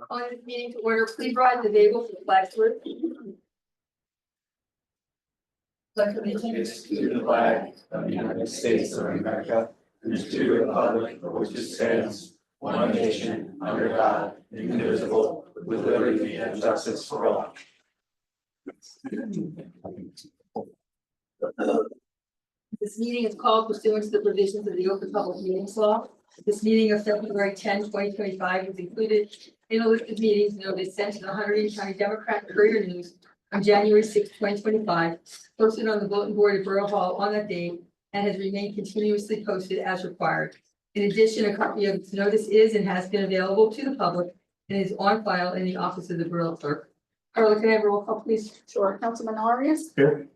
Calling this meeting to order, please rise the table for the flag salute. Pledge allegiance To the flag of the United States of America, and to the republic for which it stands, one nation, under God, indivisible, with liberty and justice for all. This meeting is called pursuant to the provisions of the Open Public Meetings Law. This meeting of February 10, 2025 was included in a list of meetings notice sent to the Hunterdon County Democrat Courier News on January 6, 2025, posted on the bulletin board at Borough Hall on that date, and has remained continuously posted as required. In addition, a copy of this notice is and has been available to the public and is on file in the office of the Borough Clerk. Carla, can I have a roll call, please? Sure, Councilman Arias. Here.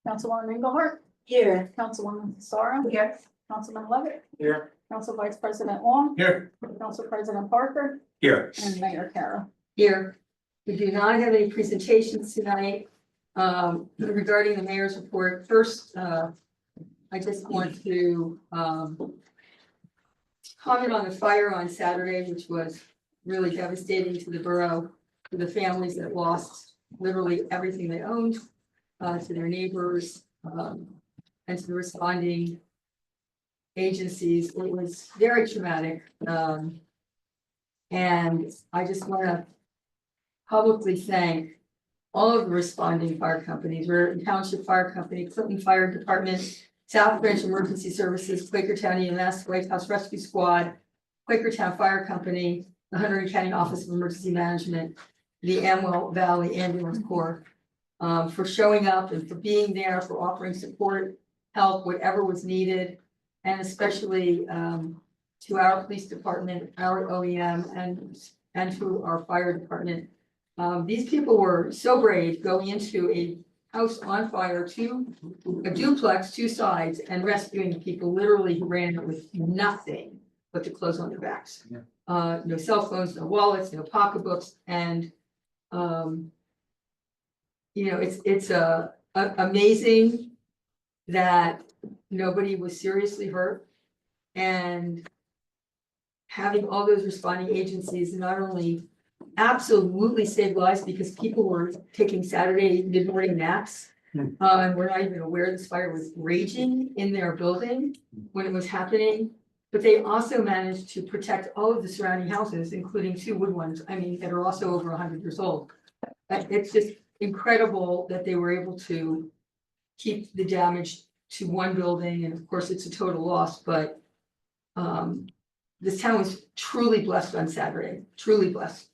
Councilwoman Engelhardt. Here. Councilwoman Sarah. Here. Councilman Levitt. Here. Council Vice President Long. Here. Council President Parker. Here. And Mayor Carroll. Here. We do not have any presentations tonight regarding the mayor's report. First, I just want to comment on the fire on Saturday, which was really devastating to the borough, to the families that lost literally everything they owned, to their neighbors, and to the responding agencies. It was very traumatic. And I just want to publicly thank all of the responding fire companies, Raritan Township Fire Company, Clinton Fire Department, South Branch Emergency Services, Quakertown EMS, White House Rescue Squad, Quakertown Fire Company, the Hunterdon County Office of Emergency Management, the Amwell Valley Ambulance Corps, for showing up and for being there, for offering support, help, whatever was needed, and especially to our police department, our OEM, and to our fire department. These people were so brave going into a house on fire, a duplex, two sides, and rescuing people literally who ran out with nothing but the clothes on their backs. No cell phones, no wallets, no pocketbooks, and it's amazing that nobody was seriously hurt, and having all those responding agencies not only absolutely saved lives because people were taking Saturday mid-morning naps. And we're not even aware this fire was raging in their building when it was happening. But they also managed to protect all of the surrounding houses, including two wood ones, that are also over 100 years old. It's just incredible that they were able to keep the damage to one building, and of course, it's a total loss, but this town was truly blessed on Saturday, truly blessed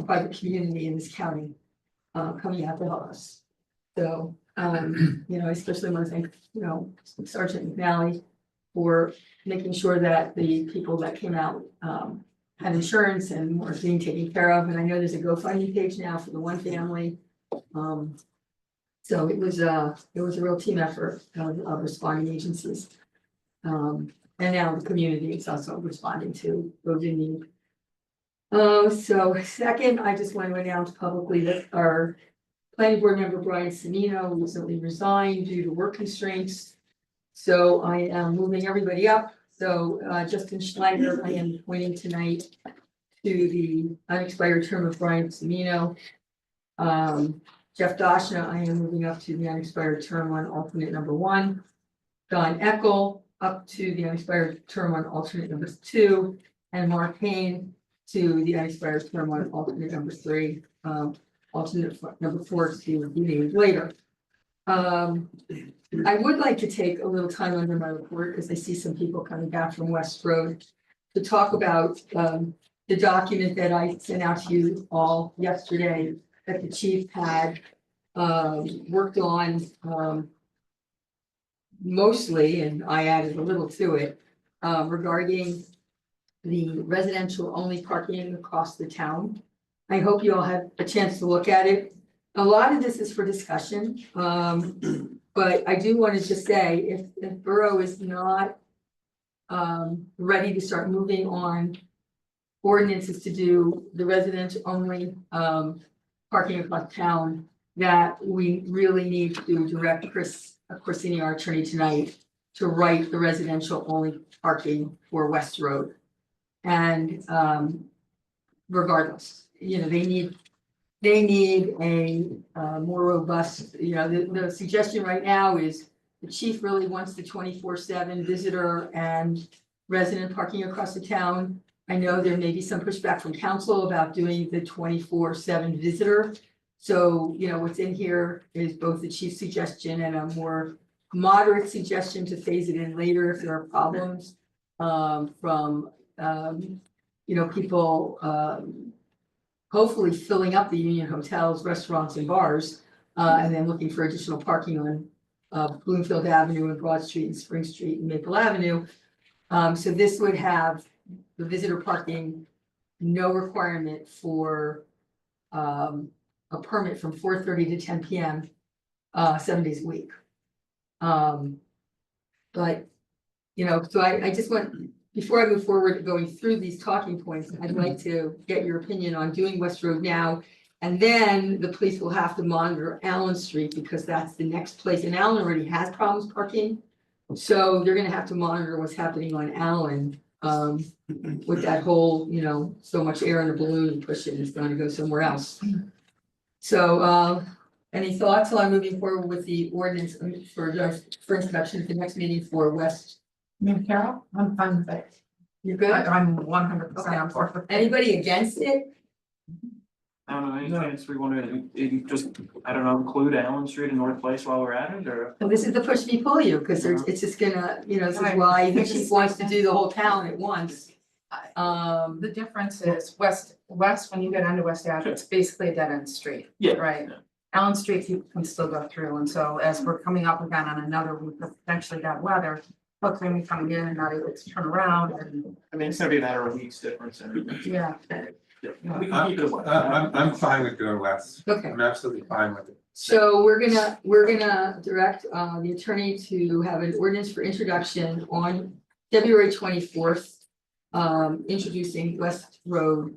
by the community in this county coming out to help us. So, I especially want to thank, Sergeant McNally for making sure that the people that came out had insurance and were being taken care of. And I know there's a GoFundMe page now for the one family. So it was a real team effort of responding agencies. And now the community is also responding to those in need. So second, I just want to announce publicly that our planning board member Brian Semino recently resigned due to work constraints. So I am moving everybody up. So Justin Schlanger, I am appointing tonight to the unexpired term of Brian Semino. Jeff Dashna, I am moving up to the unexpired term on alternate number 1. Don Eckel up to the unexpired term on alternate number 2, and Mark Payne to the unexpired term on alternate number 3. Alternate number 4 to be named later. I would like to take a little time under my report because I see some people coming back from West Road to talk about the document that I sent out to you all yesterday that the chief had worked on mostly, and I added a little to it, regarding the residential only parking across the town. I hope you all had a chance to look at it. A lot of this is for discussion, but I do want to just say if Borough is not ready to start moving on ordinances to do the residential only parking across town, that we really need to direct Chris Corsini, our attorney tonight, to write the residential only parking for West Road. And regardless, you know, they need a more robust, you know, the suggestion right now is the chief really wants the 24/7 visitor and resident parking across the town. I know there may be some pushback from council about doing the 24/7 visitor. So, you know, what's in here is both the chief's suggestion and a more moderate suggestion to phase it in later if there are problems from you know, people hopefully filling up the Union hotels, restaurants and bars, and then looking for additional parking on Bloomfield Avenue and Broad Street and Spring Street and Maple Avenue. So this would have the visitor parking, no requirement for a permit from 4:30 to 10 PM, 7 days a week. But, you know, so I just want, before I move forward going through these talking points, I'd like to get your opinion on doing West Road now. And then the police will have to monitor Allen Street because that's the next place, and Allen already has problems parking. So they're gonna have to monitor what's happening on Allen, with that whole, you know, so much air in a balloon and push it, it's gonna go somewhere else. So, any thoughts on moving forward with the ordinance for introduction at the next meeting for West? Carol, I'm fine with it. You're good? I'm 100% on board with it. Anybody against it? I don't know, any chance we wanna just, I don't know, include Allen Street and North Place while we're at it, or? And this is the push me pull you, because it's just gonna, you know, this is why the chief wants to do the whole town at once. The difference is west, when you get onto West Ave, it's basically a dead end street. Yeah. Right. Allen Street, you can still go through, and so as we're coming up again on another week of potentially bad weather, folks are gonna be coming in and not able to turn around and, I mean, it's gonna be a matter of weeks difference and. yeah. We can keep it. I'm fine with going west. Okay. I'm absolutely fine with it. So we're gonna direct the attorney to have an ordinance for introduction on February 24th. Introducing West Road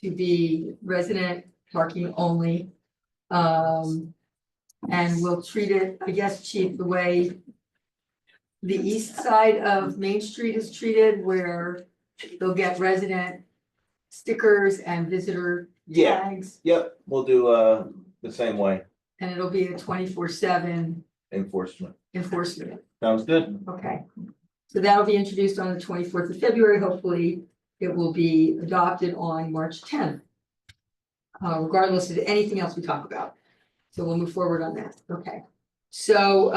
to be resident parking only. And we'll treat it, I guess, chief, the way the east side of Main Street is treated, where they'll get resident stickers and visitor Yeah, tags. yep, we'll do the same way, And it'll be a 24/7 enforcement. enforcement, Sounds good. okay? So that'll be introduced on the 24th of February, hopefully it will be adopted on March 10th. Regardless of anything else we talk about, so we'll move forward on that, okay? So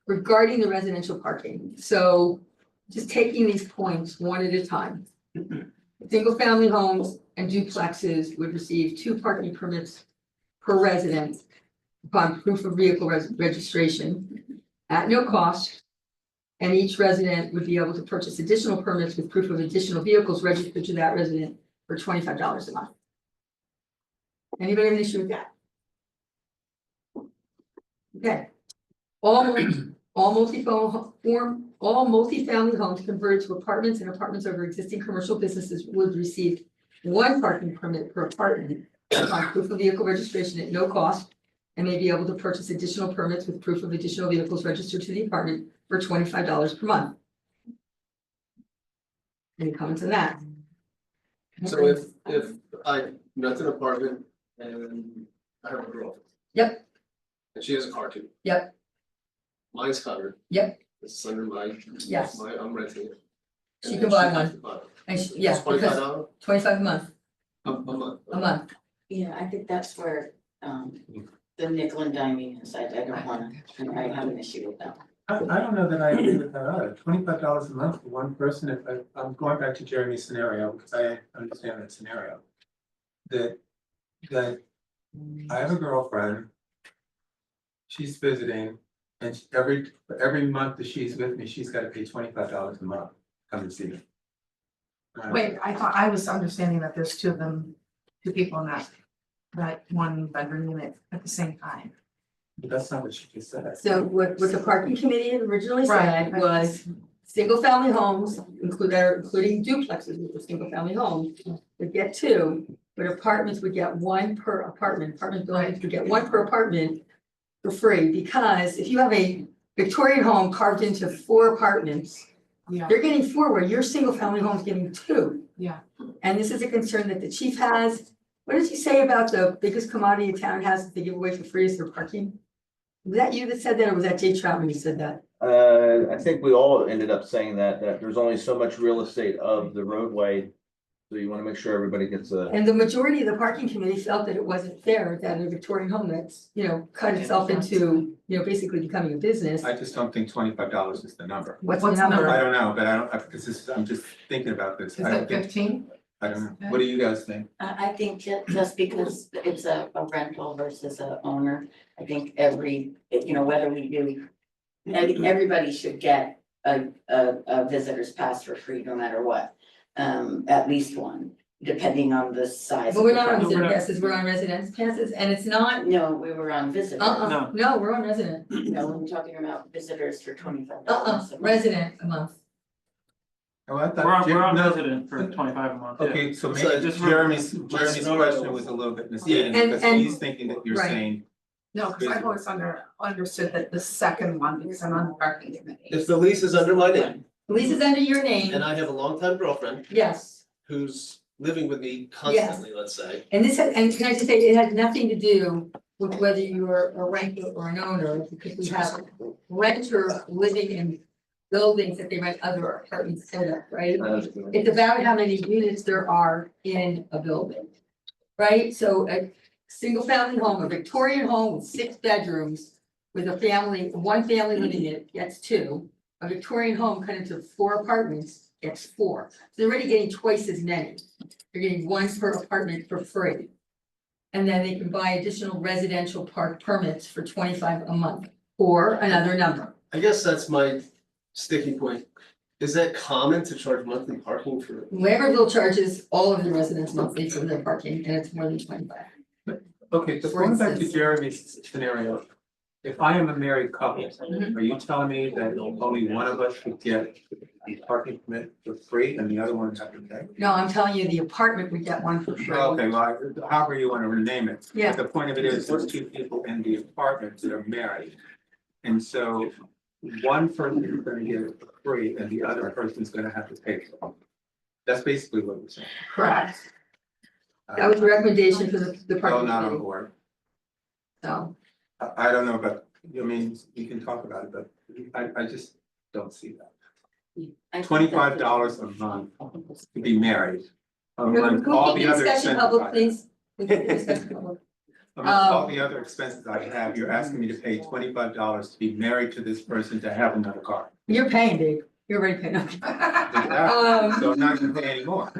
regarding the residential parking, so just taking these points one at a time. Single-family homes and duplexes would receive 2 parking permits per resident upon proof of vehicle registration at no cost. And each resident would be able to purchase additional permits with proof of additional vehicles registered to that resident for $25 a month. Anybody have an issue with that? Okay. All multifamily homes converted to apartments and apartments over existing commercial businesses would receive 1 parking permit per apartment upon proof of vehicle registration at no cost, and may be able to purchase additional permits with proof of additional vehicles registered to the apartment for $25 per month. Any comments on that? So if I rent an apartment and I have a girlfriend. Yep. And she has a car too. Yep. Mine's covered. Yep. It's under my. Yes. I'm renting it. She can buy one. And yeah, It's $25 because 25 a month, a month. a month. Yeah, I think that's where, the nickel and diming is, I don't wanna, I have an issue with that. I don't know that I agree with that either. $25 a month for one person, if I'm going back to Jeremy's scenario, because I understand that scenario. That I have a girlfriend. She's visiting, and every month that she's with me, she's gotta pay $25 a month, to come and see me. Wait, I thought, I was understanding that there's 2 of them, 2 people in that 1 bedroom unit at the same time. But that's not what she just said. So what the parking committee originally said Right. was, single-family homes, including duplexes, which are single-family homes, would get 2, but apartments would get 1 per apartment, apartment buildings would get 1 per apartment for free, because if you have a Victorian home carved into 4 apartments. Yeah, They're getting 4 where your single family home's getting 2. yeah. And this is a concern that the chief has. What did you say about the biggest commodity a town has that they give away for free is their parking? Was that you that said that, or was that Jay Troutman who said that? I think we all ended up saying that there's only so much real estate of the roadway. So you wanna make sure everybody gets a, And the majority of the parking committee felt that it wasn't fair that a Victorian home that's, cut itself into, basically becoming a business. I just don't think $25 is the number. What's the What's the number? I don't know, but because this, I'm just thinking about this. Is I don't it think, 15? I don't know. What do you guys think? I think just because it's a rental versus a owner, I think every, whether we do. I think everybody should get a visitor's pass for free, no matter what, at least one, depending on the size. But we're of the not on property. visitor passes, we're on residence passes, and it's not, No, we were on visitor. no, we're on resident, No, we're talking about visitors for $25. resident a month. Oh, I thought. We're on no, resident for 25 a month. Yeah. Okay, so So maybe just Jeremy's scenario. question was a little bit misleading, And- because and- he's thinking that you're right. saying, No, because I've always understood that the second one, because I'm on the parking committee. If the lease is under my name Lease is under your and name, I have a longtime girlfriend yes, who's living with me constantly, let's say. and and can I just say, it has nothing to do with whether you're a renter or an owner, because we have renters living in buildings that they rent other apartments out of, right? It's about how many units there are in a building, right? So a single family home, a Victorian home with 6 bedrooms with a family, 1 family living in it gets 2. A Victorian home cut into 4 apartments gets 4. So they're already getting twice as many. They're getting 1 per apartment for free. And then they can buy additional residential park permits for 25 a month or another number. I guess that's my sticky point. Is that common to charge monthly parking for? Lambertville charges all of the residents monthly for their parking, and it's more than 25. okay, so For going back to instance. Jeremy's scenario. If I am a married couple, Mhm. are you telling me that only one of us could get a parking permit for free and the other one have to pay? No, I'm telling you, the apartment would get one for free. Okay, well, however you want to rename it. Yeah. But the point of it is, there's 2 people in the apartment that are married. And so one person is gonna get it for free and the other person's gonna have to pay for it. That's basically what we're saying. Correct. That was the recommendation for the Still parking not on committee, board. so. I don't know, but, I mean, we can talk about it, but I just don't see that. I think $25 a month to be married. Among Who all keep the the other discussion expenses public, I have. please? We keep the discussion public. Among all the other expenses I have, you're asking me to pay $25 to be married to this person to have another car. You're paying, Dave, you're already paying. Exactly. So I'm not gonna pay anymore.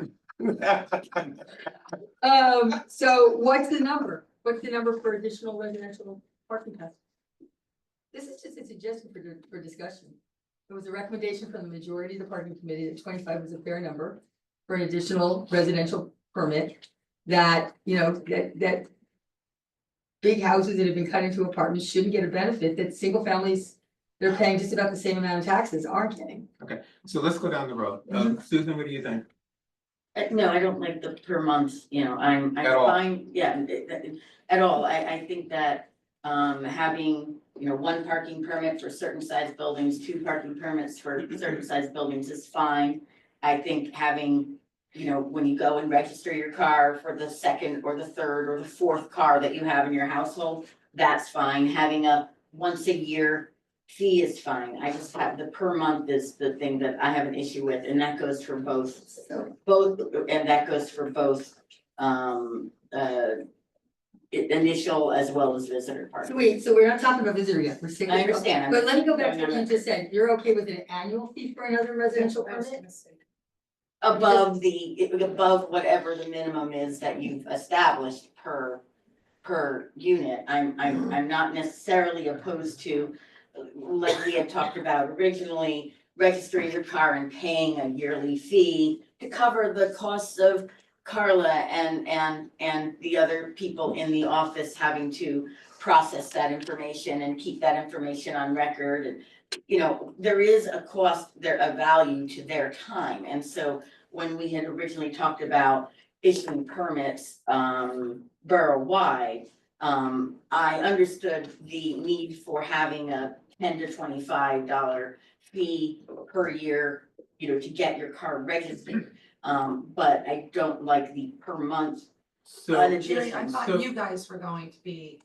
So what's the number? What's the number for additional residential parking pass? This is just a suggestion for discussion. It was a recommendation from the majority of the parking committee that 25 was a fair number for an additional residential permit. That, that big houses that have been cut into apartments shouldn't get a benefit that single families, they're paying just about the same amount of taxes, aren't getting. So let's go down the road. Susan, what do you think? No, I don't like the per month, I'm At all. fine, yeah, at all, I think that. Having, 1 parking permit for certain size buildings, 2 parking permits for certain size buildings is fine. I think having, when you go and register your car for the 2nd or the 3rd or the 4th car that you have in your household, that's fine, having a once a year fee is fine, I just have the per month is the thing that I have an issue with, and that goes for both, and that goes for both, initial as well as visitor So parking. wait, so we're not talking about visitor yet, we're sticking. I understand. But let me go back to No, what no, you just said, you're okay with an annual fee for another residential permit? Above whatever the minimum is that you've established per unit, I'm not necessarily opposed to, like we had talked about originally, registering your car and paying a yearly fee to cover the costs of Carla and the other people in the office having to process that information and keep that information on record. And, there is a cost, a value to their time. And so when we had originally talked about issuing permits, borough-wide, I understood the need for having a $10 to $25 fee per year, to get your car registered. But I don't like the per month. So, Jerry, I So- thought you guys were going to be,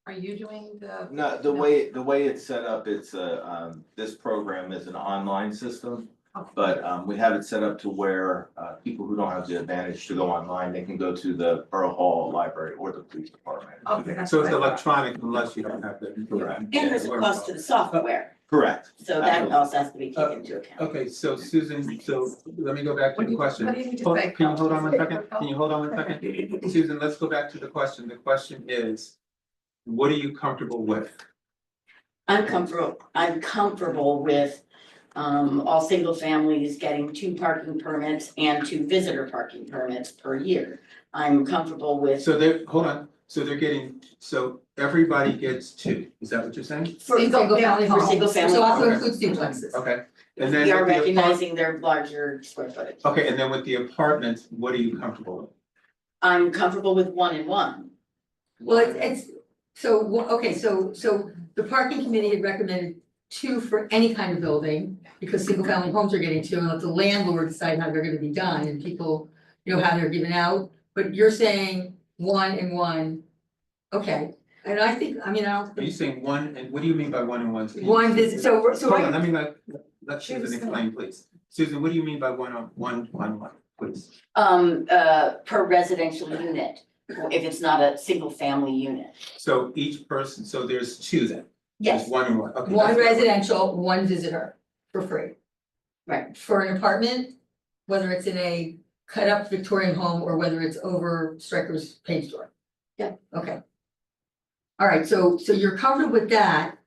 are you doing the? No, the way it's set up, it's this program is an online system. Okay. But we have it set up to where people who don't have the advantage to go online, they can go to the Borough Hall Library or the police department. Okay, that's so it's what I thought. electronic unless you don't have the. Correct. And there's a cost to the software, Correct. so that also has to be taken into account. Okay, so Susan, so let me go back to What do the you- question. what do you need to Hold- say, Can you hold on one Council? second? Can you hold on one second? Susan, let's go back to the question. The question is, what are you comfortable with? I'm comfortable with all single families getting 2 parking permits and 2 visitor parking permits per year. I'm comfortable with. So hold on, so they're getting, so everybody gets 2, is that what you're saying? For Single family for homes, single family so also homes. includes duplexes. Okay, and then. We are with the apart- recognizing their larger square footage. Okay, and then with the apartments, what are you comfortable with? I'm comfortable with 1 and 1. Well, it's, okay, so the parking committee had recommended 2 for any kind of building, because single family homes are getting 2, and let the landlord decide how they're gonna be done, and people, how they're given out, but you're saying 1 and 1, okay, and I think, I don't. Are you saying 1, and what do you mean by 1 and 1? One visit, so Hold on, right, let Susan explain, please. Susan, what do you mean by 1 on 1, please? Per residential unit, if it's not a single family unit. So each person, so there's 2 then? Yes, There's 1 and 1, okay. one that's- residential, 1 visitor for free. right. For an apartment, whether it's in a cut up Victorian home or whether it's over Stryker's paint store. Yeah. Okay. All right, so you're comfortable with that.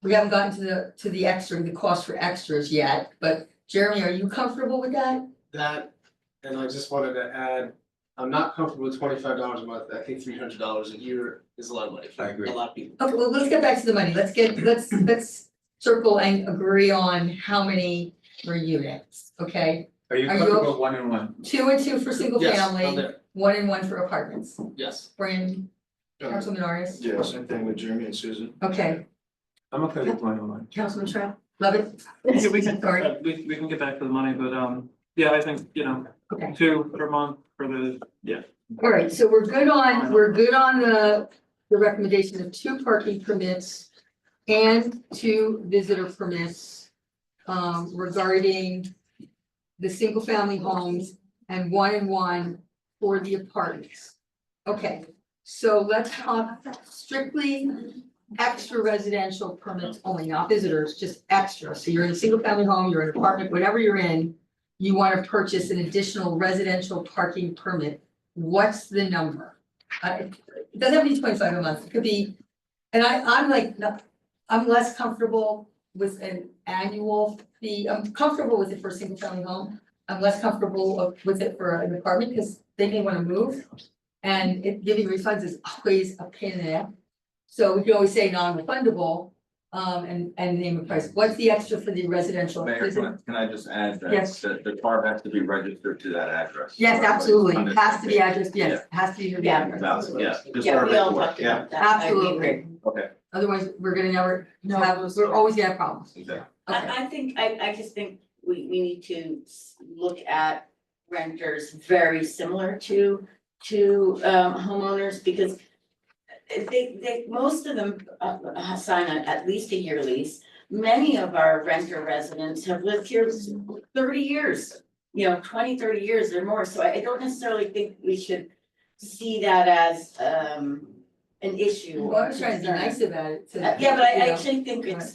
We haven't gotten to the extra, the cost for extras yet, but Jeremy, are you comfortable with that? That, and I just wanted to add, I'm not comfortable with $25 a month. I think $300 a year is a lot of money for I agree. a lot of people. Okay, well, let's get back to the money. Let's circle and agree on how many per units, okay? Are you Are you- comfortable with 1 and 1? 2 and 2 for single Yes, I'm family, there. 1 and 1 for apartments. Yes. Brandon, Councilman Arias, Yeah, same thing with Jeremy and Susan. okay, I'm okay with 1 and 1. Councilman Trail, love it. Yeah, we can, Sorry, we can get back to the money, but, yeah, I think, okay. 2 per month for the, All right, so we're good on the recommendation of 2 parking permits and 2 visitor permits regarding the single family homes and 1 and 1 for the apartments. Okay, so let's talk strictly extra residential permits only, not visitors, just extra. So you're in a single family home, you're in an apartment, whatever you're in, you want to purchase an additional residential parking permit. What's the number? It doesn't have to be 25 a month, it could be, and I'm like, no, I'm less comfortable with an annual fee, I'm comfortable with it for a single family home. I'm less comfortable with it for an apartment, because they may wanna move. And giving refunds is always a pain in the neck. So we can always say non-refundable, and name a price. What's the extra for the residential? Mayor, can I just add that? Yes. That the car has to be registered to that address. Yes, absolutely, has to be addressed, yes, has to be the Yeah. address. Yeah. just Yeah, we all for- talked yeah, about that. I Absolutely. agree. okay, Otherwise, we're gonna never have, we're always gonna have problems. exactly. Okay, I think, I just think we need to look at renters very similar to homeowners, because they, most of them sign at least a year lease. Many of our renter residents have lived here 30 years, 20, 30 years or more, so I don't necessarily think we should see that as an issue. well, I was trying to be nice about it, so. Yeah, but I you know, actually think it's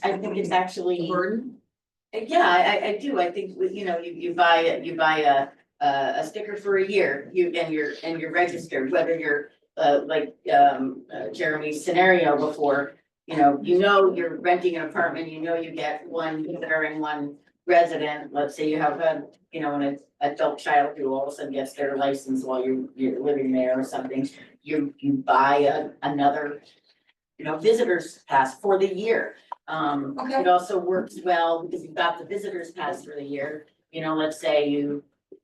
actually. a burden, Yeah, I do, I think, you buy a sticker for a year, and you're registered, whether you're, like, Jeremy's scenario before. You're renting an apartment, you get 1 visitor and 1 resident, let's say you have an adult child who all of a sudden gets their license while you're living there or something. You buy another, visitor's pass for the year. It also works well because you've got the visitor's pass for the year, let's say you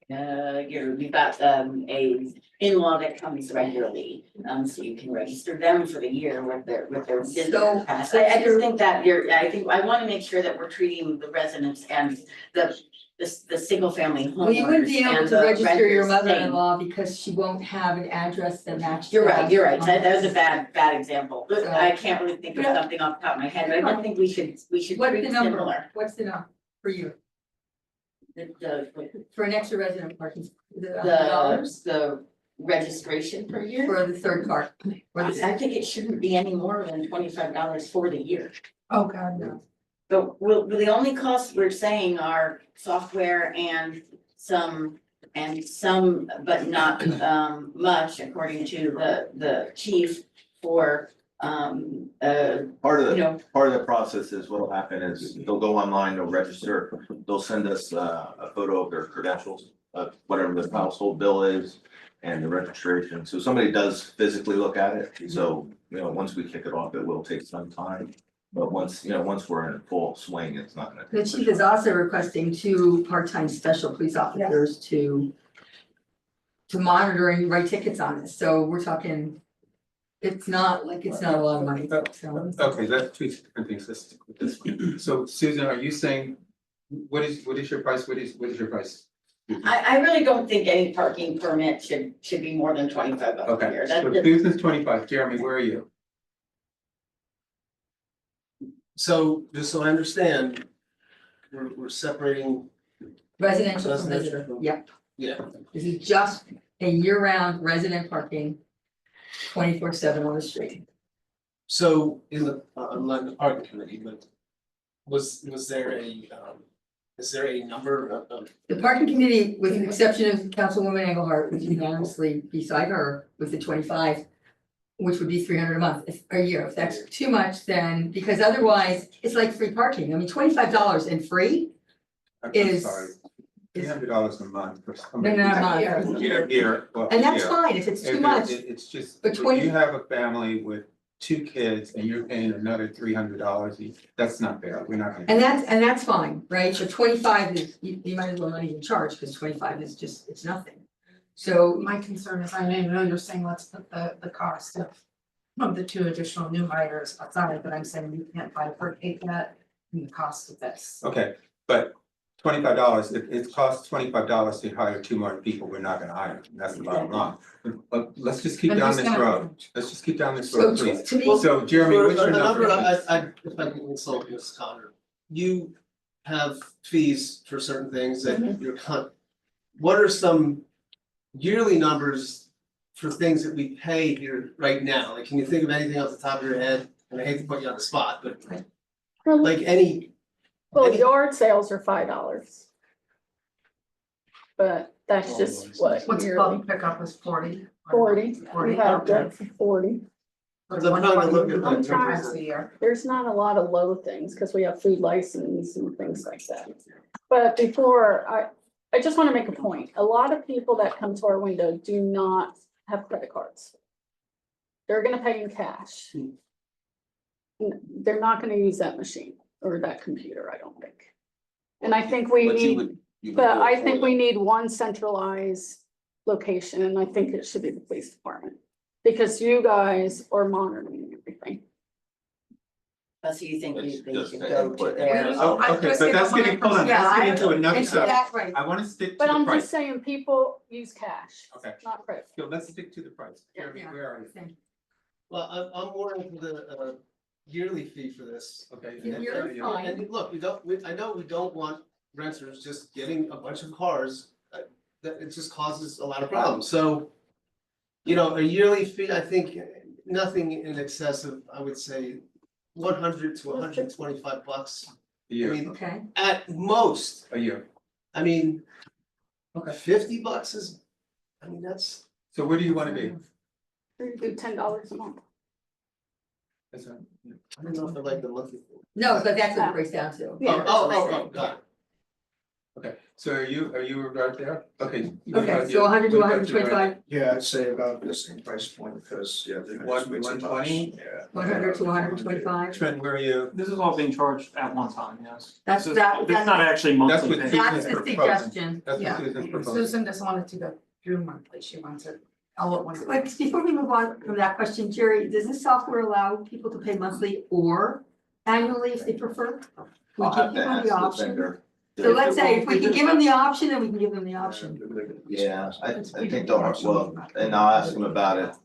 we've got a in-law that comes regularly, so you can register them for the year with their visitor So- pass. I just think that I wanna make sure that we're treating the residents and the single family Well, you wouldn't homeowners be able and to the register your renters same. mother-in-law because she won't have an address that matches. You're that. right, that was a bad example, but So- I can't really think of Yeah. something off the top of my head, but I don't think we should What's treat the it number? similar. What's the number for you, The for an extra resident parking? Is it $100 the registration per year? for the third car? Or the I think it shouldn't be any more than $25 for the year. Oh, God, no. But the only costs we're saying are software and some, but not much, according to the chief for Part of you know, part of the process is what'll happen is they'll go online, they'll register, they'll send us a photo of their credentials, of whatever the household bill is and the registration. So somebody does physically look at it. So, once we kick it off, it will take some time. But once we're in full swing, it's not gonna. The chief is also requesting 2 part-time special police officers to monitor and write tickets on this, so we're talking, it's not a lot of money, so. Okay, that's two different things, let's stick with this one. So Susan, are you saying, what is your price, what is your price? I really don't think any parking permit should be more than $25 a Okay, year. so That's Susan's 25, Jeremy, where are you? So, just so I understand, we're separating, Residential from Residential visitor, from- yep, yeah, this is just a year-round resident parking, 24/7 on the street. so in the, unlike the parking committee, but was there is there a number of, The parking committee, with the exception of Councilwoman Engelhardt, was unanimously beside her with the 25, which would be $300 a month, a year. If that's too much, then, because otherwise, it's like free parking. I mean, $25 and free I'm is. sorry, $300 a month for somebody. No, no, no. Here, well, And that's here. fine if it's too It- much. It's just, But if 20 you have a family with 2 kids and you're paying another $300 each, that's not fair, we're not gonna. And that's fine, right? But 25 is, you might as well not even charge, because 25 is just, it's nothing. So, My concern is, I know you're saying let's put the cost of the 2 additional new hires outside, but I'm saying you can't buy per cake yet, and the cost of this. Okay, but $25, if it costs $25 to hire 2 more people, we're not gonna hire them, that's the bottom line. But let's just keep I'm down just this gonna- road, let's just keep down this so road, to please. to me, So Jeremy, for what's your a number, number? if I can consult Ms. Connor, you have fees for certain things that you're what are some yearly numbers for things that we pay here right now? Like, can you think of anything off the top of your head? And I hate to put you on the spot, but like any, Well, yard sales are $5. But that's just what What's yearly, club pickup is 40. 40, 40, we have okay. that for 40. I'm trying to look at I'm the trying- numbers. A year. There's not a lot of low things, because we have food license and things like that. But before, I just wanna make a point, a lot of people that come to our window do not have credit cards. They're gonna pay in cash. They're not gonna use that machine or that computer, I don't think. And I think we But you need, would- you would but do it I for think them. we need one centralized location, and I think it should be the police department. Because you guys are monitoring everything. so you think It's they just should an go to input. their. Oh, I okay, just but think that's I wanna getting, hold on, Yeah, let's I- get into another and subject. that's right. I wanna stick to But the I'm just price. saying, people use cash, Okay, not credit. so let's stick to the price. Jeremy, Yeah. where are you? Well, I'm more into the yearly fee for this. Okay. Yeah, you're you- fine. And look, I know we don't want renters just getting a bunch of cars, that it just causes a lot of problems, so. A yearly fee, I think nothing in excess of, I would say, $100 to $125. A I year, mean, Okay, at most, a year. I mean. Okay. $50 is, I mean, that's. So where do you wanna be? We do $10 a month. That's a- I don't know if I like the monthly thing. no, but that's what it breaks down to. Yeah. Oh, got it. Okay, so are you right there? Okay. Okay, so 100 to What about you, Greg? 125, Yeah, I'd say about the same price point because, yeah. the One- next week's a 120? bus, Yeah. 100 to 125. Trent, where are you? This is all being charged at one time, yes. That's- This is- that- It's not actually That's monthly. what pay. That's the proposing. suggestion. That's Yeah. what Susan's proposing. Susan doesn't want it to go through monthly, she wants it all at once. Wait, before we move on from that question, Jerry, does this software allow people to pay monthly or annually if they prefer? We I'll give have to people ask the the option. vendor. So let's say if we can give them the option, then we can give them the option. Yeah, I think they'll, well, and I'll ask them about it, Is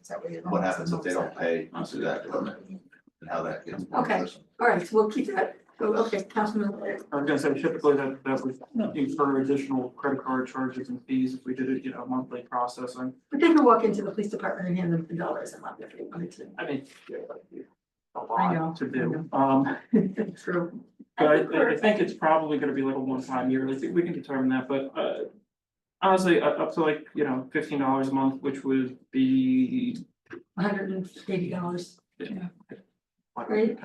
that what you're what going happens if they don't pay into that equipment and how that gets. Okay. All right, so we'll keep that. So, okay, Councilman. I was gonna say typically that would incur additional credit card charges and fees if we did it, monthly processing. But they can walk into the police department and hand them $10 a month if they wanted to. I mean, yeah, a I know, lot to I do. know. True. But I think it's probably gonna be like a one-time yearly thing, we can determine that, but honestly, up to like, $15 a month, which would be. $180, Yeah. Right.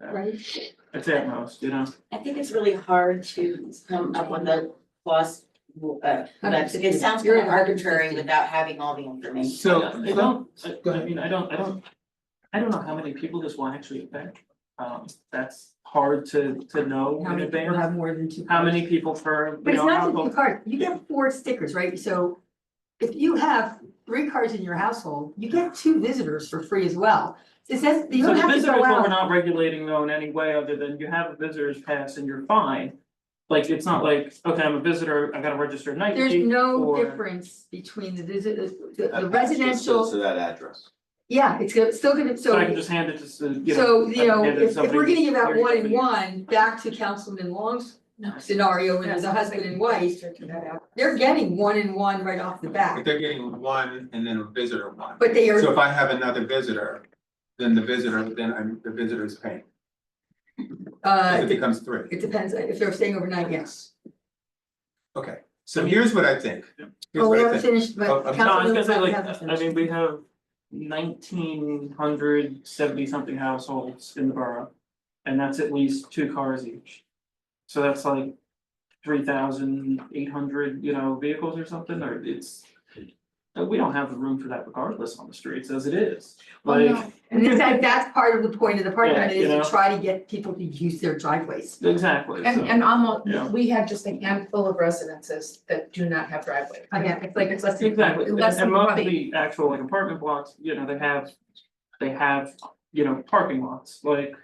right? I'd say at most, I think it's really hard to come up with a cost. It sounds kind of arbitrary without having all the information. So, I don't, I don't know how many people this will actually affect. That's hard to know How in many people advance. have more than two? How cars? many people per, But it's not just household? the card, you get 4 stickers, right? So if you have 3 cars in your household, you get 2 visitors for free as well. It says, you So don't the have to visitors, go what we're out. not regulating though in any way other than you have a visitor's pass and you're fine. Like, it's not like, okay, I'm a visitor, I gotta register at night. There's no or- difference between the visit, the To residential, that address. yeah, it's still gonna, So I so. can just hand it to, So, I can hand it to if we're somebody gonna give out here, 1 and somebody- 1, back to Councilman Long's scenario, when there's a husband and wife, they're getting 1 and 1 right off the But bat. they're getting one and then a visitor one. But they So are, if I have another visitor, then the visitor's paying. It becomes 3. it depends, if they're staying overnight, yes. Okay, so here's what I think. Here's Well, we what I haven't think. finished, Oh, but I'm No, I was Councilman gonna say, Long's like, hasn't I finished. mean, we have 1,970 something households in the borough. And that's at least 2 cars each. So that's like 3,800, vehicles or something, or we don't have the room for that regardless on the streets as it is, like. And that's part of the point of the parking lot, Yeah, you know. is to try to get people to use their driveways. Exactly. so- And almost, Yeah. we have just a handful of residences that do not have driveways. Again, it's like, it's less than. Exactly, and Less than most of 20. the actual like apartment blocks, they have, parking lots, like.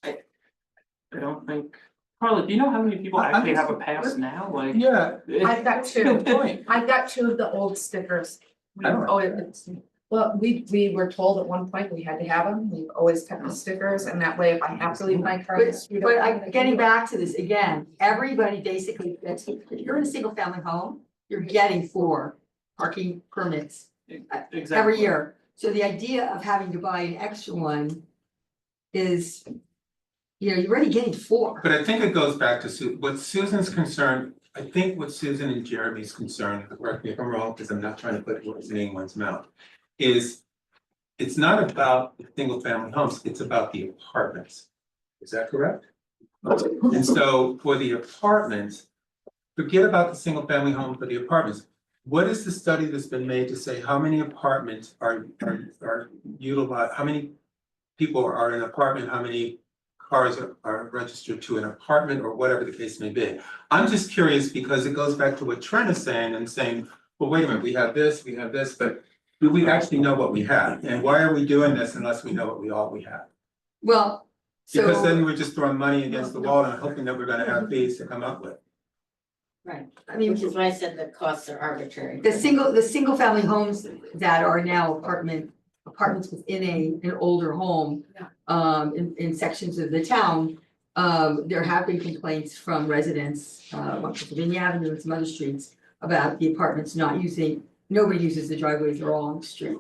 I don't think, Carla, do you know how many people I'm actually have a just- pass now, like? Yeah, I've got 2. good point. I've got 2 of the old stickers. I don't Oh, well, we were told at one point we had to have them, we've always kept the stickers, and that way if I have to leave my car. in the street, But I can getting do it. back to this, again, everybody basically, if you're in a single family home, you're getting 4 parking permits Exactly. every year. So the idea of having to buy an extra one is, you're already getting 4. But I think it goes back to what Susan's concern, I think what Susan and Jeremy's concern, correct me if I'm wrong, because I'm not trying to put words in anyone's mouth, is it's not about the single family homes, it's about the apartments. Is that correct? And so for the apartments, forget about the single family home, for the apartments. What is the study that's been made to say how many apartments are utilized, how many people are in an apartment, how many cars are registered to an apartment, or whatever the case may be? I'm just curious because it goes back to what Trent is saying and saying, well, wait a minute, we have this, but do we actually know what we have? And why are we doing this unless we know what we have? Well, so. Because then we're just throwing money against the wall and hoping that we're gonna have fees to come up with. Right, I mean, Which is why I said the costs are arbitrary. the single family homes that are now apartments within an older home. In sections of the town, there have been complaints from residents, on Pennsylvania Avenue and some other streets. About the apartments nobody uses the driveways, they're all on the street.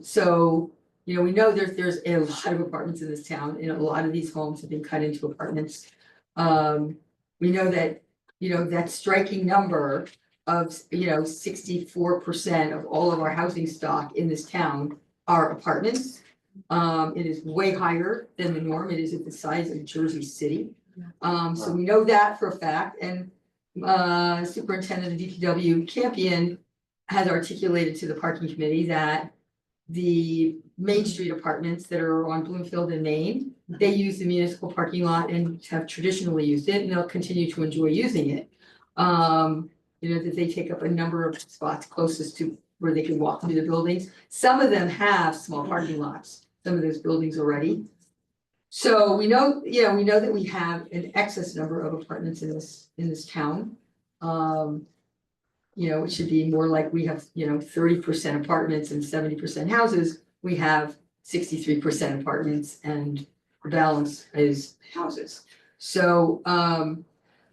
So, we know there's a lot of apartments in this town, and a lot of these homes have been cut into apartments. We know that, that striking number of, 64% of all of our housing stock in this town are apartments. It is way higher than the norm, it is at the size of Jersey City. So we know that for a fact, and Superintendent of DPW Campion has articulated to the parking committee that the Main Street apartments that are on Bloomfield and Main, they use the municipal parking lot and have traditionally used it, and they'll continue to enjoy using it. You know, that they take up a number of spots closest to where they can walk through the buildings. Some of them have small parking lots, some of those buildings already. So we know, we know that we have an excess number of apartments in this town. You know, it should be more like we have, 30% apartments and 70% houses. We have 63% apartments and the balance is houses. So,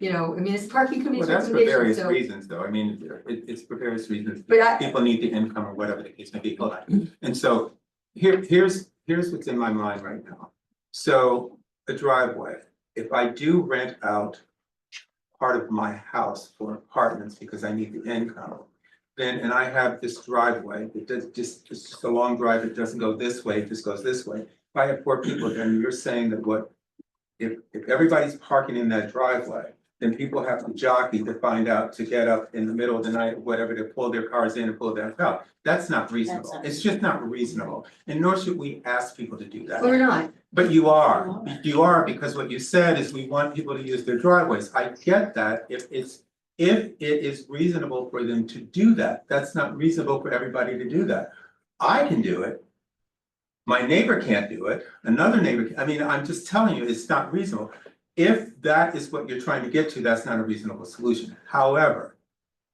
it's parking Well, committee's that's for recommendation, various so. reasons, though. I mean, it's for various reasons. But I- People need the income or whatever the case may be. Hold on. And so here's what's in my mind right now. So a driveway, if I do rent out part of my house for apartments because I need the income, then, and I have this driveway, it's just a long drive, it doesn't go this way, it just goes this way. If I have 4 people, then you're saying that if everybody's parking in that driveway, then people have to jockey to find out to get up in the middle of the night, or whatever, to pull their cars in and pull theirs out. That's not reasonable. That's not It's just not reasonable. And nor should we ask people to do that. We're not, But you are because what you said is we want people to use their driveways. I get that if it is reasonable for them to do that, that's not reasonable for everybody to do that. I can do it. My neighbor can't do it, another neighbor, I'm just telling you, it's not reasonable. If that is what you're trying to get to, that's not a reasonable solution. However,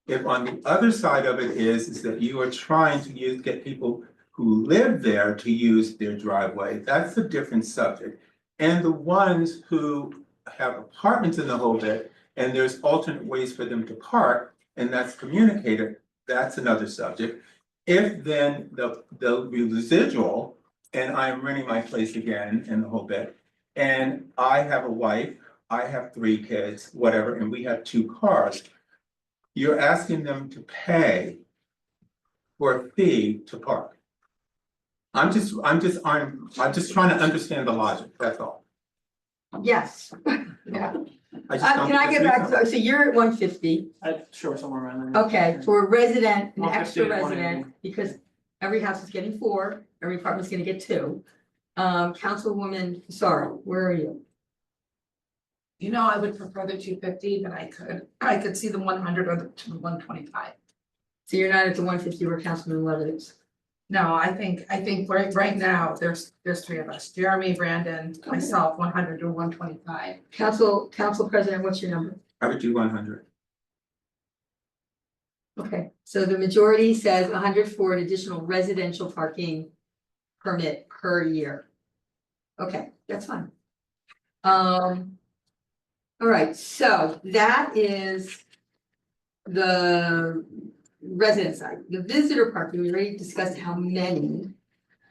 if on the other side of it is that you are trying to get people who live there to use their driveway, that's a different subject. And the ones who have apartments in the whole bit, and there's alternate ways for them to park, and that's communicated, that's another subject. If then the residual, and I'm renting my place again in the whole bit, and I have a wife, I have 3 kids, whatever, and we have 2 cars. You're asking them to pay for a fee to park. I'm just trying to understand the logic, that's all. yes. I just don't Can I think get it's back reasonable. to, so you're at 150, Sure, somewhere around there. okay, for a resident, an 150 extra to 180. resident, because every house is getting 4, every apartment's gonna get 2. Councilwoman, sorry, where are you? I would prefer the 250, but I could see the 100 or the 125. So you're not at the 150 where Councilman Levitt is? No, I think right now, there's 3 of us, Jeremy, Brandon, myself, 100 to 125. Council President, what's your number? I would do 100. Okay, so the majority says 100 for an additional residential parking permit per year. Okay, that's fine. All right, so that is the resident side. The visitor parking, we already discussed how many.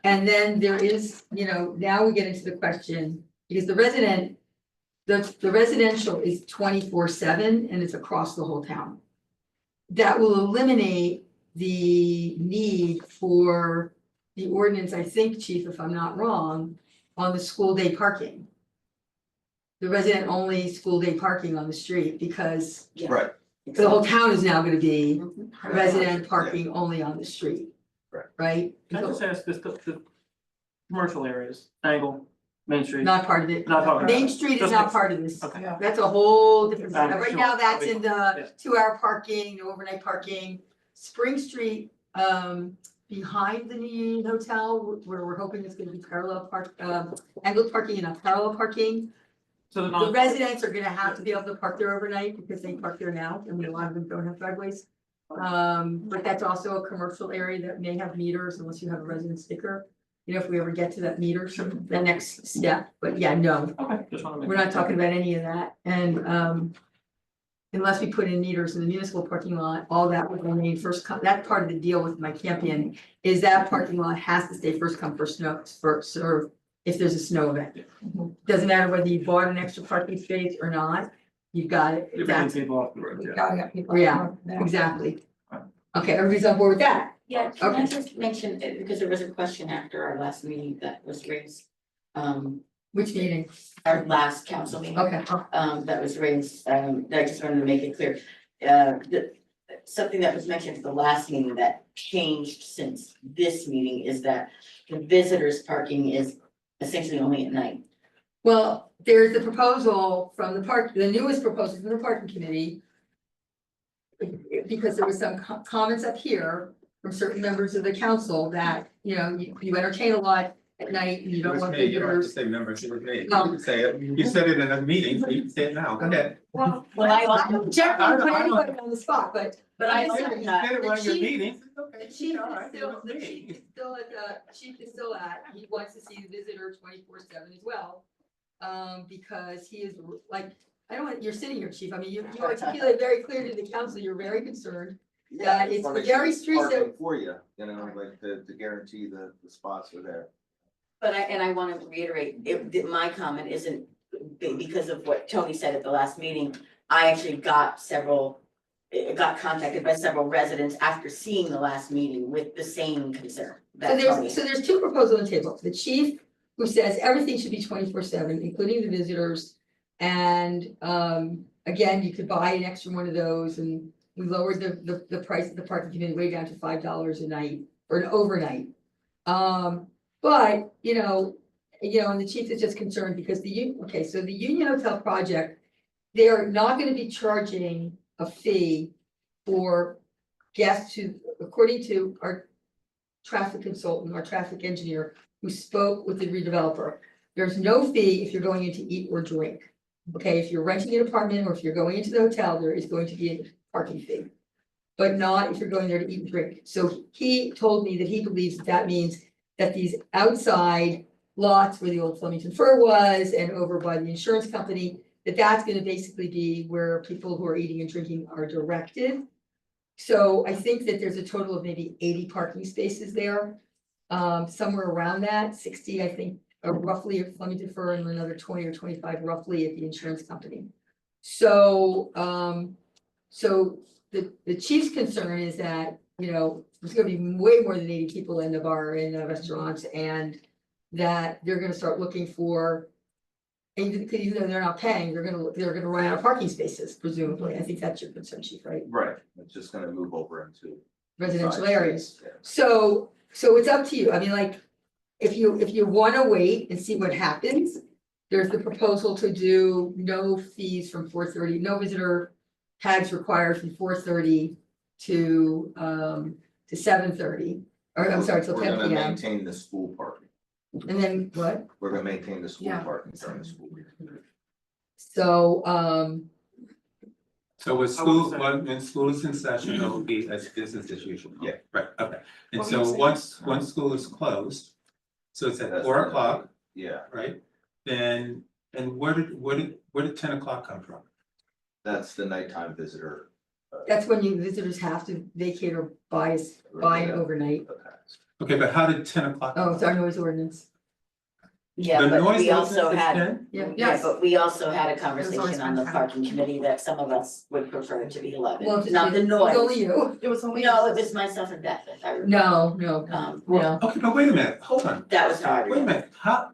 And then there is, now we get into the question, because the residential is 24/7 and it's across the whole town. That will eliminate the need for the ordinance, I think, Chief, if I'm not wrong, on the school day parking. The resident only school day parking on the street, because Right. the whole town is now gonna be Mhm. resident parking only on the street. Right. Right? Can I just ask this, the commercial areas, Angle, Main Street? Not part of it. Not part of it. Main Street is Just not next- part of this. Okay. That's a whole different, Sure. right now, that's in the Yeah. 2-hour parking, the overnight parking. Spring Street, behind the New Union Hotel, where we're hoping it's gonna be parallel angled parking and a parallel parking. So the The non, residents are gonna have to be able to park there overnight because they park there now, and a lot of them don't have driveways. But that's also a commercial area that may have meters unless you have a resident sticker. If we ever get to that meter, the next step, but yeah, no, okay, just wanna make. we're not talking about any of that, and unless we put in meters in the municipal parking lot, all that would remain first come, that part of the deal with my Campion is that parking lot has to stay first come, first serve if there's a snow event. Doesn't matter whether you bought an extra parking space or not, you've got it, You're that's, bringing people off the road, We yeah. gotta get people. Yeah, exactly. Okay, everybody's on board with that? Yeah, can I Okay. just mention, because there was a question after our last meeting that was raised. Which meeting? our last council meeting. Okay, That was raised, I just wanted to make it clear. Something that was mentioned at the last meeting that changed since this meeting is that the visitors parking is essentially only at night. well, there's the proposal from the newest proposal from the parking committee. Because there was some comments up here from certain members of the council that, you know, you entertain a lot at night and you It don't was want me, you don't have to visitors. say members, it was me. You Oh. can say it, you said it in a meeting, so you can say it now, go ahead. Well, I I don't generally put anybody on the spot, but I I'm like saying You that. said it the one of your chief- meetings, it's okay. The chief all is right, it still, was the me. chief is still at, he wants to see the visitor 24/7 as well. Because he is like, I don't want, you're sitting here, chief, I mean, you articulate very clear to the council, you're very concerned. Yeah, it's wanna the make Gary sure Street that- parking For you, you know, like to guarantee the spots are there. But I want to reiterate, my comment isn't because of what Tony said at the last meeting. I actually got contacted by several residents after seeing the last meeting with the same concern. So that Tony there's two proposals on the table, the chief, who says everything should be 24/7, including the visitors. And again, you could buy an extra one of those, and we lowered the price of the parking committee way down to $5 a night or an overnight. But, and the chief is just concerned because so the Union Hotel project, they are not gonna be charging a fee for guests who, according to our traffic consultant, our traffic engineer, who spoke with the redeveloper. There's no fee if you're going in to eat or drink. Okay, if you're renting an apartment or if you're going into the hotel, there is going to be a parking fee. But not if you're going there to eat and drink. So he told me that he believes that means that these outside lots where the old Flemington Fur was and over by the insurance company, that's gonna basically be where people who are eating and drinking are directed. So I think that there's a total of maybe 80 parking spaces there. Somewhere around that, 60, I think, roughly at Flemington Fur and another 20 or 25 roughly at the insurance company. So, the chief's concern is that, there's gonna be way more than 80 people in the bar, in the restaurants, and that they're gonna start looking for. Even though they're not paying, they're gonna run out of parking spaces, presumably. I think that's your concern, chief, right? Right, it's just gonna move over into. Residential side areas. streets, yeah. So it's up to you. I mean, like, if you wanna wait and see what happens, there's the proposal to do no fees from 4:30, no visitor tags required from 4:30 to 7:30, or I'm sorry, till We're 10 gonna PM. maintain the school parking. And then what? We're gonna maintain the school Yeah. parking during the school year. So, So with I would school, say- when school is in session, it will be as business as usual. Yeah. Right, okay, and What were so you saying? once school is closed, so it's at That's 4 o'clock, Yeah, right? Then, and where did 10 o'clock come from? that's the nighttime visitor. that's when you visitors have to vacate or buy an overnight. Okay, but how did 10 o'clock? Oh, come it's our from? noise ordinance. Yeah, The but noise we also ordinance is had, 10? Yeah. yeah, but we also had a always conversation on the been parking committee that some of us would prefer it to be 11, Well, just not the it was only noise. you. It was only. No, it was myself and Beth, if I remember. No. Okay, but wait a minute, hold on, That was how I wait a remember. minute, how?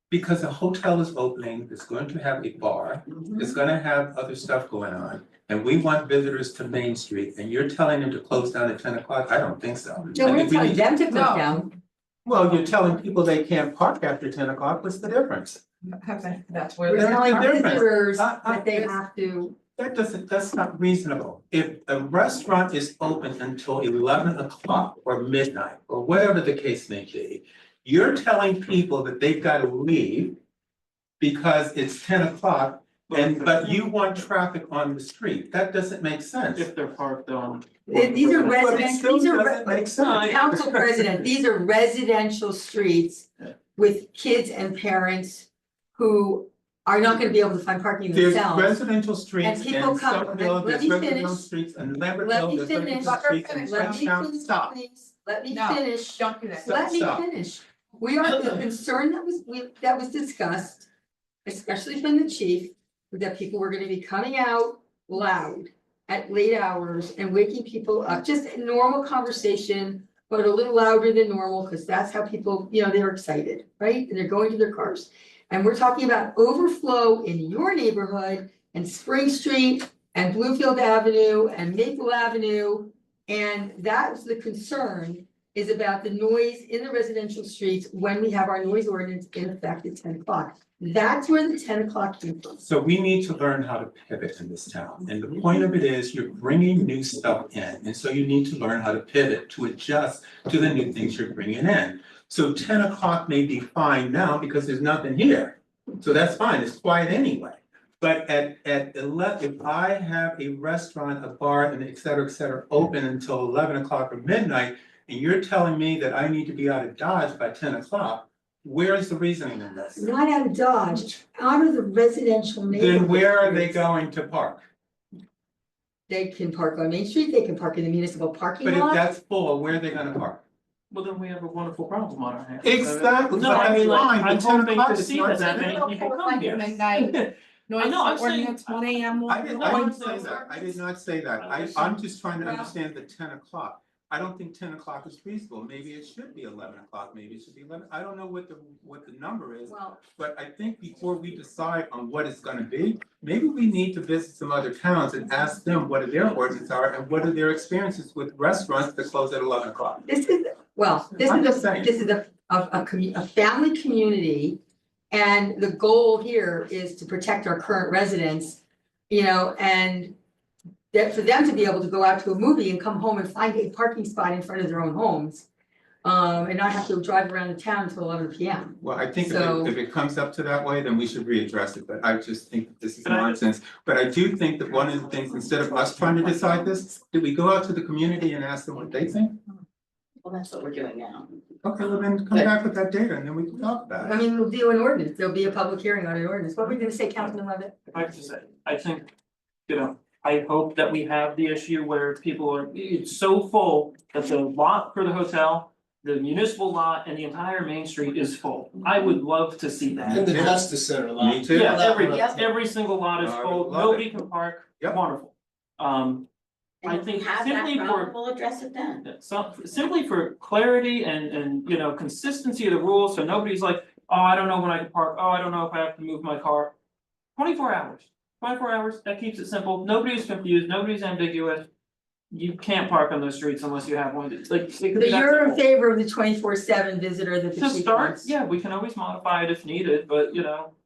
Because a hotel is opening, it's going to have a bar, Mhm. it's gonna have other stuff going on. And we want visitors to Main Street, and you're telling them to close down at 10 o'clock? I don't think so. No, I we're think not we telling need- them to close No. down. Well, you're telling people they can't park after 10 o'clock, what's the difference? Okay, that's where. We're There's telling no difference. visitors I- that they it's- have to, That's not reasonable. If a restaurant is open until 11 o'clock or midnight, or whatever the case may be, you're telling people that they've gotta leave because it's 10 o'clock, but you want traffic on the street. That doesn't make sense. If they're parked on. these are But it residents, still these are, doesn't make sense. council president, these are residential streets with kids and parents who are not gonna be able to find parking There's themselves. residential streets And in people come- Somerville, let there's me residential finish. streets in Let Lambertville, me there's finish. residential Let her streets in finish. Let me Frenchtown. finish, Stop. please. Let me No. finish. Don't do that. Stop. Let me finish. We are, the concern that was discussed, especially from the chief, that people were gonna be coming out loud at late hours and waking people up, just a normal conversation but a little louder than normal, because that's how people, they're excited, right? And they're going to their cars. And we're talking about overflow in your neighborhood and Spring Street and Bluefield Avenue and Maple Avenue. And that's the concern, is about the noise in the residential streets when we have our noise ordinance in effect at 10 o'clock. That's where the 10 o'clock came from. So we need to learn how to pivot in this town, and the point of it is you're bringing new stuff in, and so you need to learn how to pivot, to adjust to the new things you're bringing in. So 10 o'clock may be fine now because there's nothing here, so that's fine, it's quiet anyway. But at 11, if I have a restaurant, a bar, and et cetera, open until 11 o'clock or midnight, and you're telling me that I need to be out of Dodge by 10 o'clock, where is the reasoning in this? Not out of Dodge, out of the residential neighborhood. Then where are they going to park? They can park on Main Street, they can park in the municipal parking But if lot. that's full, where are they gonna park? Well, then we have a wonderful problem on our hands. Exactly, No, but I that's mean, like, fine, I'm but 10 hoping o'clock to is see not that ten many o'clock. people come here. Midnight. I know, I'm saying- ordinance, 1 AM. I didn't No, say that, I did not say that, I'm just trying to understand the 10 o'clock. I don't think 10 o'clock is reasonable, maybe it should be 11 o'clock, maybe it should be 11, I don't know what the number is. Well, But I think before we decide on what it's gonna be, maybe we need to visit some other towns and ask them what their ordinances are and what are their experiences with restaurants that close at 11 o'clock. this is I'm just saying. a family community. And the goal here is to protect our current residents, and that for them to be able to go out to a movie and come home and find a parking spot in front of their own homes. And not have to drive around the town until 11 PM. Well, I think So- if it comes up to that way, then we should readdress it, but I just think that this is But I- nonsense. But I do think that one of the things, instead of us trying to decide this, did we go out to the community and ask them what they think? Well, that's what we're doing now. Okay, well then come back with that data and then we can talk about I it. mean, we'll do an ordinance, there'll be a public hearing on an ordinance. What were you gonna say, Councilman Levitt? If I could just say, I think, I hope that we have the issue where people are, it's so full that the lot for the hotel, the municipal lot and the entire Main Street is full. I would love to see that. In the Justice Center lot. Me too. Yeah, Yep. every single lot is I would full, love nobody it. can park, Yep. wonderful. And I if we think have that simply problem, for, we'll address it then. simply for clarity and, consistency of the rules, so nobody's like, oh, I don't know when I can park, oh, I don't know if I have to move my car. 24 hours, that keeps it simple, nobody's confused, nobody's ambiguous. You can't park on those streets unless you have one, it could So be that you're in simple. favor of the 24/7 visitor that the To chief start, wants? yeah, we can always modify it if needed, but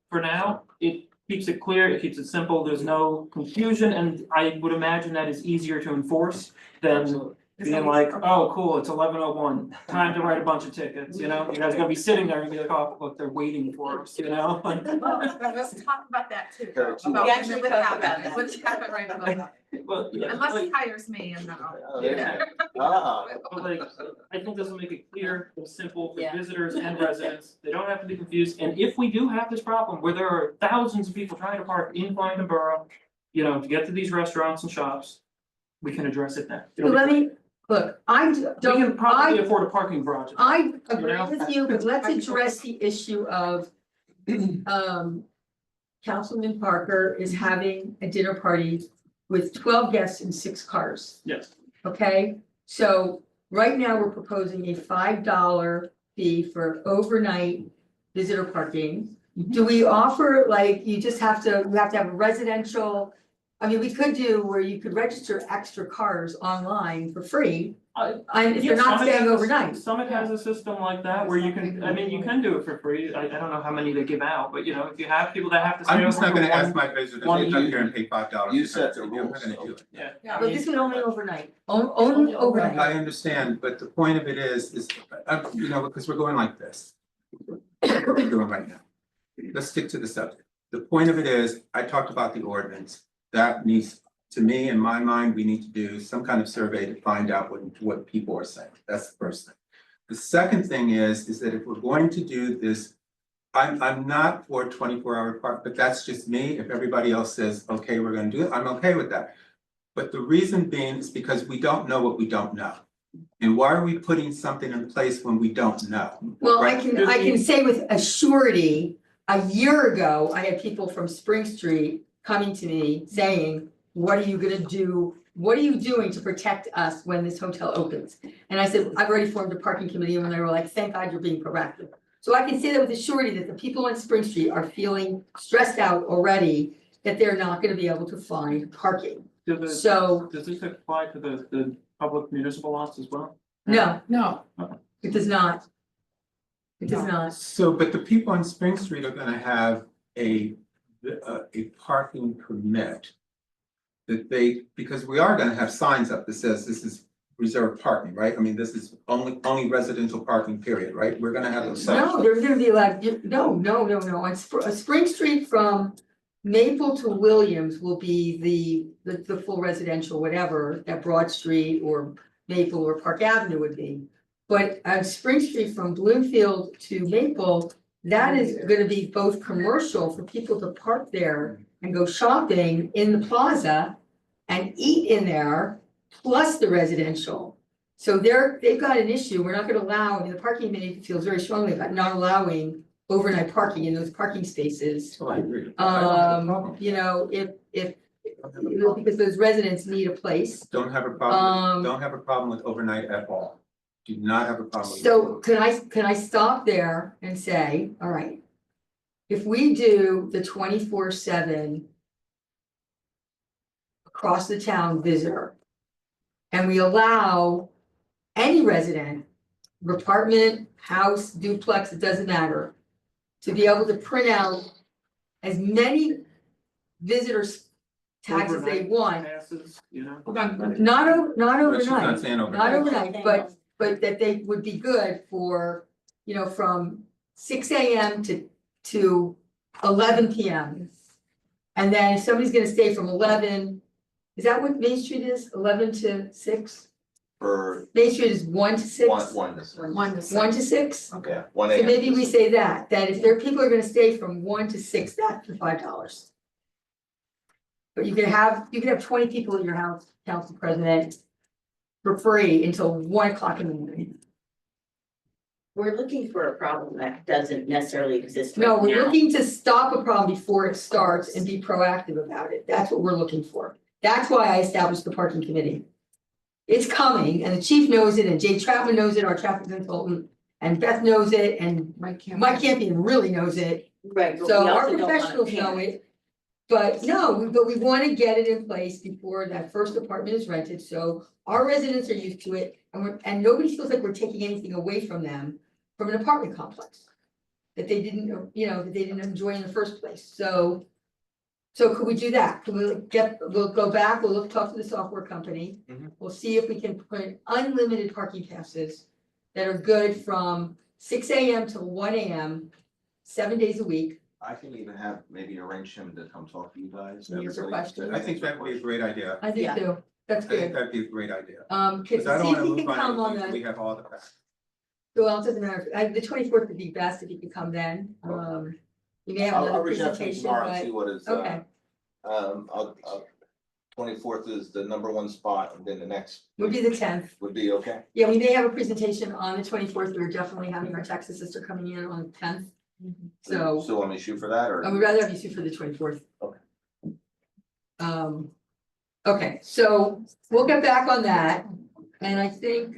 for now, it keeps it clear, it keeps it simple, there's no confusion, and I would imagine that is easier to enforce than being like, oh, cool, it's 11:01, time to write a bunch of tickets, you guys are gonna be sitting there and be like, oh, look, they're waiting for us, Well, let's talk about that too. There are two- About We actually what talked happened. about that. What's happened right about But that? yeah, Unless he like, hires me and then I'll. Oh, there you Ah. but like, I think this will make it clear and simple for Yeah. visitors and residents, they don't have to be confused, and if we do have this problem where there are thousands of people trying to park in Farmington Borough, to get to these restaurants and shops, we can address it then. So let me, look, I We can don't, probably afford a parking garage. I agree know? with you, but let's address the issue of. Councilman Parker is having a dinner party with 12 guests and 6 cars, Yes, okay? So right now, we're proposing a $5 fee for overnight visitor parking. Do we offer, like, you have to have a residential, I mean, we could do where you could register extra cars online for free. And if yeah, you're not Summit staying has a- overnight. Summit has a system like that where you can, you can do it for free, I don't know how many they give out, but if you have people that have to stay I'm over just not for gonna ask one. my visitors to one come you- here and pay $5. you to set come the to I'm not rules, gonna so- do it. Yeah. Yeah. But this is only overnight, only overnight. I understand, but the point of it is, because we're going like this. We're doing right now. Let's stick to the subject. The point of it is, I talked about the ordinance. That needs, to me, in my mind, we need to do some kind of survey to find out what people are saying. That's the first thing. The second thing is that if we're going to do this, I'm not for 24-hour park, but that's just me. If everybody else says, okay, we're gonna do it, I'm okay with that. But the reason being is because we don't know what we don't know. And why are we putting something in place when we don't know? Well, I Right. can say with a surety, a year ago, I had people from Spring Street coming to me saying, what are you gonna do what are you doing to protect us when this hotel opens? And I said, I've already formed a parking committee, and they were like, thank God you're being proactive. So I can say that with a surety that the people on Spring Street are feeling stressed out already, that they're not gonna be able to find parking. So, Does this apply to the public municipal lots as well? no, No, it does not. It does not. So, but the people on Spring Street are gonna have a parking permit. That they, because we are gonna have signs up that says this is reserved parking, right? I mean, this is only residential parking, period, right? We're gonna have those signs. No, they're gonna be allowed, no, on Spring Street from Maple to Williams will be the full residential, whatever, that Broad Street or Maple or Park Avenue would be. But on Spring Street from Bloomfield to Maple, that is gonna be both commercial for people to park there and go shopping in the plaza and eat in there, plus the residential. So they've got an issue, we're not gonna allow, I mean, the parking committee feels very strongly about not allowing overnight parking in those parking spaces. So I agree. I don't have a problem. You know, because those residents need a place. Don't have a problem, don't have a problem with overnight at all. Do not have a problem with. So can I stop there and say, all right. If we do the 24/7 across the town visitor. And we allow any resident, apartment, house, duplex, it doesn't matter. To be able to print out as many visitors tags as they Overnight want, Passes, you know? not But she's not overnight. saying overnight. Not overnight, but that they would be good for, you know, from 6 AM to 11 PM. And then if somebody's gonna stay from 11, is that what Main Street is, 11 to 6? For Main Street is 1 to 6? one to six. 1 to 6. 1 to 6? Yeah, one So AM. maybe we say that if there, people are gonna stay from 1 to 6, that's for $5. But you can have 20 people at your house, council president, for free until 1 o'clock in the morning. We're looking for a problem that doesn't necessarily exist right No, now. we're looking to stop a problem before it starts and be proactive about it. That's what we're looking for. That's why I established the parking committee. It's coming, and the chief knows it, and Jay Troutman knows it, our traffic consultant, and Beth knows it, and Mike Campion really knows it. Right, but we So our also don't want professionals know panic. it. But we wanna get it in place before that first apartment is rented, so our residents are used to it, and nobody feels like we're taking anything away from them from an apartment complex. That they didn't, that they didn't enjoy in the first place, so. So could we do that? Can we'll go back, we'll talk to the software company. Mhm. We'll see if we can put unlimited parking passes that are good from 6 AM to 1 AM, 7 days a week. I can even have, maybe arrange him to come talk to you guys. Answer everybody. questions. I think that would be a great idea. I think Yeah. so, that's I think good. that'd be a great idea. Can see Cause I don't if wanna he move can on come on anything till we the, have all the facts. well, it doesn't matter, the 24th would be best if he could come then, you may have I'll another reach out to him presentation, tomorrow and but, see what is, okay. 24th is the #1 spot, and then the next Would be the 10th. would be okay. Yeah, we may have a presentation on the 24th. We're definitely having our tax assessor coming in on the 10th. So, Still want me to shoot for that, or? I would rather have you shoot for the 24th. Okay. Okay, so we'll get back on that, and I think.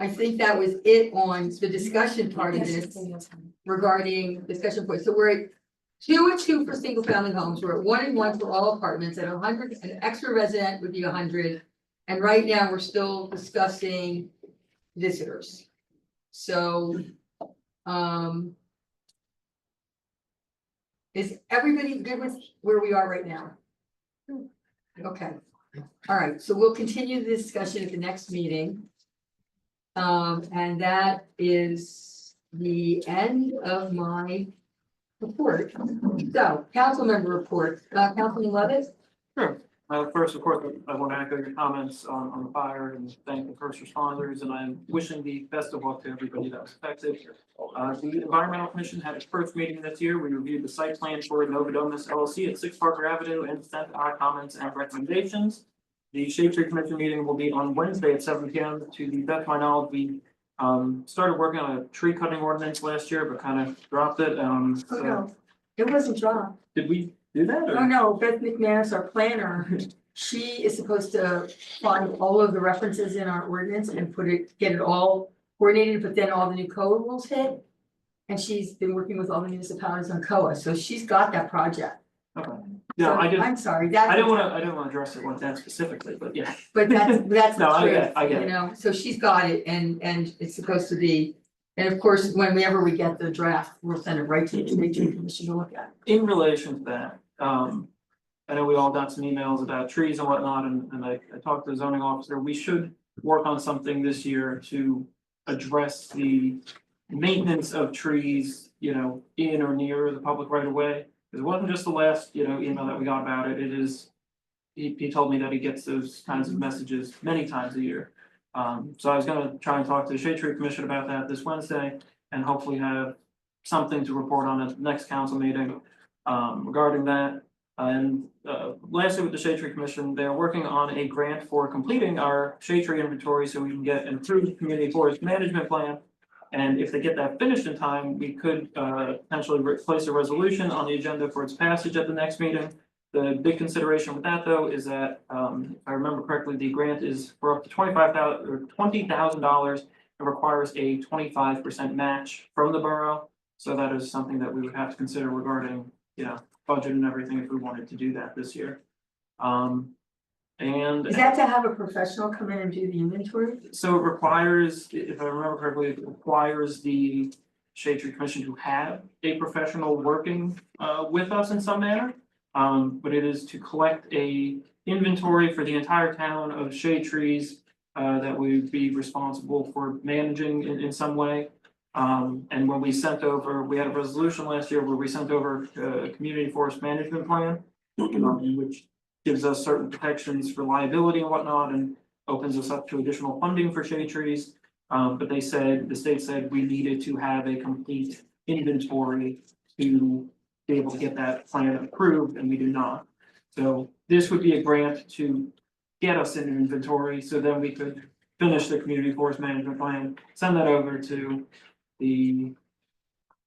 I think that was it on the discussion part of this regarding discussion points. So we're at 2 and 2 for single family homes. We're at 1 and 1 for all apartments. At 100, an extra resident would be 100. And right now, we're still discussing visitors. So, is everybody good with where we are right now? Okay, all right, so we'll continue the discussion at the next meeting. And that is the end of my report. So, council member report, Councilman Levitt? Sure. First, of course, I want to echo your comments on the fire and thank the first responders, and I'm wishing the best of luck to everybody that was affected. The Environmental Commission had its first meeting this year. We reviewed the site plan for Nova Domus LLC at 6 Parker Avenue and sent our comments and recommendations. The Shade Tree Commission meeting will be on Wednesday at 7 PM. To the best of my knowledge, we started working on a tree cutting ordinance last year, but kind of dropped it. Oh, no, it wasn't dropped. Did we? do that Oh, or? no, Beth McManus, our planner, she is supposed to find all of the references in our ordinance and get it all coordinated, but then all the new COA rules hit. And she's been working with all the municipalities on COA, so she's got that project. Okay, yeah, I So, just, I'm sorry, that's. I didn't wanna address it like that specifically, but yeah. But that's No, the I get truth, it, I get you it. know, so she's got it and it's supposed to be. And of course, whenever we get the draft, we'll send it right to the Nature Commission to look at. In relation to that, I know we all got some emails about trees and whatnot, and I talked to the zoning officer, we should work on something this year to address the maintenance of trees, you know, in or near the public right of way. It wasn't just the last, you know, email that we got about it, it is, he told me that he gets those kinds of messages many times a year. So I was gonna try and talk to the Shade Tree Commission about that this Wednesday, and hopefully have something to report on at the next council meeting, regarding that. And lastly, with the Shade Tree Commission, they're working on a grant for completing our shade tree inventory so we can get an improved community forest management plan. And if they get that finished in time, we could potentially place a resolution on the agenda for its passage at the next meeting. The big consideration with that, though, is that if I remember correctly, the grant is for up to $25,000 or $20,000. It requires a 25% match from the borough. So that is something that we would have to consider regarding, you know, budget and everything if we wanted to do that this year. And Is that to have a professional come in and do the inventory? so it requires, if I remember correctly, it requires the Shade Tree Commission to have a professional working with us in some manner. But it is to collect a inventory for the entire town of shade trees that we would be responsible for managing in some way. And when we sent over, we had a resolution last year where we sent over a community forest management plan, which gives us certain protections for liability and whatnot, and opens us up to additional funding for shade trees. But the state said we needed to have a complete inventory to be able to get that plan approved, and we do not. So this would be a grant to get us an inventory, so then we could finish the community forest management plan, send that over to the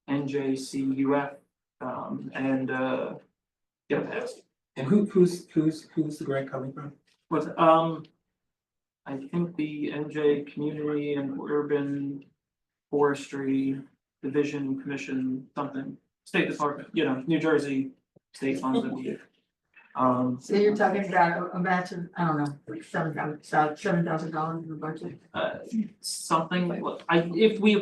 NJCUF, and get it passed. And who's the grant coming from? With, I think the NJ Community and Urban Forestry Division Commission, something, State Department, you know, New Jersey state funds, I believe. So you're talking about a match of, I don't know, $7,000 in the budget. Something, if we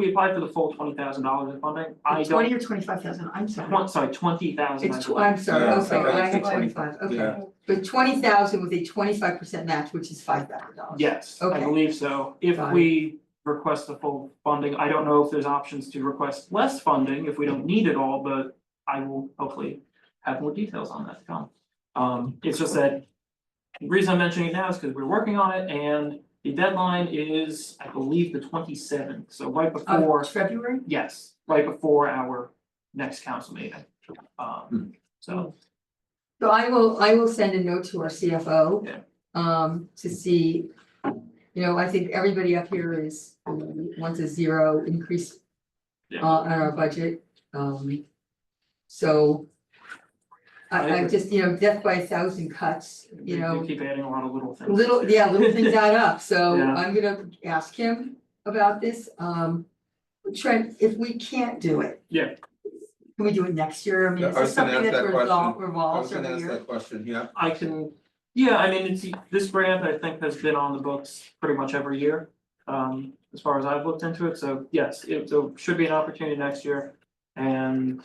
apply for the full $20,000 in funding, I don't. 20 or 25,000, I'm sorry. Sorry, 20,000. It's, I'm sorry, Yeah, okay, okay. I have 25, Yeah. okay. But 20,000 with a 25% match, which is $5,000. Yes, I Okay. believe so. If Got it. we request the full funding, I don't know if there's options to request less funding if we don't need it all, but I will hopefully have more details on that to come. It's just that the reason I'm mentioning it now is because we're working on it, and the deadline is, I believe, the 27th, so right before, February? yes, right before our next council meeting. So, So I will send a note to our CFO. Yeah. To see, you know, I think everybody up here wants a zero increase. Yeah. On our budget, so. I I agree. just, you know, death by 1,000 cuts, you know, keep adding a lot of little things. little things add up, so Yeah. I'm gonna ask him about this, Trent, if we can't do it. Yeah. Can we do it next year? I mean, Yeah, is I this was gonna something ask that that question. I revolves was gonna every ask year? that question, yeah. I can, yeah, I mean, this grant, I think, has been on the books pretty much every year. As far as I've looked into it, so yes, there should be an opportunity next year. And,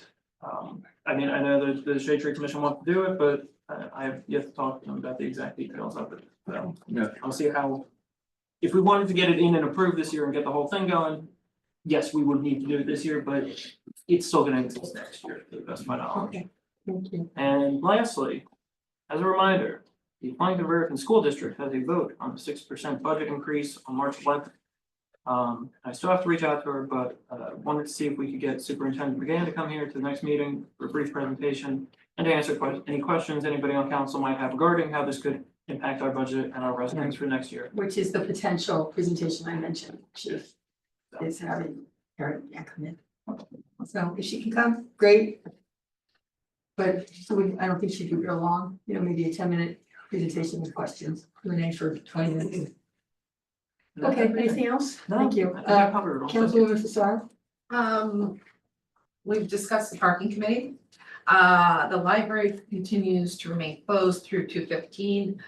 I mean, I know that the Shade Tree Commission wants to do it, but I have yet to talk to them about the exact details of it. So, Yeah. I'll see how, if we wanted to get it in and approved this year and get the whole thing going, yes, we would need to do it this year, but it's still gonna exist next year, to the best of my knowledge. Okay, thank you. And lastly, as a reminder, the Plainville Raritan School District has a vote on the 6% budget increase on March 11th. I still have to reach out to her, but wanted to see if we could get Superintendent McGann to come here to the next meeting for a brief presentation and to answer any questions anybody on council might have regarding how this could impact our budget and our residents for next year. Which is the potential presentation I mentioned, Chief, is having Karen come in. So if she can come, great. But I don't think she'd be real long, you know, maybe a 10-minute presentation with questions, Q&A for 20 minutes. Okay, anything else? Thank you. I think I covered it all. Thank you. Councilwoman Fassar? We've discussed the parking committee. The library continues to remain closed through 2/15.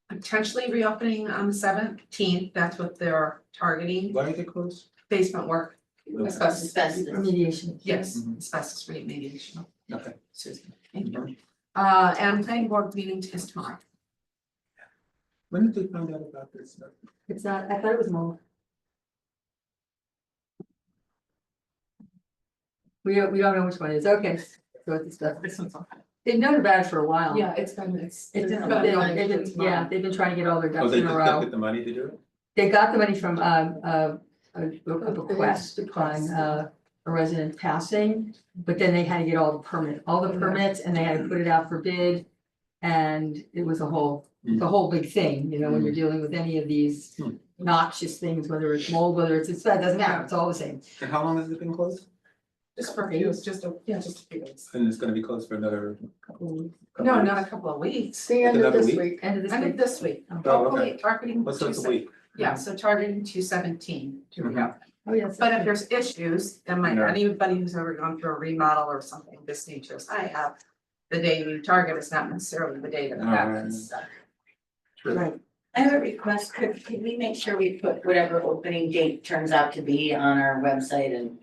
Potentially reopening on the 17th, that's what they're targeting, Why are they closed? basement work. Asbestos, Asbestos. Remediation. yes, Mhm. asbestos remediation. Okay. Thank you. And planning board meeting is tomorrow. When did they find out about this stuff? It's not, I thought it was mold. We don't know which one it is, okay. So it's stuff, This one's okay. they've known about it for a while. Yeah, it's been, it's. It's, been- yeah, they've been trying to get all their Oh, ducks they in a just row. got the money to do it? They got the money from a bequest on a resident passing, but then they had to get all the permits, and they had to put it out for bid. And it was the whole big thing, you know, when you're dealing with any of these Hmm. noxious things, whether it's mold, whether it's, it doesn't matter, it's all the same. And how long has it been closed? Just for a few, it's just a few days. And it's gonna be closed for another couple No, weeks? not a couple of weeks. The end of Another this week? week. End of this I think week. this week. Oh, okay. Hopefully targeting. What's up the 2/17. week? Yeah, so targeting 2/17 to Mhm. reopen. Oh, yes. But if there's issues, then like Yeah. anybody who's ever gone through a remodel or something of this nature, as I have. The day you target is not necessarily the day that it All right. happens, so. Right. I have a request, could we make sure we put whatever opening date turns out to be on our website and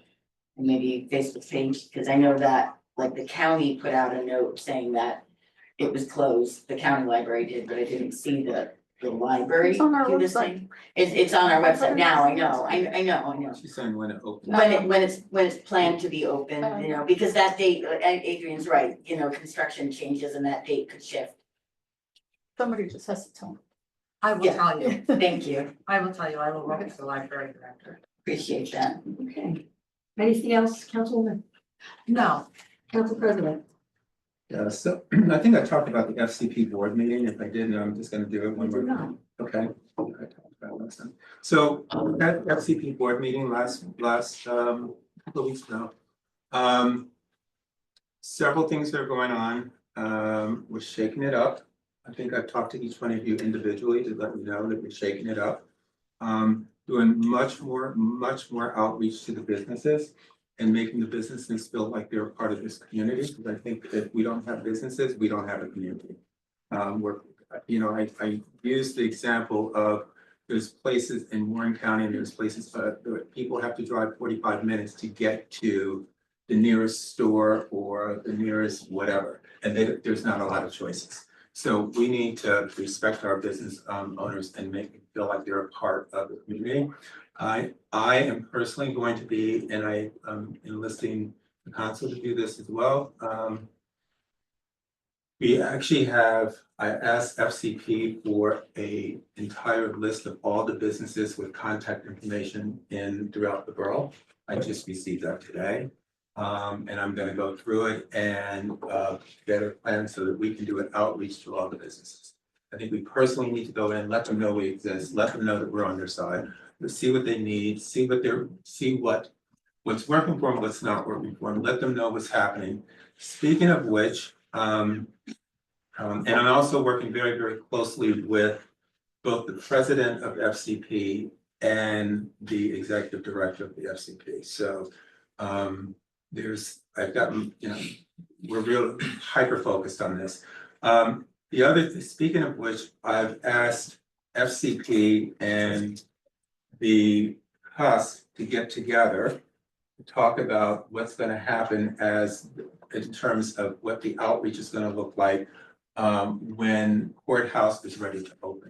maybe Facebook page, because I know that, like, the county put out a note saying that it was closed, the county library did, but I didn't see the library It's on our do the website. same. It's on our website now, I know. She's saying when it opens. When it's planned to be open, you know, because that date, Adrian's right, you know, construction changes and that date could shift. Somebody just has to tell me. I will Yeah. tell you, Thank you, I will tell you, I will work with the library director. appreciate that. Okay. Anything else, Councilwoman, No, Council President? Yeah, so I think I talked about the FCP board meeting. If I didn't, I'm just gonna do it one more time. Okay. I talked about it last time. So at FCP board meeting last couple of weeks now. Several things are going on. We're shaking it up. I think I've talked to each one of you individually to let you know that we're shaking it up. Doing much more outreach to the businesses and making the businesses feel like they're a part of this community, because I think if we don't have businesses, we don't have a community. I use the example of there's places in Warren County and there's places that people have to drive 45 minutes to get to the nearest store or the nearest whatever, and there's not a lot of choices. So we need to respect our business owners and make them feel like they're a part of the community. I am personally going to be, and I am enlisting the council to do this as well. We actually have, I asked FCP for a entire list of all the businesses with contact information throughout the borough. I just received that today. And I'm gonna go through it and get a plan so that we can do an outreach to all the businesses. I think we personally need to go in, let them know we exist, let them know that we're on their side, see what they need, see what's working for them, what's not working for them, let them know what's happening. Speaking of which, and I'm also working very, very closely with both the president of FCP and the executive director of the FCP. So I've gotten, we're real hyper focused on this. The other, speaking of which, I've asked FCP and the HUS to get together to talk about what's gonna happen in terms of what the outreach is gonna look like when courthouse is ready to open.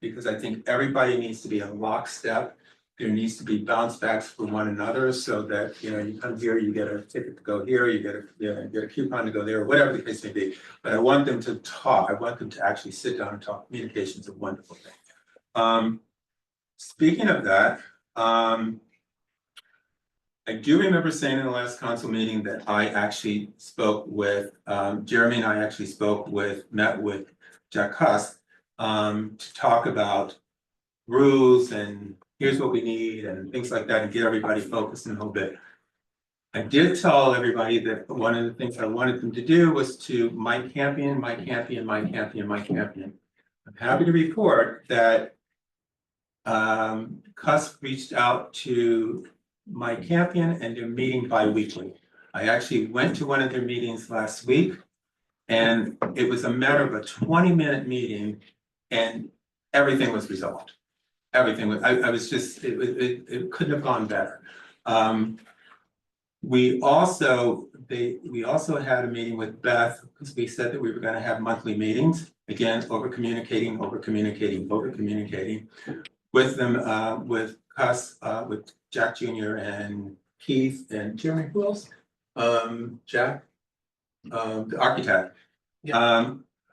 Because I think everybody needs to be in lockstep. There needs to be bounce backs for one another so that, you come here, you get a ticket to go here, you get a coupon to go there, whatever the case may be. But I want them to talk. I want them to actually sit down and talk. Communication is a wonderful thing. Speaking of that, I do remember saying in the last council meeting that I actually spoke with, Jeremy and I actually met with Jack Huss to talk about rules and here's what we need and things like that and get everybody focused in a little bit. I did tell everybody that one of the things I wanted them to do was to my champion. I'm happy to report that CUSC reached out to my champion and they're meeting bi-weekly. I actually went to one of their meetings last week. And it was a matter of a 20-minute meeting and everything was resolved. Everything was, I was just, it couldn't have gone better. We also had a meeting with Beth, because we said that we were gonna have monthly meetings. Again, over communicating with them, with us, with Jack Junior and Keith and Jeremy, who else? Jack, the architect.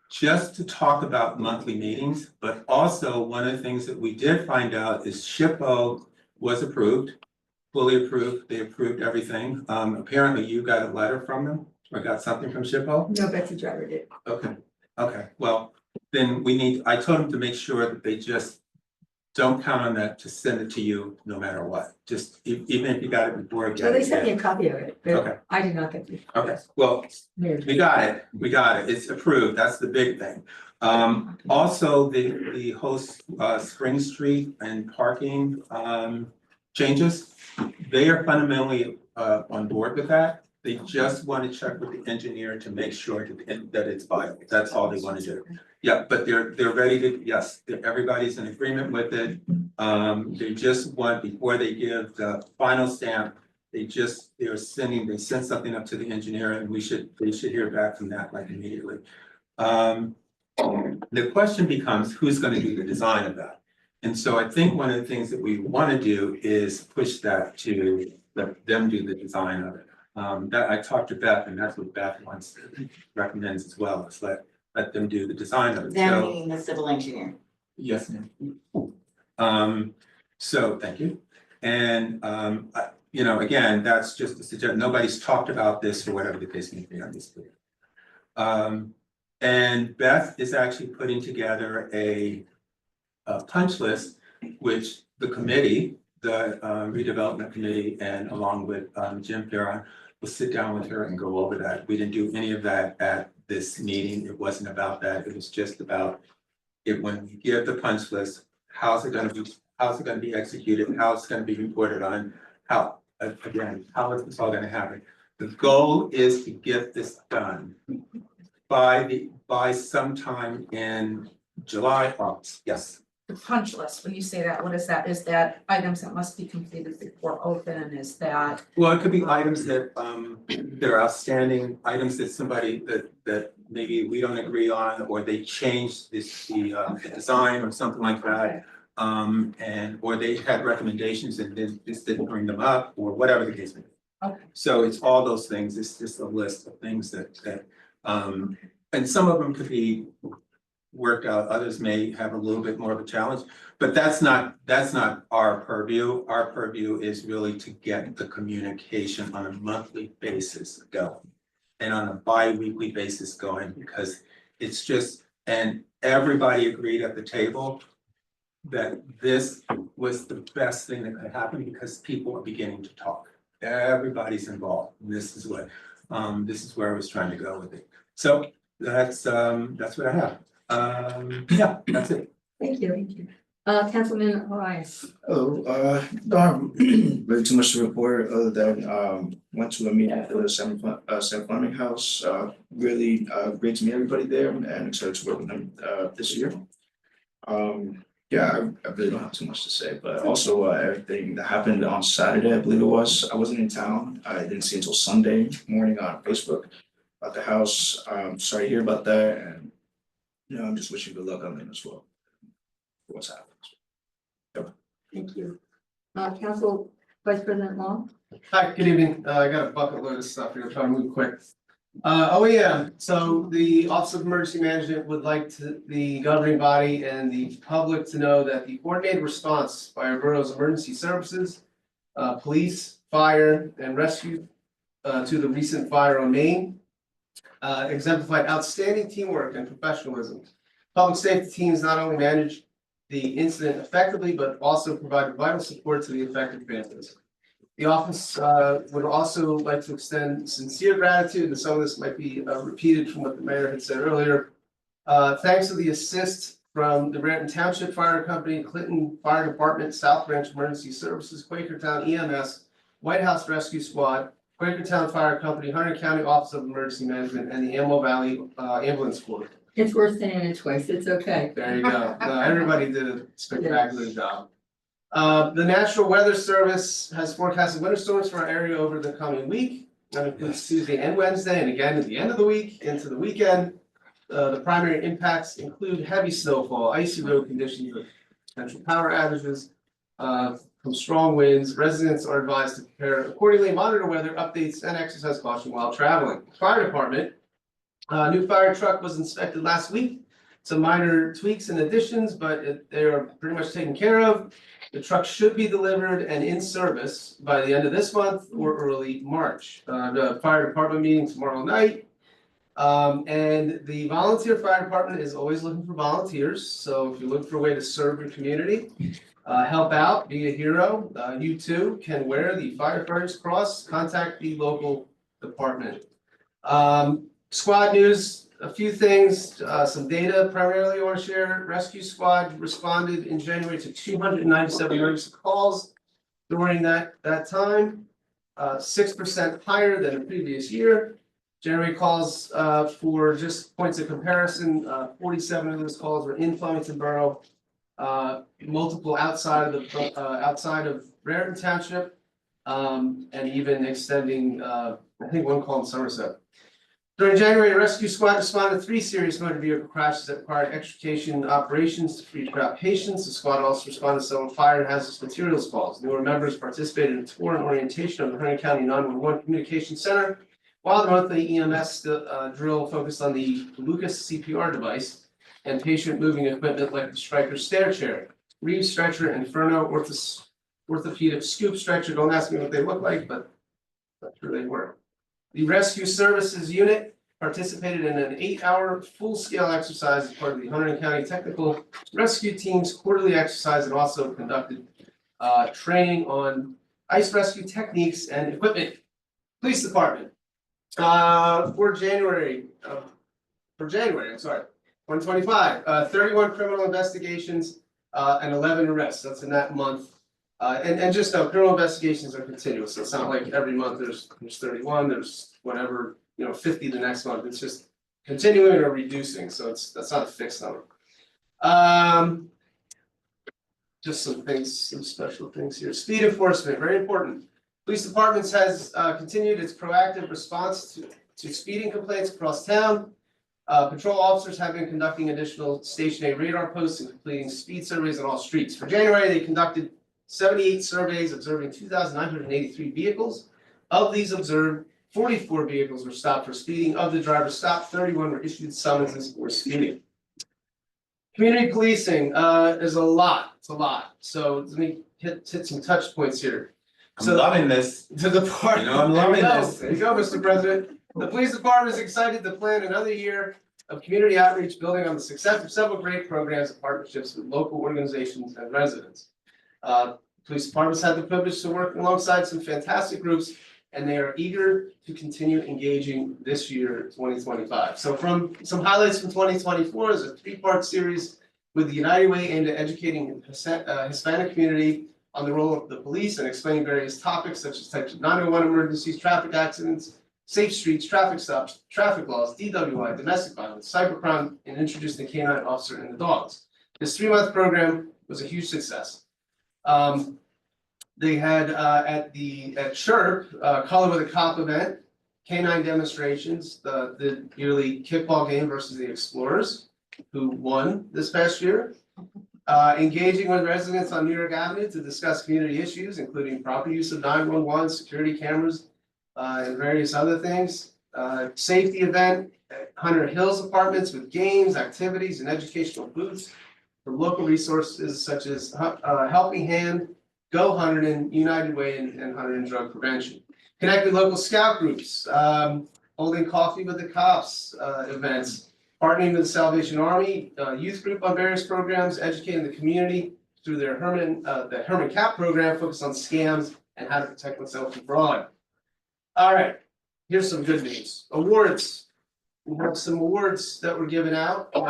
Just to talk about monthly meetings, but also one of the things that we did find out is SHPO was approved, fully approved, they approved everything. Apparently you got a letter from them or got something from SHPO? No, Betsy Driver did. Okay, well, then I told them to make sure that they just don't count on that to send it to you no matter what, just even if you got it before. So they sent me a copy of it, Okay. but I did not get it. Okay, well, we got it, it's approved, that's the big thing. Also, the whole Spring Street and parking changes, they are fundamentally on board with that. They just want to check with the engineer to make sure that it's viable, that's all they want to do. Yeah, but they're ready to, yes, everybody's in agreement with it. They just want, before they give the final stamp, they sent something up to the engineer and they should hear back from that like immediately. The question becomes, who's gonna do the design of that? And so I think one of the things that we wanna do is push that to let them do the design of it. That I talked to Beth and that's what Beth recommends as well, is let them do the design of it. Them So, meaning the civil engineer. yes, ma'am. So thank you. And, you know, again, that's just a suggestion. Nobody's talked about this or whatever the case may be on this. And Beth is actually putting together a punch list, which the committee, the redevelopment committee, and along with Jim Farron, will sit down with her and go over that. We didn't do any of that at this meeting. It wasn't about that. It was just about it when we give the punch list, how's it gonna be executed, how it's gonna be reported on, how is this all gonna happen? The goal is to get this done by sometime in July, August, yes. The punch list, when you say that, what is that? Is that items that must be completed before open? Is that? Well, it could be items that are outstanding, items that somebody that maybe we don't agree on, or they changed the design or something like that. Or they had recommendations and then just didn't bring them up, or whatever the case may be. Okay. So it's all those things, it's just a list of things that and some of them could be worked out, others may have a little bit more of a challenge, but that's not our purview. Our purview is really to get the communication on a monthly basis going and on a bi-weekly basis going, because it's just, and everybody agreed at the table that this was the best thing that could happen because people are beginning to talk. Everybody's involved. And this is where I was trying to go with it. So that's what I have. Yeah, that's it. Thank you. Councilman Elias. Oh, not really too much to report other than went to a meeting for the San Fleming House. Really great to meet everybody there and excited to work with them this year. Yeah, I really don't have too much to say, but also everything that happened on Saturday, I believe it was. I wasn't in town. I didn't see until Sunday morning on Facebook about the house. Sorry to hear about that, and you know, I'm just wishing good luck on them as well. What's happening? Thank you. Council Vice President Long. Hi, good evening. I got a bucket load of stuff here, trying to move quick. So the Office of Emergency Management would like the governing body and the public to know that the coordinated response by our borough's emergency services, police, fire, and rescue to the recent fire on Main exemplified outstanding teamwork and professionalism. Public safety teams not only managed the incident effectively, but also provided vital support to the affected families. The office would also like to extend sincere gratitude, and some of this might be repeated from what the mayor had said earlier. Thanks to the assist from the Branton Township Fire Company, Clinton Fire Department, South Branch Emergency Services, Quakertown EMS, White House Rescue Squad, Quakertown Fire Company, Hunter County Office of Emergency Management, and the Antelope Valley Ambulance Corps. It's worth saying it twice, it's okay. There you go. No, everybody did a spectacular job. The National Weather Service has forecasted winter storms for our area over the coming week. That includes Tuesday and Wednesday, and again at the end of the week into the weekend. The primary impacts include heavy snowfall, icy road conditions, with potential power outages, from strong winds. Residents are advised to prepare accordingly, monitor weather updates, and exercise caution while traveling. Fire department, new fire truck was inspected last week. Some minor tweaks and additions, but they are pretty much taken care of. The truck should be delivered and in service by the end of this month or early March. The fire department meeting tomorrow night. And the volunteer fire department is always looking for volunteers, so if you look for a way to serve your community, help out, be a hero, you too can wear the firefighter's cross, contact the local department. Squad news, a few things, some data primarily I want to share. Rescue squad responded in January to 297 emergency calls during that time, 6% higher than the previous year. January calls for just points of comparison, 47 of those calls were in Flemington Borough, multiple outside of Raritan Township, and even extending, I think one call in Somerset. During January, a rescue squad responded to 3 serious motor vehicle crashes that required extrication operations to free trap patients. The squad also responded to several fire and hazardous materials calls. Newer members participated in a tour and orientation of the Hunter County 911 Communication Center, while the monthly EMS drill focused on the Lucas CPR device and patient moving equipment like the Stryker stair chair, Reeve stretcher, Inferno orthopedic scoop stretcher. Don't ask me what they look like, but that's where they were. The Rescue Services Unit participated in an 8-hour full-scale exercise as part of the Hunter County Technical Rescue Team's quarterly exercise, and also conducted training on ice rescue techniques and equipment. Police Department. For January, 2025, 31 criminal investigations and 11 arrests. That's in that month. And just know, criminal investigations are continuous. So it's not like every month there's 31, there's whatever, 50 the next month. It's just continuing or reducing. So that's not a fixed number. Just some special things here. Speed enforcement, very important. Police departments has continued its proactive response to speeding complaints across town. Patrol officers have been conducting additional stationary radar posts and completing speed surveys on all streets. For January, they conducted 78 surveys observing 2,983 vehicles. Of these observed, 44 vehicles were stopped for speeding. Of the drivers stopped, 31 were issued summonses for speeding. Community policing is a lot. It's a lot. So let me hit some touch points here. I'm loving this. To the part. I'm loving this. There you go, Mr. President. The police department is excited to plan another year of community outreach, building on the success of several great programs and partnerships with local organizations and residents. Police departments had the privilege to work alongside some fantastic groups, and they are eager to continue engaging this year, 2025. So from some highlights from 2024 is a 3-part series with the United Way aimed at educating the Hispanic community on the role of the police and explaining various topics such as types of 911 emergencies, traffic accidents, safe streets, traffic stops, traffic laws, DWI, domestic violence, cybercrime, and introducing the canine officer and the dogs. This 3-month program was a huge success. They had at Chirp, Color with a Cop event, canine demonstrations, the yearly kickball game versus the Explorers, who won this past year. Engaging with residents on New York Avenue to discuss community issues, including proper use of 911, security cameras, and various other things. Safety event at Hunter Hills Apartments with games, activities, and educational booths from local resources such as Helping Hand, Go Hunterdon, United Way, and Hunterdon Drug Prevention. Connect with local scout groups, holding coffee with the cops events, partnering with the Salvation Army youth group on various programs, educating the community through their the Herman Cap program focused on scams and how to protect oneself from fraud. All right, here's some good news. Awards. We have some awards that were given out to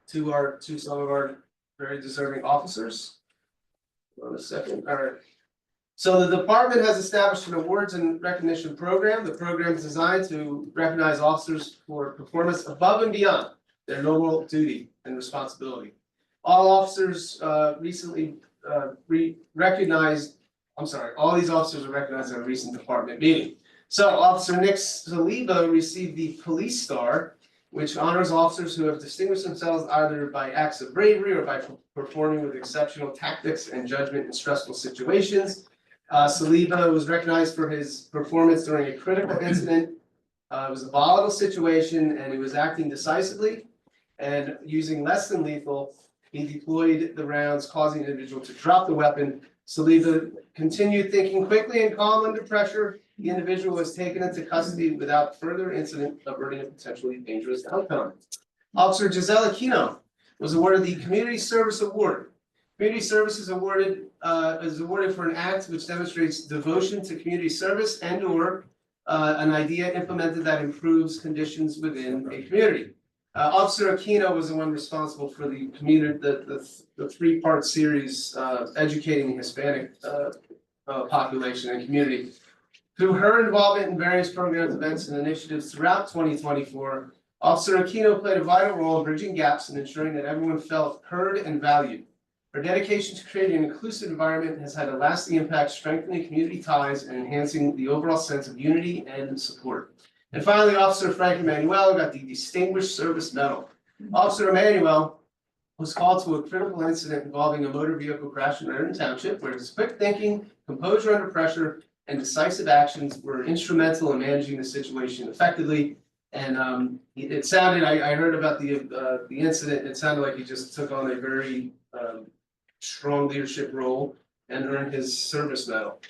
some of our very deserving officers. Hold on a second, all right. So the department has established an awards and recognition program. The program is designed to recognize officers for performance above and beyond their normal duty and responsibility. All officers recently recognized, all these officers were recognized at a recent department meeting. So Officer Nick Saliba received the Police Star, which honors officers who have distinguished themselves either by acts of bravery or by performing with exceptional tactics and judgment in stressful situations. Saliba was recognized for his performance during a critical incident. It was a volatile situation and he was acting decisively and using less than lethal. He deployed the rounds, causing the individual to drop the weapon. Saliba continued thinking quickly and calm under pressure. The individual was taken into custody without further incident, averting a potentially dangerous outcome. Officer Gisela Aquino was awarded the Community Service Award. Community service is awarded for an act which demonstrates devotion to community service and/or an idea implemented that improves conditions within a community. Officer Aquino was the one responsible for the community, the three-part series educating the Hispanic population and community. Through her involvement in various programs, events, and initiatives throughout 2024, Officer Aquino played a vital role in bridging gaps and ensuring that everyone felt heard and valued. Her dedication to creating an inclusive environment has had a lasting impact, strengthening community ties and enhancing the overall sense of unity and support. And finally, Officer Frank Emanuel got the Distinguished Service Medal. Officer Emanuel was called to a critical incident involving a motor vehicle crash in Raritan Township, where his quick thinking, composure under pressure, and decisive actions were instrumental in managing the situation effectively. And it sounded, I heard about the incident, it sounded like he just took on a very strong leadership role and earned his service medal.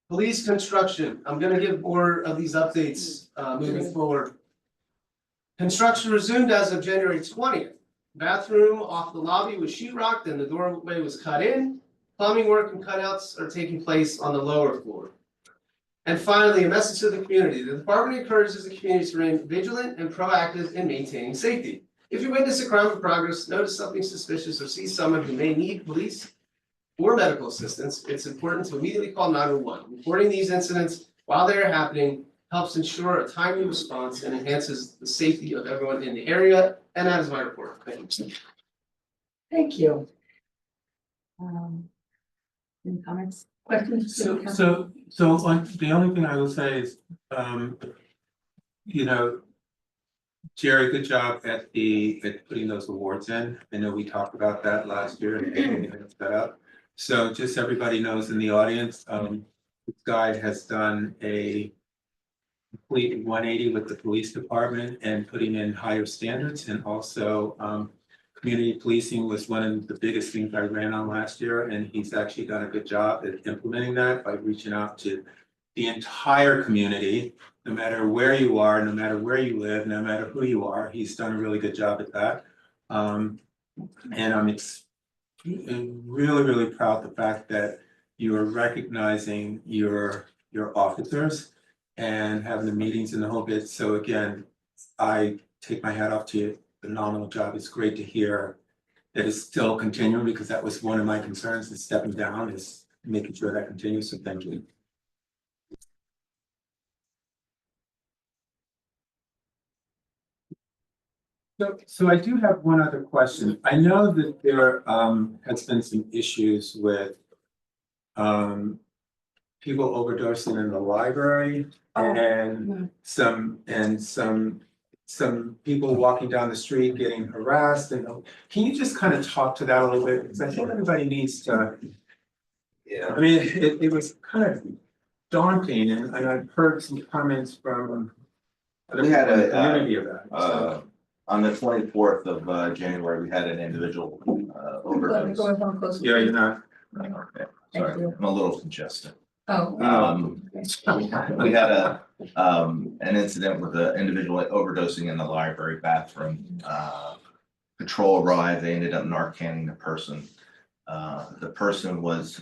Police construction, I'm gonna give more of these updates moving forward. Construction resumed as of January 20th. Bathroom off the lobby was sheetrocked and the doorway was cut in. Plumbing work and cutouts are taking place on the lower floor. And finally, a message to the community. The department encourages the community to remain vigilant and proactive in maintaining safety. If you witness a crime in progress, notice something suspicious, or see someone who may need police or medical assistance, it's important to immediately call 911. Reporting these incidents while they are happening helps ensure a timely response and enhances the safety of everyone in the area. And that is my report. Thank you. Thank you. Any comments, questions? So on, the only thing I will say is, you know, Jerry, good job at putting those awards in. I know we talked about that last year and getting it set up. So just so everybody knows in the audience, this guy has done a complete 180 with the police department and putting in higher standards, and also community policing was one of the biggest things I ran on last year, and he's actually done a good job at implementing that by reaching out to the entire community, no matter where you are, no matter where you live, no matter who you are. He's done a really good job at that. And I'm really, really proud of the fact that you are recognizing your officers and having the meetings and the whole bit. So again, I take my hat off to you. Phenomenal job. It's great to hear that it's still continuing, because that was one of my concerns, is stepping down, is making sure that continues. So thank you. So I do have one other question. I know that there has been some issues with people overdosing in the library, and some people walking down the street getting harassed. And can you just kind of talk to that a little bit? Because I think everybody needs to. Yeah. I mean, it was kind of daunting, and I've heard some comments from We had the community about it. So. On the 24th of January, we had an individual overdose. Yeah, you're not. Okay, sorry, I'm a little congested. Oh. We had an incident with an individual overdosing in the library bathroom. Patrol arrived, they ended up Narcaning the person. The person was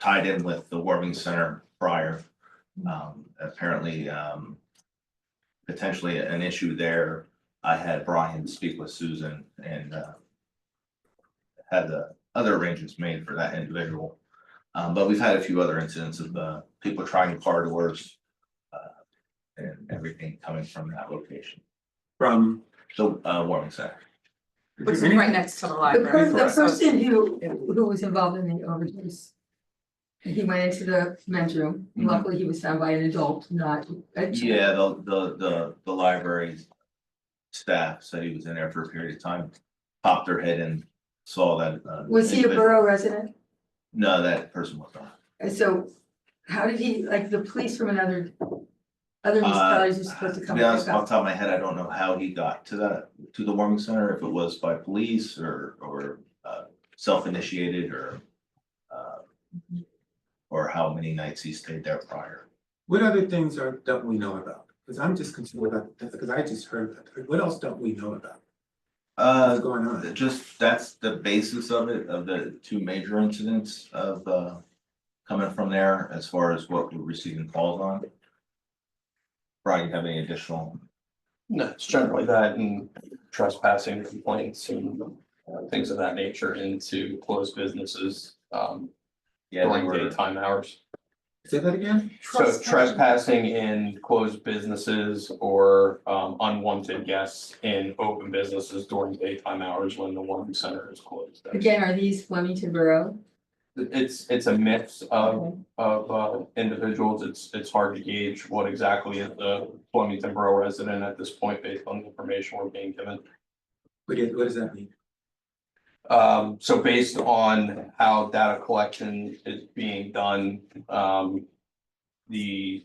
tied in with the warming center prior. Apparently, potentially an issue there. I had Brian speak with Susan and had the other arrangements made for that individual. But we've had a few other incidents of people trying car doors and everything coming from that location. From. So, warming center. Which is right next to the The library. Correct. person who was involved in the overdose. He went into the men's room, and Mhm. luckily he was found by an adult, not a child. Yeah, the library staff said he was in there for a period of time, popped their head and saw that. Was he a individual. borough resident? No, that person was not. And so, how did he, like, the police from other municipalities are supposed to To come be and honest, pick off up? the top of my head, I don't know how he got to the warming center, if it was by police or self-initiated or how many nights he stayed there prior. What other things don't we know about? Because I'm just concerned about, because I just heard that. What else don't we know about? What's going on? Just, that's the basis of it, of the two major incidents of coming from there as far as what we're receiving calls on. Brian, you have any additional? No, it's generally that and trespassing complaints and things of that nature into closed businesses Yeah, they during were, daytime hours. Say that again? So trespassing in closed businesses or unwanted guests in open businesses during daytime hours when the warming center is closed. Again, are these Flemington Borough? It's a mix of individuals. It's hard to gauge what exactly is the Flemington Borough resident at this point based on the information we're being given. What does that mean? So based on how data collection is being done, the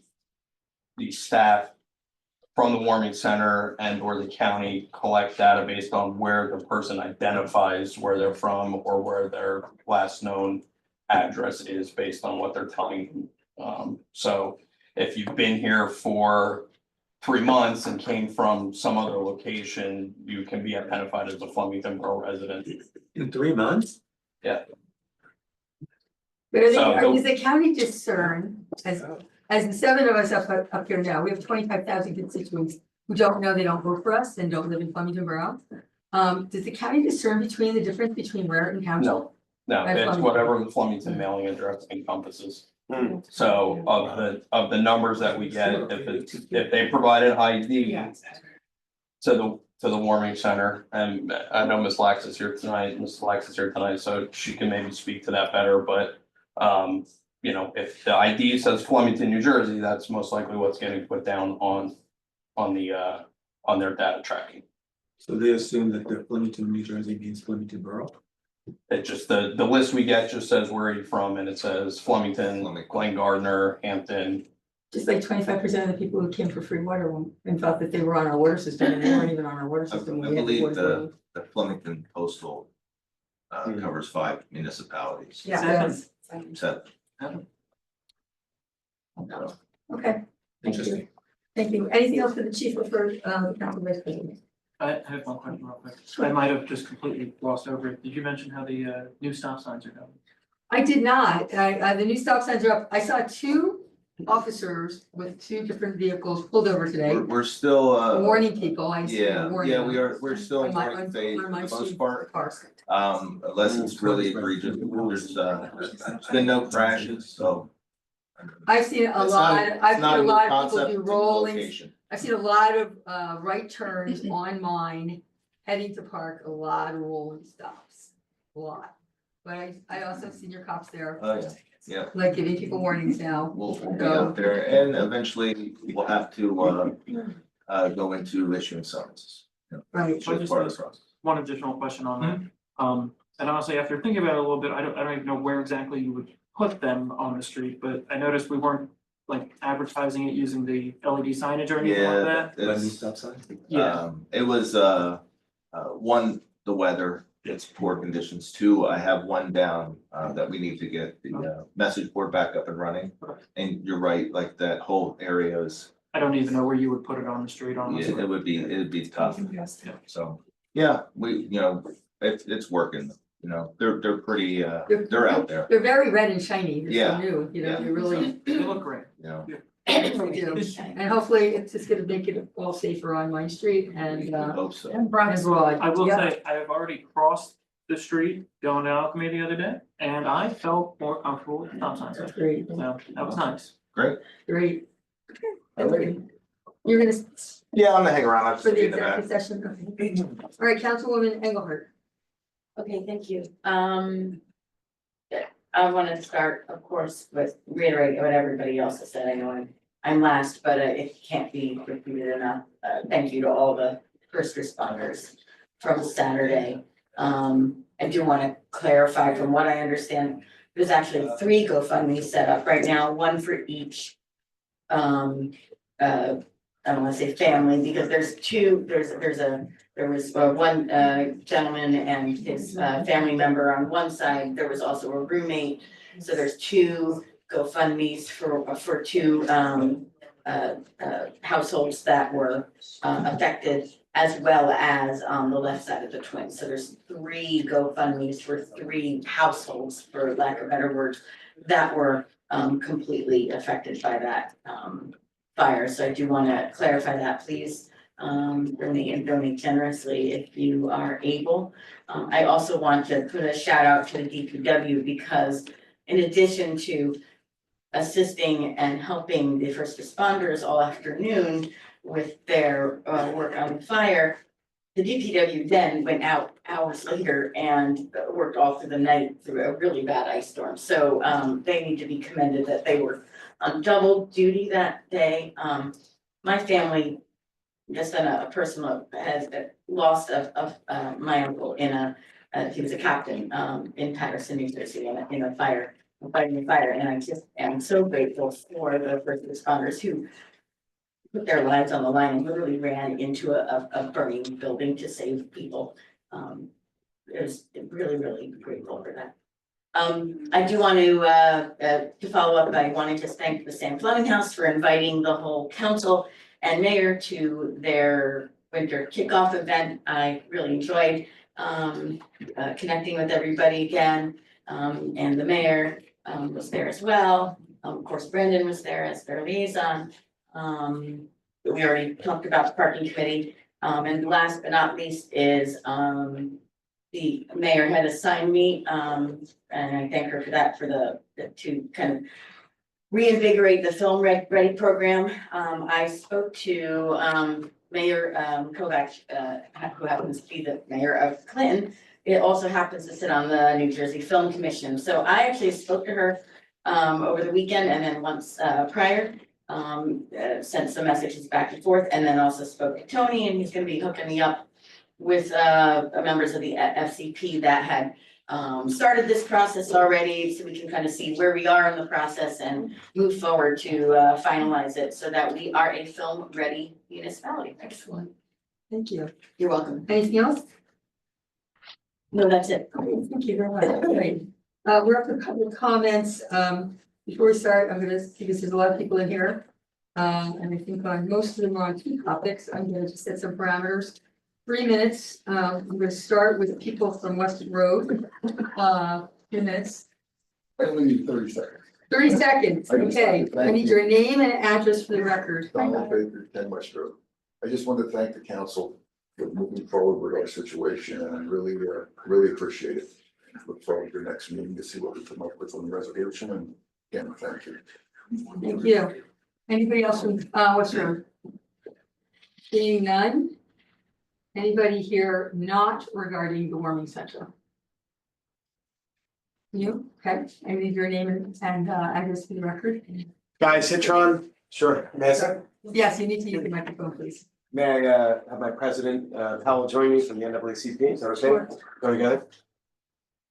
staff from the warming center and or the county collect data based on where the person identifies where they're from or where their last known address is based on what they're telling them. So if you've been here for 3 months and came from some other location, you can be identified as a Flemington Borough resident. In 3 months? But are So is the county discern, as the 7 of us up here now, we have 25,000 constituents who don't know they don't vote for us and don't live in Flemington Borough. Does the county discern between the difference between Raritan Council? No, That's it's Flemington. whatever the Flemington mailing address encompasses. Hmm. So of the numbers that we get, if they provide an ID to the warming center, and I know Ms. Lax is here tonight, so she can maybe speak to that better, but you know, if the ID says Flemington, New Jersey, that's most likely what's getting put down on their data tracking. So they assume that the Flemington, New Jersey means Flemington Borough? It just, the list we get just says where are you from, and it says Flemington, Glen Gardner, Hampton. Just like 25% of the people who came for free water and thought that they were on our water system and they weren't even on our water I system. when we had the believe water bill. the Flemington Postal covers 5 municipalities. Yeah. So, Okay, Interesting. thank you. Anything else for the chief or for council vice president? I have one question real quick. I might have just completely glossed over it. Did you mention how the new stop signs are going? I did not. The new stop signs are up. I saw 2 officers with 2 different vehicles pulled over today, we're still, warning people. I see yeah, the warning. yeah, we're still in On my- warning on- phase on for my the most sheet part. cars. Unless it's really egregious, there's been no crashes, so. I've seen a It's not- lot, it's I've not seen a in the lot of concept, people do it's in the rollings. location. I've seen a lot of right turns on mine, heading to park, a lot of rolling stops, a lot. But I also seen your cops there, Oh, yeah, yeah, like giving people warnings now. we'll be out there and eventually we'll have to go into issuing summonses. Right. Which is part of the process. One additional question on that. And honestly, after thinking about it a little bit, I don't even know where exactly you would put them on the street, but I noticed we weren't like advertising it using the LED signage or anything like Yeah, that. By new it's, stop sign? Yeah, it was, one, the weather, it's poor conditions. 2, I have one down, that we need to get the, message board back up and running. And you're right, like that whole area is, I don't even know where you would put it on the street, yeah, honestly. it'd be tough. So, yeah, we, it's working. you know, they're pretty, they're out there, They're very red and shiny, they're Yeah. so new, you know, Yeah. they really, They look great. you know. they do. And hopefully it's just gonna make it all safer on my street and I hope so. and Broad. I will Yeah. say, I have already crossed the street going to Alchemy the other day, and I felt more comfortable with the stop signs. That's great, So that was nice. Great. great. Okay. You're gonna, Yeah, I'm gonna hang around, I'll just for the be in the back. executive session, okay. All right, Councilwoman Engelhardt. Okay, thank you. I wanna start, of course, with reiterating what everybody else has said. I know I'm last, but it can't be repeated enough. Thank you to all the first responders from Saturday. I do wanna clarify from what I understand, there's actually 3 GoFundMe set up right now, one for each. I don't wanna say family, because there's two, there was one gentleman and his family member on one side, there was also a roommate. So there's 2 GoFundMe's for 2 households that were affected, as well as on the left side of the twins. So there's 3 GoFundMe's for 3 households, for lack of better words, that were completely affected by that fire. So I do wanna clarify that, please. Donate generously if you are able. I also want to put a shout out to the DPW, because in addition to assisting and helping the first responders all afternoon with their work on the fire, the DPW then went out hours later and worked all through the night through a really bad ice storm. So they need to be commended that they were on double duty that day. My family, just on a personal, has lost of my uncle in he was a captain in Patterson, New Jersey, in a fire, fighting a fire, and I just am so grateful for the first responders who put their lives on the line and literally ran into a burning building to save people. It was really, really grateful for that. I do want to follow up by wanting to thank the Sam Fleming House for inviting the whole council and mayor to their winter kickoff event. I really enjoyed connecting with everybody again. And the mayor was there as well. Of course, Brendan was there as their liaison. We already talked about the parking committee. And last but not least is the mayor had assigned me, and I thank her for that, for to kind of reinvigorate the Film Ready program. I spoke to Mayor Kovac, who happens to be the mayor of Clinton. It also happens to sit on the New Jersey Film Commission. So I actually spoke to her over the weekend, and then once prior, sent some messages back and forth, and then also spoke to Tony, and he's gonna be hooking me up with members of the FCP that had started this process already, so we can kind of see where we are in the process and move forward to finalize it so that we are a film-ready municipality. Excellent. Thank you. You're welcome. Anything else? No, that's it. Okay, thank you very much. Great. We're up to public comments. Before we start, I'm gonna, because there's a lot of people in here. And I think on most of them are on 2 topics. I'm gonna just set some parameters. 3 minutes. I'm gonna start with people from Weston Road. 2 minutes. I only need 30 seconds. 30 seconds, I just okay. wanted to I thank need you. your name and address for the record. Donald Baker, 10 West Road. I just want to thank the council for moving forward with our situation, and I really appreciate it. Look forward to the next meeting to see what we come up with on the resolution, and again, thank you. Thank you. Anybody else from West Road? Seeing none? Anybody here not regarding the warming center? You, okay, I need your name and address for the record. Guy Citron, sure, Mesa. Yes, you need to use the microphone, please. May I have my president, Powell, join me from the NAACP, is that okay? Sure. Go together?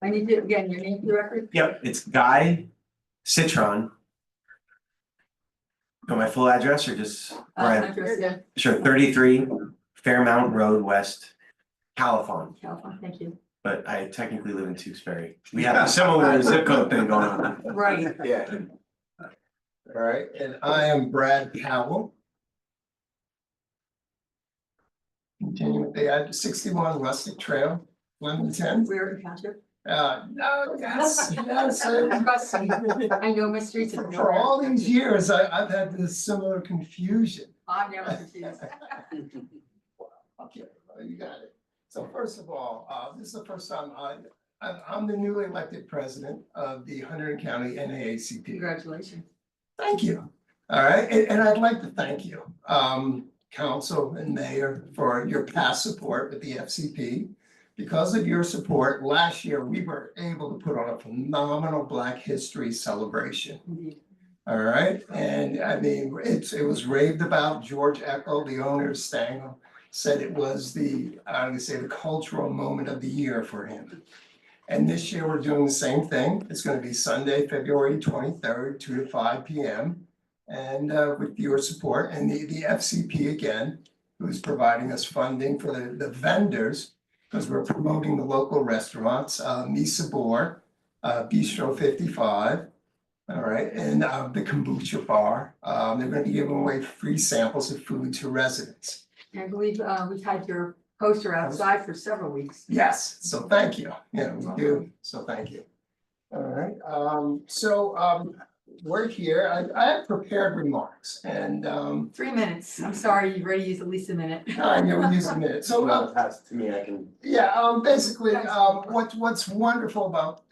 I need to, again, your name for the record. Yep, it's Guy Citron. Got my full address or just? Address, yeah, Sure, 33 Fairmount Road West, California, California, thank you. but I technically live in Tewksbury. We have a similar zip code thing going on. Right, Yeah. All right, and I am Brad Powell. Continue with the address 61 Rustic Trail, Flemington. where in township? No, yes, yes, Trust me, I know my streets. and I know for where- all these years, I've had this similar confusion. I'm never confused. Okay, well, you got it. So first of all, this is the first time I'm the newly elected president of the Hunterdon County NAACP. Congratulations. Thank you. All right, and I'd like to thank you, council and mayor, for your past support with the FCP. Because of your support, last year, we were able to put on a phenomenal Black History celebration. Indeed. All right, and I mean, it was raved about. George Eckel, the owner of Stangl, said it was I'm gonna say the cultural moment of the year for him. And this year, we're doing the same thing. It's gonna be Sunday, February 23rd, 2 to 5 p.m. And with your support and the FCP again, who's providing us funding for the vendors, because we're promoting the local restaurants, Misa Boar, Bistro 55. All right, and the kombucha bar. They're gonna be giving away free samples of food to residents. I believe we've had your poster outside for several weeks. Yes, so thank you. Yeah, we do, so thank you. All right, we're here. I have prepared remarks and 3 minutes. I'm sorry, you've already used at least a minute. I know we use a minute. So Pass it to me, I can. yeah, basically, what's wonderful about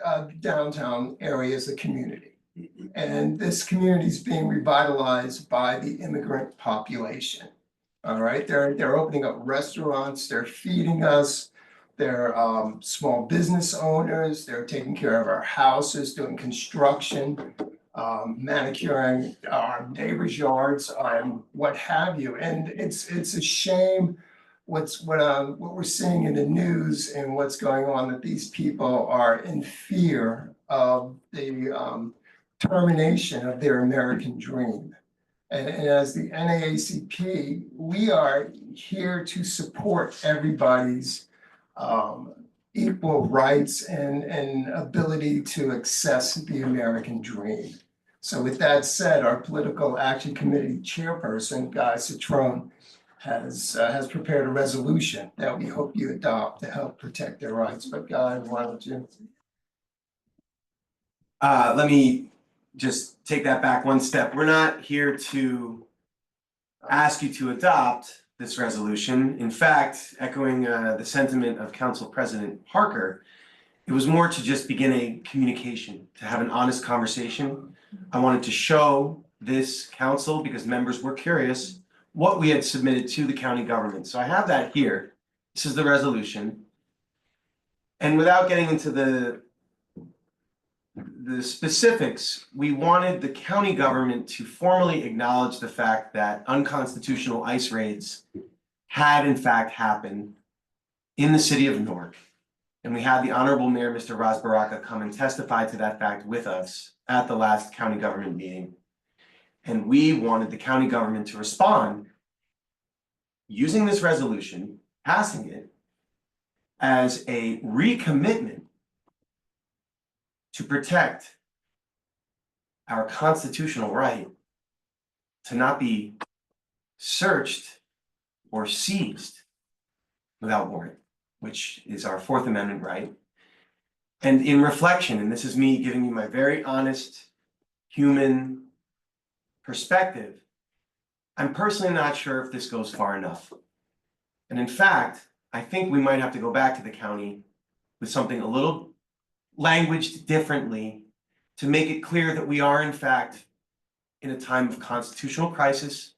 downtown area is the community. And this community is being revitalized by the immigrant population. All right, they're opening up restaurants, they're feeding us. They're small business owners, they're taking care of our houses, doing construction, manicuring our neighbors' yards, what have you. And it's a shame what we're seeing in the news and what's going on, that these people are in fear of the termination of their American dream. And as the NAACP, we are here to support everybody's equal rights and ability to access the American dream. So with that said, our Political Action Committee chairperson, Guy Citrone, has prepared a resolution that we hope you adopt to help protect their rights. But Guy, why don't you? Let me just take that back one step. We're not here to ask you to adopt this resolution. In fact, echoing the sentiment of Council President Parker, it was more to just begin a communication, to have an honest conversation. I wanted to show this council, because members were curious, what we had submitted to the county government. So I have that here. This is the resolution. And without getting into the specifics, we wanted the county government to formally acknowledge the fact that unconstitutional ICE raids had in fact happened in the city of Newark. And we had the Honorable Mayor, Mr. Ras Baraka, come and testify to that fact with us at the last county government meeting. And we wanted the county government to respond using this resolution, passing it, as a recommitment to protect our constitutional right to not be searched or seized without warrant, which is our Fourth Amendment right. And in reflection, and this is me giving you my very honest human perspective, I'm personally not sure if this goes far enough. And in fact, I think we might have to go back to the county with something a little languaged differently to make it clear that we are in fact in a time of constitutional crisis.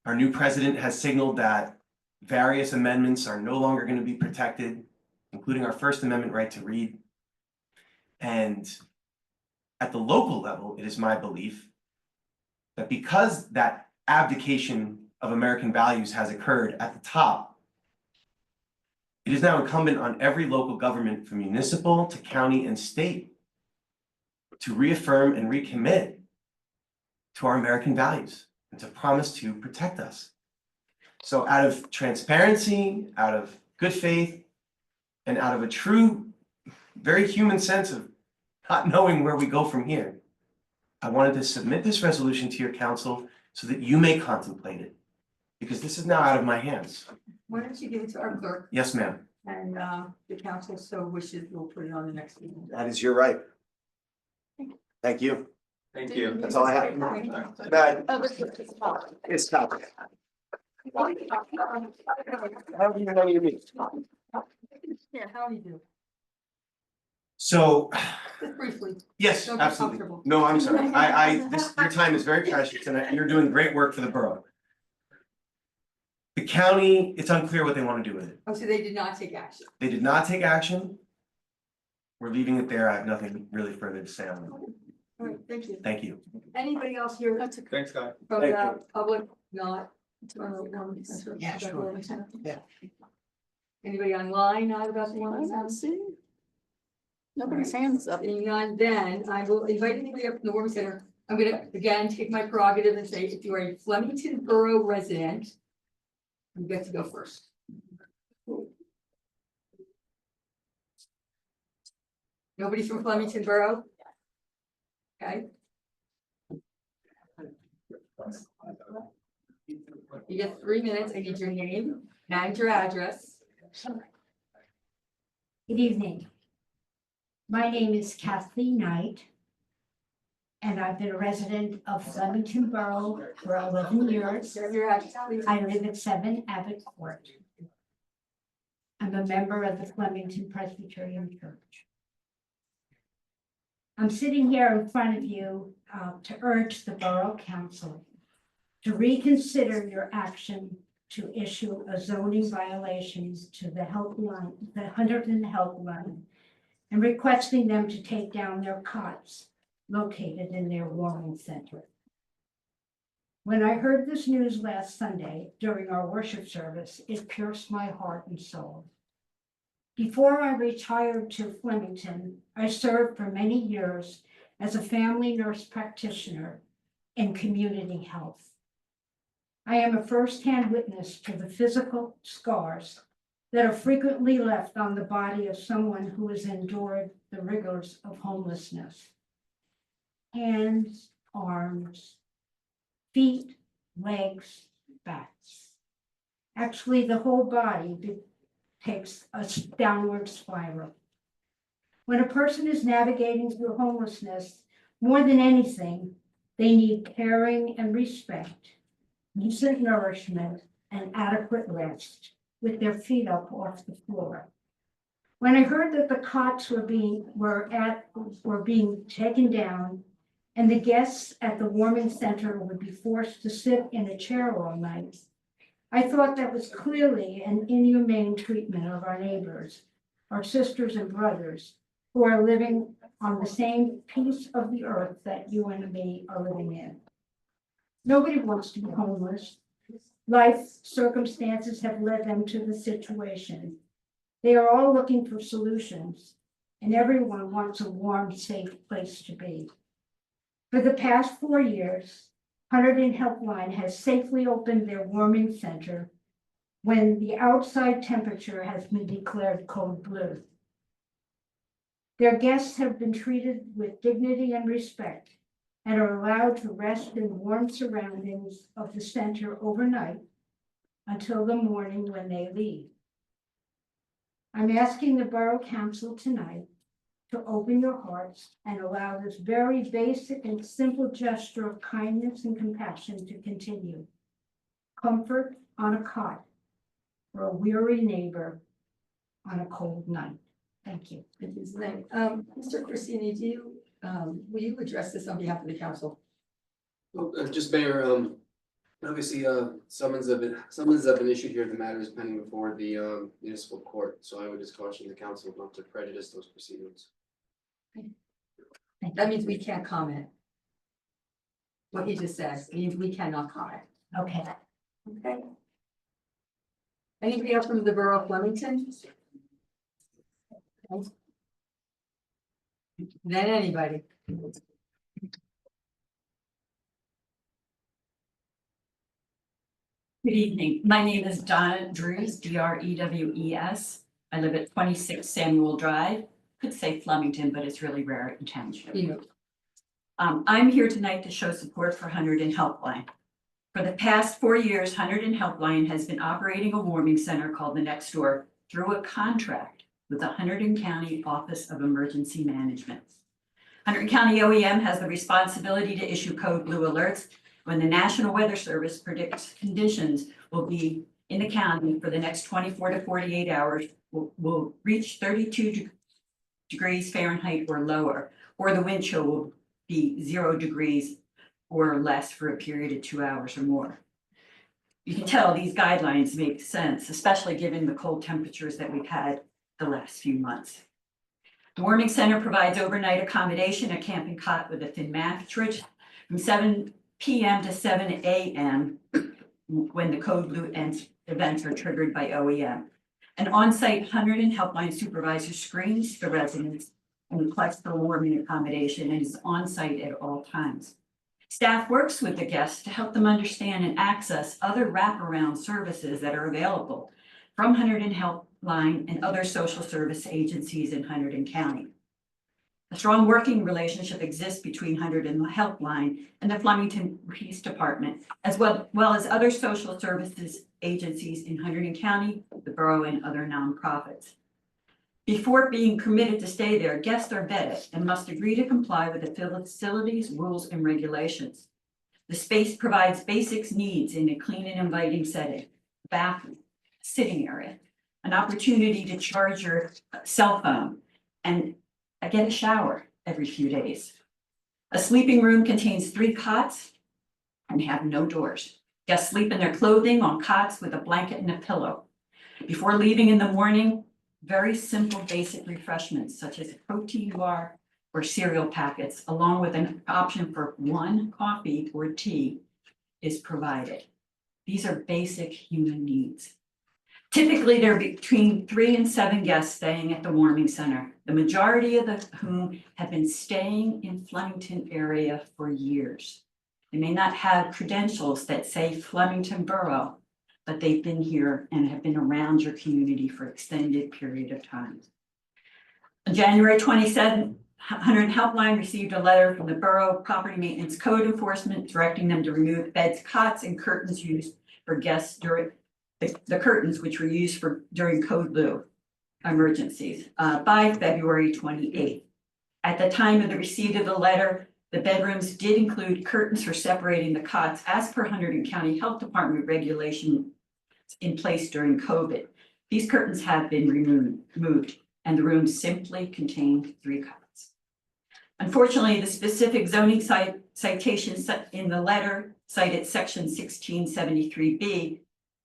Our new president has signaled that various amendments are no longer going to be protected, including our First Amendment right to read. And at the local level, it is my belief that because that abdication of American values has occurred at the top, it is now incumbent on every local government, from municipal to county and state, to reaffirm and recommit to our American values and to promise to protect us. So out of transparency, out of good faith, and out of a true, very human sense of not knowing where we go from here, I wanted to submit this resolution to your council so that you may contemplate it, because this is now out of my hands. Why don't you give it to our clerk? Yes, ma'am. and the council so wishes, we'll put it on the next meeting. That is your right. Thank you. Thank you. That's all I have. That Oh, this is top. is topic. I don't even know what you mean. Yeah, how do you do? So, Just briefly. yes, Don't be absolutely. comfortable. No, I'm sorry. Your time is very precious and you're doing great work for the borough. The county, it's unclear what they want to do with it. Oh, so they did not take action. They did not take action. We're leaving it there. I have nothing really further to say on it. All right, thank you. Thank you. Anybody else here That's a Thanks, Scott. from Thank the public, not? Yeah, sure. Yeah. Anybody online, not about the I one? don't see. Nobody's hands up. Seeing none, then I will invite anybody up from the Warm Center. I'm gonna again take my prerogative and say, if you are a Flemington Borough resident, you get to go first. Nobody from Flemington Borough? Okay. You get 3 minutes. I need your name and your address. Good evening. My name is Kathleen Knight. And I've been a resident of Flemington Borough for 11 years. Your address, please. I live at 7 Abbott Court. I'm a member of the Flemington Presbyterian Church. I'm sitting here in front of you to urge the Borough Council to reconsider your action to issue a zoning violations to the helpline, the Hunterdon Helpline, and requesting them to take down their cots located in their warming center. When I heard this news last Sunday during our worship service, it pierced my heart and soul. Before I retired to Flemington, I served for many years as a family nurse practitioner in community health. I am a firsthand witness to the physical scars that are frequently left on the body of someone who has endured the rigors of homelessness. Hands, arms, feet, legs, backs. Actually, the whole body takes a downward spiral. When a person is navigating through homelessness, more than anything, they need caring and respect, decent nourishment, and adequate rest with their feet up off the floor. When I heard that the cots were being taken down and the guests at the warming center would be forced to sit in a chair all night, I thought that was clearly an inhumane treatment of our neighbors, our sisters and brothers, who are living on the same piece of the earth that you and me are living in. Nobody wants to be homeless. Life circumstances have led them to the situation. They are all looking for solutions, and everyone wants a warm, safe place to be. For the past 4 years, Hunterdon Helpline has safely opened their warming center when the outside temperature has been declared code blue. Their guests have been treated with dignity and respect and are allowed to rest in warm surroundings of the center overnight until the morning when they leave. I'm asking the Borough Council tonight to open your hearts and allow this very basic and simple gesture of kindness and compassion to continue. Comfort on a cot for a weary neighbor on a cold night. Thank you. Thank you, Zane. Mr. Corsini, will you address this on behalf of the council? Well, just Mayor, obviously, summons have been issued here. The matter is pending before the municipal court. So I would just caution the council not to prejudice those proceedings. That means we can't comment. What he just said means we cannot comment. Okay. Okay. Anybody else from the Borough of Flemington? Okay. Then anybody? Good evening. My name is Donna Drews, Drews. I live at 26 Samuel Drive. Could say Flemington, but it's really Raritan Township. Yeah. I'm here tonight to show support for Hunterdon Helpline. For the past 4 years, Hunterdon Helpline has been operating a warming center called the Next Door through a contract with the Hunterdon County Office of Emergency Management. Hunterdon County OEM has the responsibility to issue code blue alerts when the National Weather Service predicts conditions will be in the county for the next 24 to 48 hours will reach 32 degrees Fahrenheit or lower, or the wind chill will be 0 degrees or less for a period of 2 hours or more. You can tell these guidelines make sense, especially given the cold temperatures that we've had the last few months. The warming center provides overnight accommodation, a camping cot with a thin mattress from 7 p.m. to 7 a.m. when the code blue events are triggered by OEM. An on-site Hunterdon helpline supervisor screens the residents and requests for warming accommodation and is on-site at all times. Staff works with the guests to help them understand and access other wraparound services that are available from Hunterdon Helpline and other social service agencies in Hunterdon County. A strong working relationship exists between Hunterdon Helpline and the Flemington Police Department, as well as other social services agencies in Hunterdon County, the borough, and other nonprofits. Before being permitted to stay there, guests are vetted and must agree to comply with the facilities, rules, and regulations. The space provides basic needs in a clean and inviting setting, bathroom, sitting area, an opportunity to charge your cell phone, and get a shower every few days. A sleeping room contains 3 cots and have no doors. Guests sleep in their clothing on cots with a blanket and a pillow. Before leaving in the morning, very simple basic refreshments such as a protein bar or cereal packets, along with an option for 1 coffee or tea, is provided. These are basic human needs. Typically, there are between 3 and 7 guests staying at the warming center, the majority of whom have been staying in Flemington area for years. They may not have credentials that say Flemington Borough, but they've been here and have been around your community for extended period of time. On January 27th, Hunterdon Helpline received a letter from the Borough Property Maintenance Code Enforcement directing them to remove beds, cots, and curtains used for guests during the curtains which were used during code blue emergencies by February 28th. At the time of the receipt of the letter, the bedrooms did include curtains for separating the cots as per Hunterdon County Health Department regulation in place during COVID. These curtains have been removed and the rooms simply contain 3 cots. Unfortunately, the specific zoning citations in the letter cited section 1673B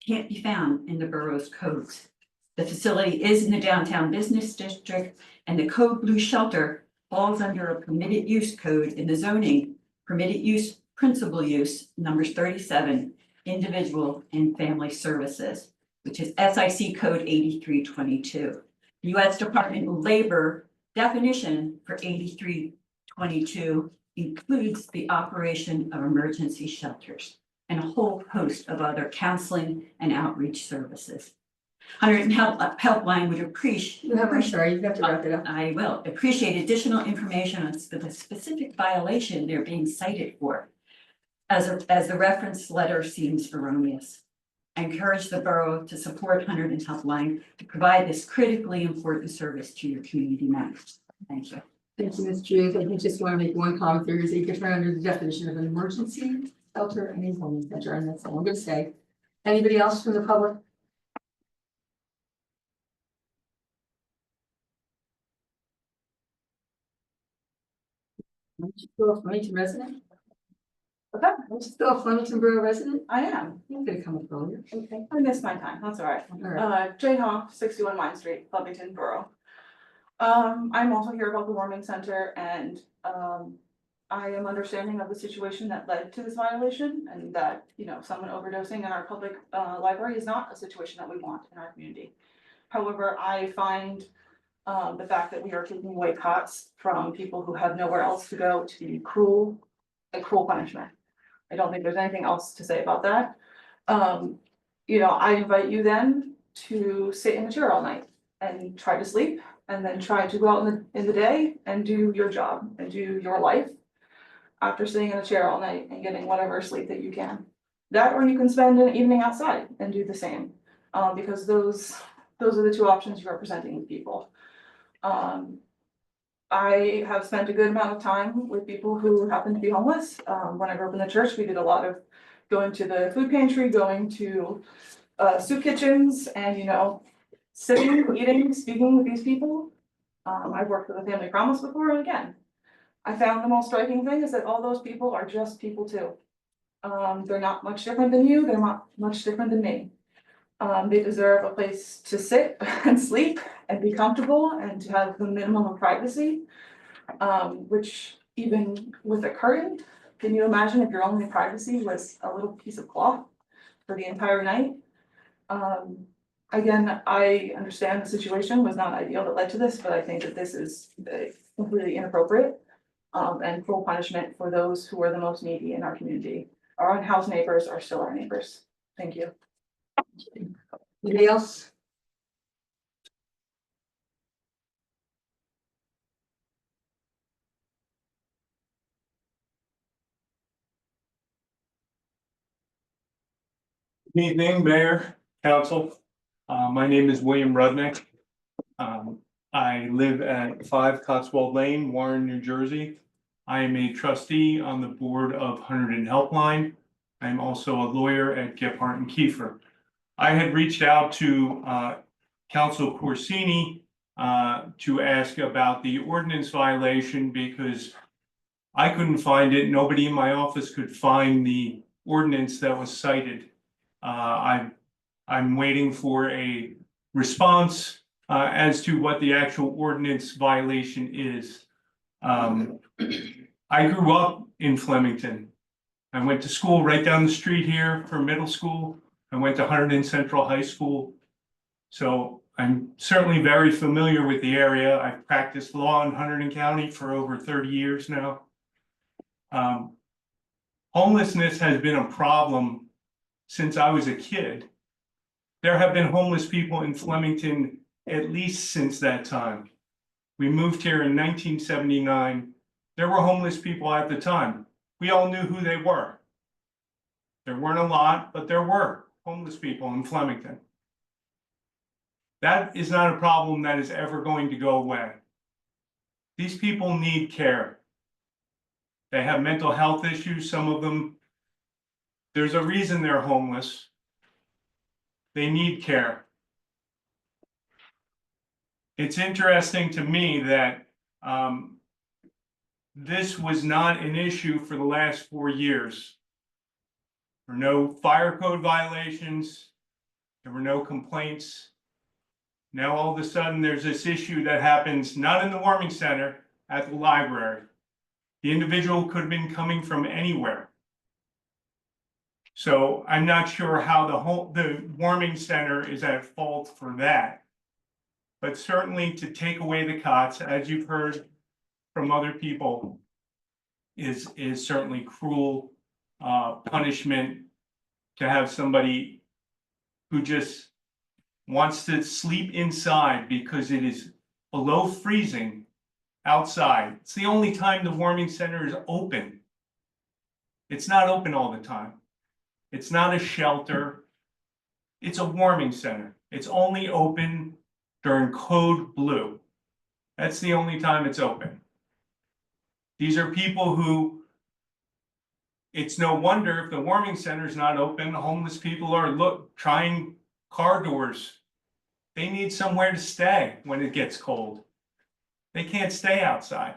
can't be found in the borough's codes. The facility is in the downtown business district and the code blue shelter falls under a permitted use code in the zoning permitted use principal use numbers 37 individual and family services, which is SIC code 8322. The U.S. Department of Labor definition for 8322 includes the operation of emergency shelters and a whole host of other counseling and outreach services. Hunterdon Helpline would appreciate. I'm sorry, you have to wrap it up. I will appreciate additional information on the specific violation they're being cited for, as the reference letter seems erroneous. I encourage the borough to support Hunterdon Helpline to provide this critically important service to your community members. Thank you. Thank you, Ms. Drews. I just want to make one comment. There is a different under the definition of an emergency shelter and a homeless center, and that's all I'm going to say. Anybody else from the public? Are you still a Flemington resident? Okay. Are you still a Flemington Borough resident? I am. You're gonna come up earlier. Okay. I missed my time, that's all right. All right. Jay Hawk, 61 Mine Street, Flemington Borough. I'm also here about the warming center and, I am understanding of the situation that led to this violation and that, you know, someone overdosing in our public, library is not a situation that we want in our community. However, I find, the fact that we are taking away cots from people who have nowhere else to go to be a cruel punishment. I don't think there's anything else to say about that. You know, I invite you then to sit in the chair all night and try to sleep and then try to go out in the day and do your job and do your life after sitting in a chair all night and getting whatever sleep that you can. That, or you can spend an evening outside and do the same, because those those are the two options you are presenting to people. I have spent a good amount of time with people who happen to be homeless. When I grew up in the church, we did a lot of going to the food pantry, going to soup kitchens and, you know, sitting, eating, speaking with these people. I've worked with a Family Promise before, and again, I found the most striking thing is that all those people are just people too. They're not much different than you, they're not much different than me. They deserve a place to sit and sleep and be comfortable and to have the minimum of privacy. Which even with a curtain, can you imagine if your only privacy was a little piece of cloth for the entire night? Again, I understand the situation was not ideal that led to this, but I think that this is completely inappropriate. And cruel punishment for those who are the most needy in our community. Our unhoused neighbors are still our neighbors. Thank you. Anybody else? Good evening, Mayor, Council. My name is William Rudnick. I live at 5 Cotswold Lane, Warren, New Jersey. I am a trustee on the board of Hunterdon Helpline. I'm also a lawyer at Gephardt and Kiefer. I had reached out to Council Corsini to ask about the ordinance violation because I couldn't find it. Nobody in my office could find the ordinance that was cited. I'm waiting for a response as to what the actual ordinance violation is. I grew up in Flemington. I went to school right down the street here for middle school. I went to Hunterdon Central High School. So I'm certainly very familiar with the area. I've practiced law in Hunterdon County for over 30 years now. Homelessness has been a problem since I was a kid. There have been homeless people in Flemington at least since that time. We moved here in 1979. There were homeless people at the time. We all knew who they were. There weren't a lot, but there were homeless people in Flemington. That is not a problem that is ever going to go away. These people need care. They have mental health issues, some of them. There's a reason they're homeless. They need care. It's interesting to me that this was not an issue for the last 4 years. There were no fire code violations. There were no complaints. Now all of a sudden there's this issue that happens not in the warming center, at the library. The individual could have been coming from anywhere. So I'm not sure how the warming center is at fault for that. But certainly to take away the cots, as you've heard from other people, is certainly cruel punishment to have somebody who just wants to sleep inside because it is below freezing outside. It's the only time the warming center is open. It's not open all the time. It's not a shelter. It's a warming center. It's only open during code blue. That's the only time it's open. These are people who, it's no wonder if the warming center is not open, homeless people are trying car doors. They need somewhere to stay when it gets cold. They can't stay outside.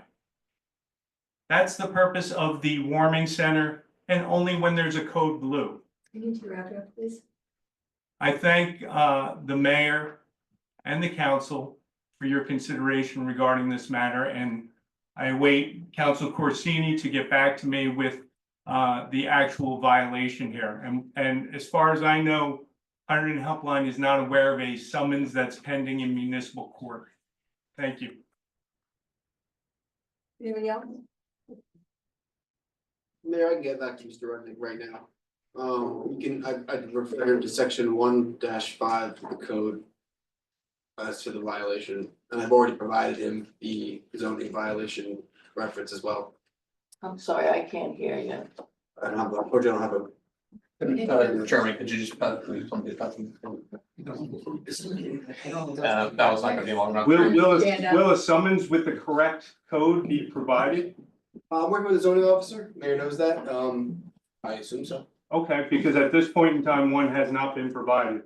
That's the purpose of the warming center, and only when there's a code blue. Can you wrap it up, please? I thank the mayor and the council for your consideration regarding this matter, and I await Council Corsini to get back to me with the actual violation here. And as far as I know, Hunterdon Helpline is not aware of a summons that's pending in municipal court. Thank you. Anybody else? Mayor, I can get back to Mr. Rudnick right now. I'd refer him to section 1-5 of the code as to the violation, and I've already provided him the zoning violation reference as well. I'm sorry, I can't hear you. Unfortunately, I don't have a Chairman, could you just, please, somebody, that was not gonna be long enough. Will a summons with the correct code be provided? I'm working with the zoning officer, mayor knows that, I assume so. Okay, because at this point in time, one has not been provided.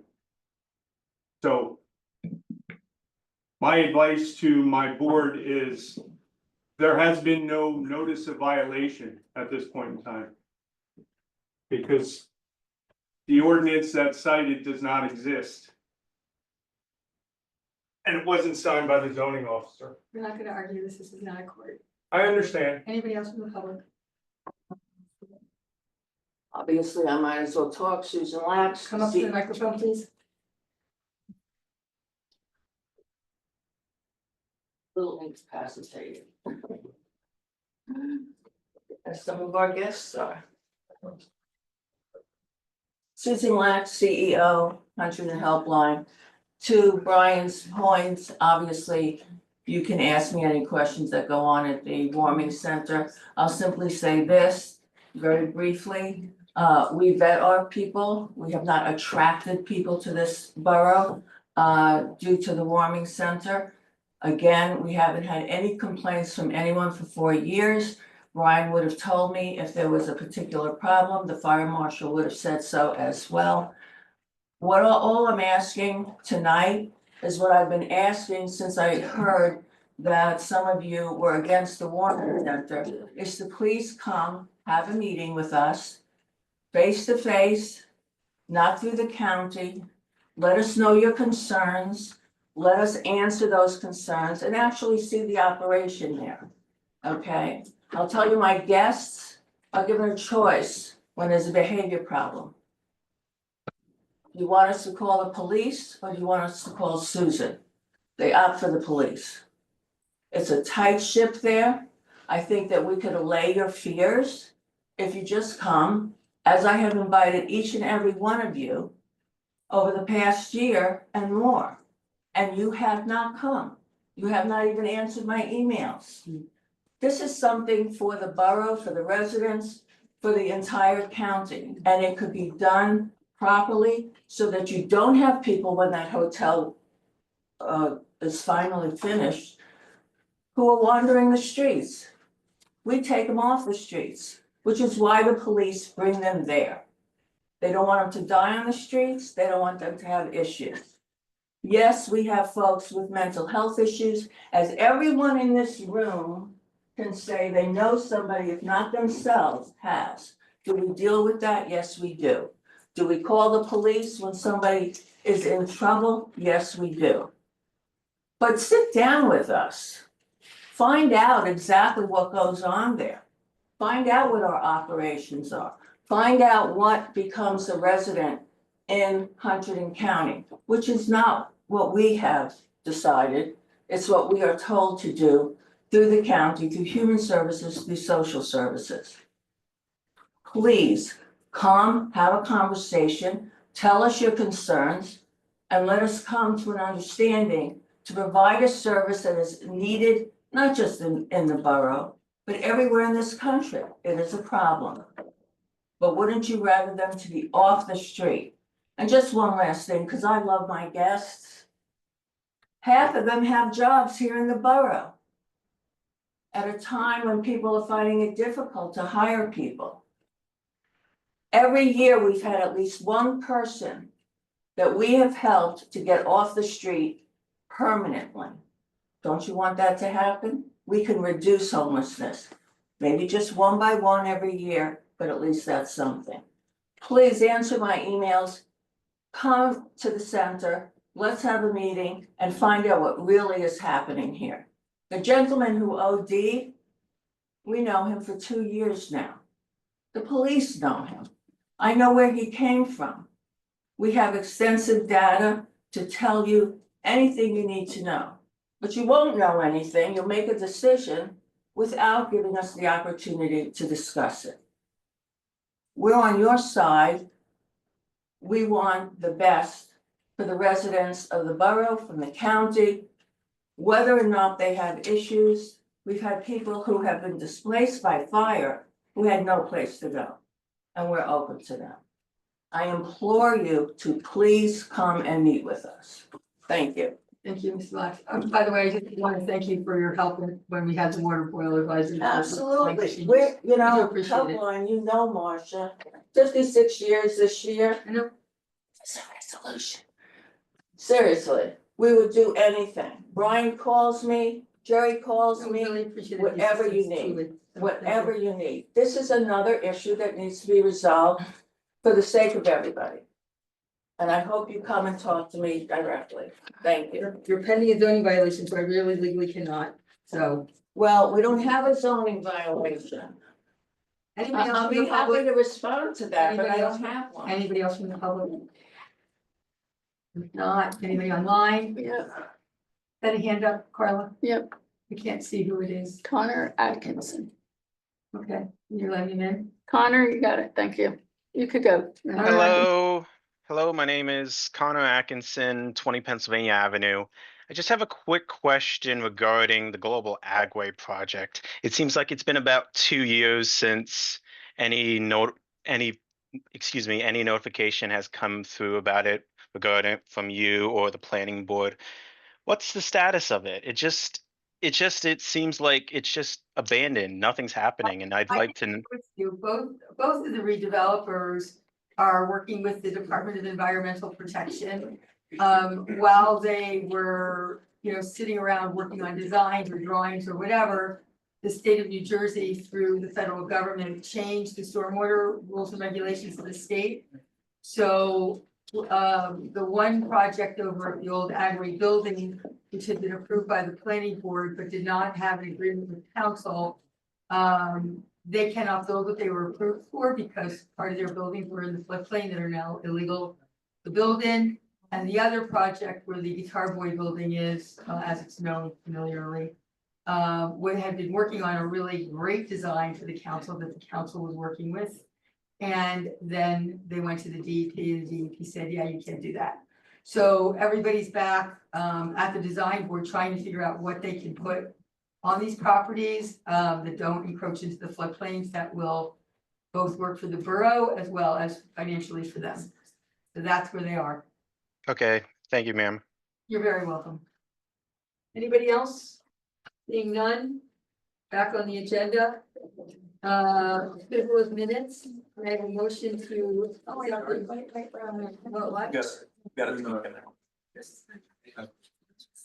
So. My advice to my board is, there has been no notice of violation at this point in time. Because the ordinance that's cited does not exist. And it wasn't signed by the zoning officer. We're not gonna argue this is not a court. I understand. Anybody else from the public? Obviously, I might as well talk. Susan Lax. Come up to the microphone, please. Little incapacitated. As some of our guests are. Susan Lax, CEO, Huntington Helpline. To Brian's point, obviously, you can ask me any questions that go on at the warming center. I'll simply say this very briefly. We vet our people. We have not attracted people to this borough due to the warming center. Again, we haven't had any complaints from anyone for 4 years. Brian would have told me if there was a particular problem, the fire marshal would have said so as well. All I'm asking tonight is what I've been asking since I heard that some of you were against the warming center, is to please come have a meeting with us, face to face, not through the county. Let us know your concerns. Let us answer those concerns and actually see the operation there. Okay, I'll tell you, my guests are given a choice when there's a behavior problem. Do you want us to call the police or do you want us to call Susan? They opt for the police. It's a tight ship there. I think that we could allay your fears if you just come, as I have invited each and every one of you over the past year and more. And you have not come. You have not even answered my emails. This is something for the borough, for the residents, for the entire county, and it could be done properly so that you don't have people when that hotel is finally finished who are wandering the streets. We take them off the streets, which is why the police bring them there. They don't want them to die on the streets. They don't want them to have issues. Yes, we have folks with mental health issues, as everyone in this room can say they know somebody, if not themselves, has. Do we deal with that? Yes, we do. Do we call the police when somebody is in trouble? Yes, we do. But sit down with us. Find out exactly what goes on there. Find out what our operations are. Find out what becomes a resident in Hunterdon County, which is not what we have decided. It's what we are told to do through the county, through human services, through social services. Please come, have a conversation, tell us your concerns, and let us come to an understanding to provide a service that is needed, not just in the borough, but everywhere in this country. It is a problem. But wouldn't you rather them to be off the street? And just one last thing, because I love my guests. Half of them have jobs here in the borough at a time when people are finding it difficult to hire people. Every year, we've had at least one person that we have helped to get off the street permanently. Don't you want that to happen? We can reduce homelessness, maybe just one by one every year, but at least that's something. Please answer my emails, come to the center, let's have a meeting and find out what really is happening here. The gentleman who OD'd, we know him for 2 years now. The police know him. I know where he came from. We have extensive data to tell you anything you need to know. But you won't know anything. You'll make a decision without giving us the opportunity to discuss it. We're on your side. We want the best for the residents of the borough, from the county, whether or not they have issues. We've had people who have been displaced by fire who had no place to go, and we're open to them. I implore you to please come and meet with us. Thank you. Thank you, Ms. Black. By the way, I just want to thank you for your help when we had the water boil advisory. Absolutely. We're, you I do know, appreciate it. Helpline, you know, Marcia, 56 years this year. I know. It's a resolution. Seriously, we would do anything. Brian calls me, Jerry calls I me, really appreciate it. whatever you need, whatever you need. This is another issue that needs to be resolved for the sake of everybody. And I hope you come and talk to me directly. Thank you. You're pending a zoning violation, so I really legally cannot, so. Well, we don't have a zoning violation. Anybody else I'll from be the happy public? to respond to that, but I Anybody else? don't have one. Anybody else from the public? If not, anybody online? Yeah. Got a hand up, Carla? Yep, We can't see who it is. Connor Atkinson. Okay, you're letting him in? Connor, you got it. Thank you. You could go. Hello, my name is Connor Atkinson, 20 Pennsylvania Avenue. I just have a quick question regarding the Global Agway project. It seems like it's been about 2 years since any notification has come through about it regarding from you or the planning board. What's the status of it? It seems like it's just abandoned. Nothing's happening, and I'd like to. With you, both of the redevelopers are working with the Department of Environmental Protection. While they were, sitting around working on designs or drawings or whatever, the state of New Jersey, through the federal government, changed the stormwater rules and regulations of the state. So the one project over at the old Agri building, which had been approved by the planning board but did not have an agreement with council, they cannot build what they were approved for because part of their buildings were in the floodplain that are now illegal to build in. And the other project where the Guitar Boy building is, as it's known familiarly, we had been working on a really great design for the council that the council was working with. And then they went to the DEP and the DEP said, yeah, you can't do that. So everybody's back at the design board trying to figure out what they can put on these properties that don't encroach into the floodplains that will both work for the borough as well as financially for them. So that's where they are. Okay, thank you, ma'am. You're very welcome. Anybody else? Seeing none, back on the agenda. Approval of minutes, I have a motion to. What? Got it in there.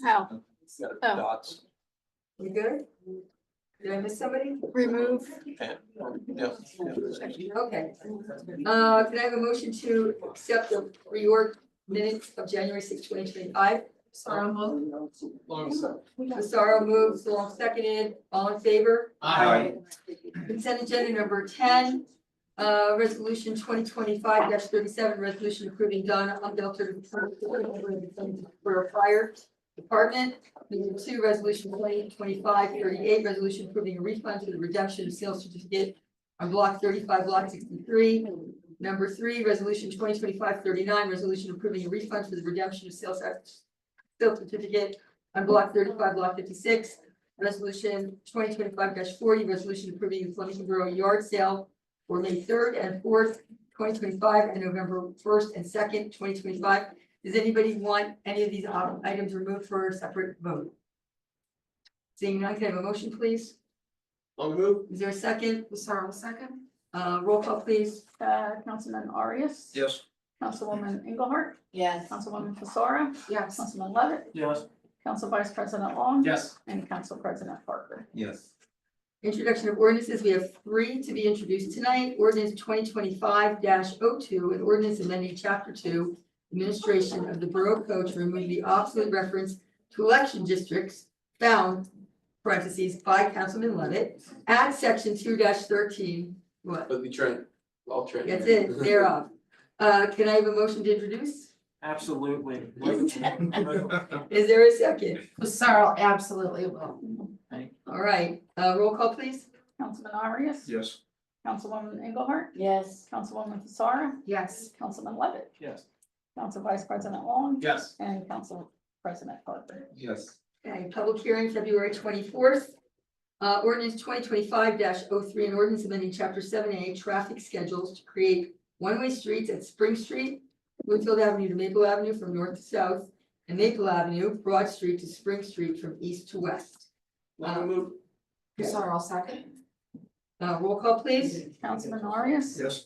How? Oh. Dots. We good? Did I miss somebody? Remove. Yeah. Okay. Can I have a motion to accept the reorg minutes of January 6, 2025? Sorrow move. Massaro moves, Long seconded, all in favor? Aye. Consent agenda number 10, resolution 2025-37, resolution approving Donna Undelter for a fire department. Number 2, resolution 2025-38, resolution approving a refund for the redemption of sales certificate on block 35, lot 63. Number 3, resolution 2025-39, resolution approving a refund for the redemption of sales certificate on block 35, block 56. Resolution 2025-40, resolution approving the Flemington Borough yard sale for May 3rd and 4th, 2025, and November 1st and 2nd, 2025. Does anybody want any of these items removed for a separate vote? Seeing none, can I have a motion, please? I'll move. Is there a second? Massaro, second. Roll call, please. Councilman Arias. Yes. Councilwoman Engelhardt. Yes. Councilwoman Fasara. Yes. Councilman Levitt. Yes. Council Vice President Long. Yes. And Council President Parker. Yes. Introduction of ordinances, we have 3 to be introduced tonight. Ordinance 2025-02, an ordinance amending chapter 2, administration of the Borough Code to remove the obsolete reference to election districts found, parentheses, by Councilman Levitt, at section 2-13, what? But the trend, all trend. That's it, thereof. Can I have a motion to introduce? Absolutely. Is there a second? Massaro absolutely will. All right, roll call, please. Councilman Arias. Yes. Councilwoman Engelhardt. Yes. Councilwoman Fasara. Yes. Councilman Levitt. Yes. Council Vice President Long. Yes. And Council President Parker. Yes. Okay, public hearing February 24th. Ordinance 2025-03, an ordinance amending chapter 7A traffic schedules to create one-way streets at Spring Street, Bluefield Avenue to Maple Avenue from north to south, and Maple Avenue, Broad Street to Spring Street from east to west. Move. Okay. Sorry, I'll second. Roll call, please. Councilman Arias. Yes.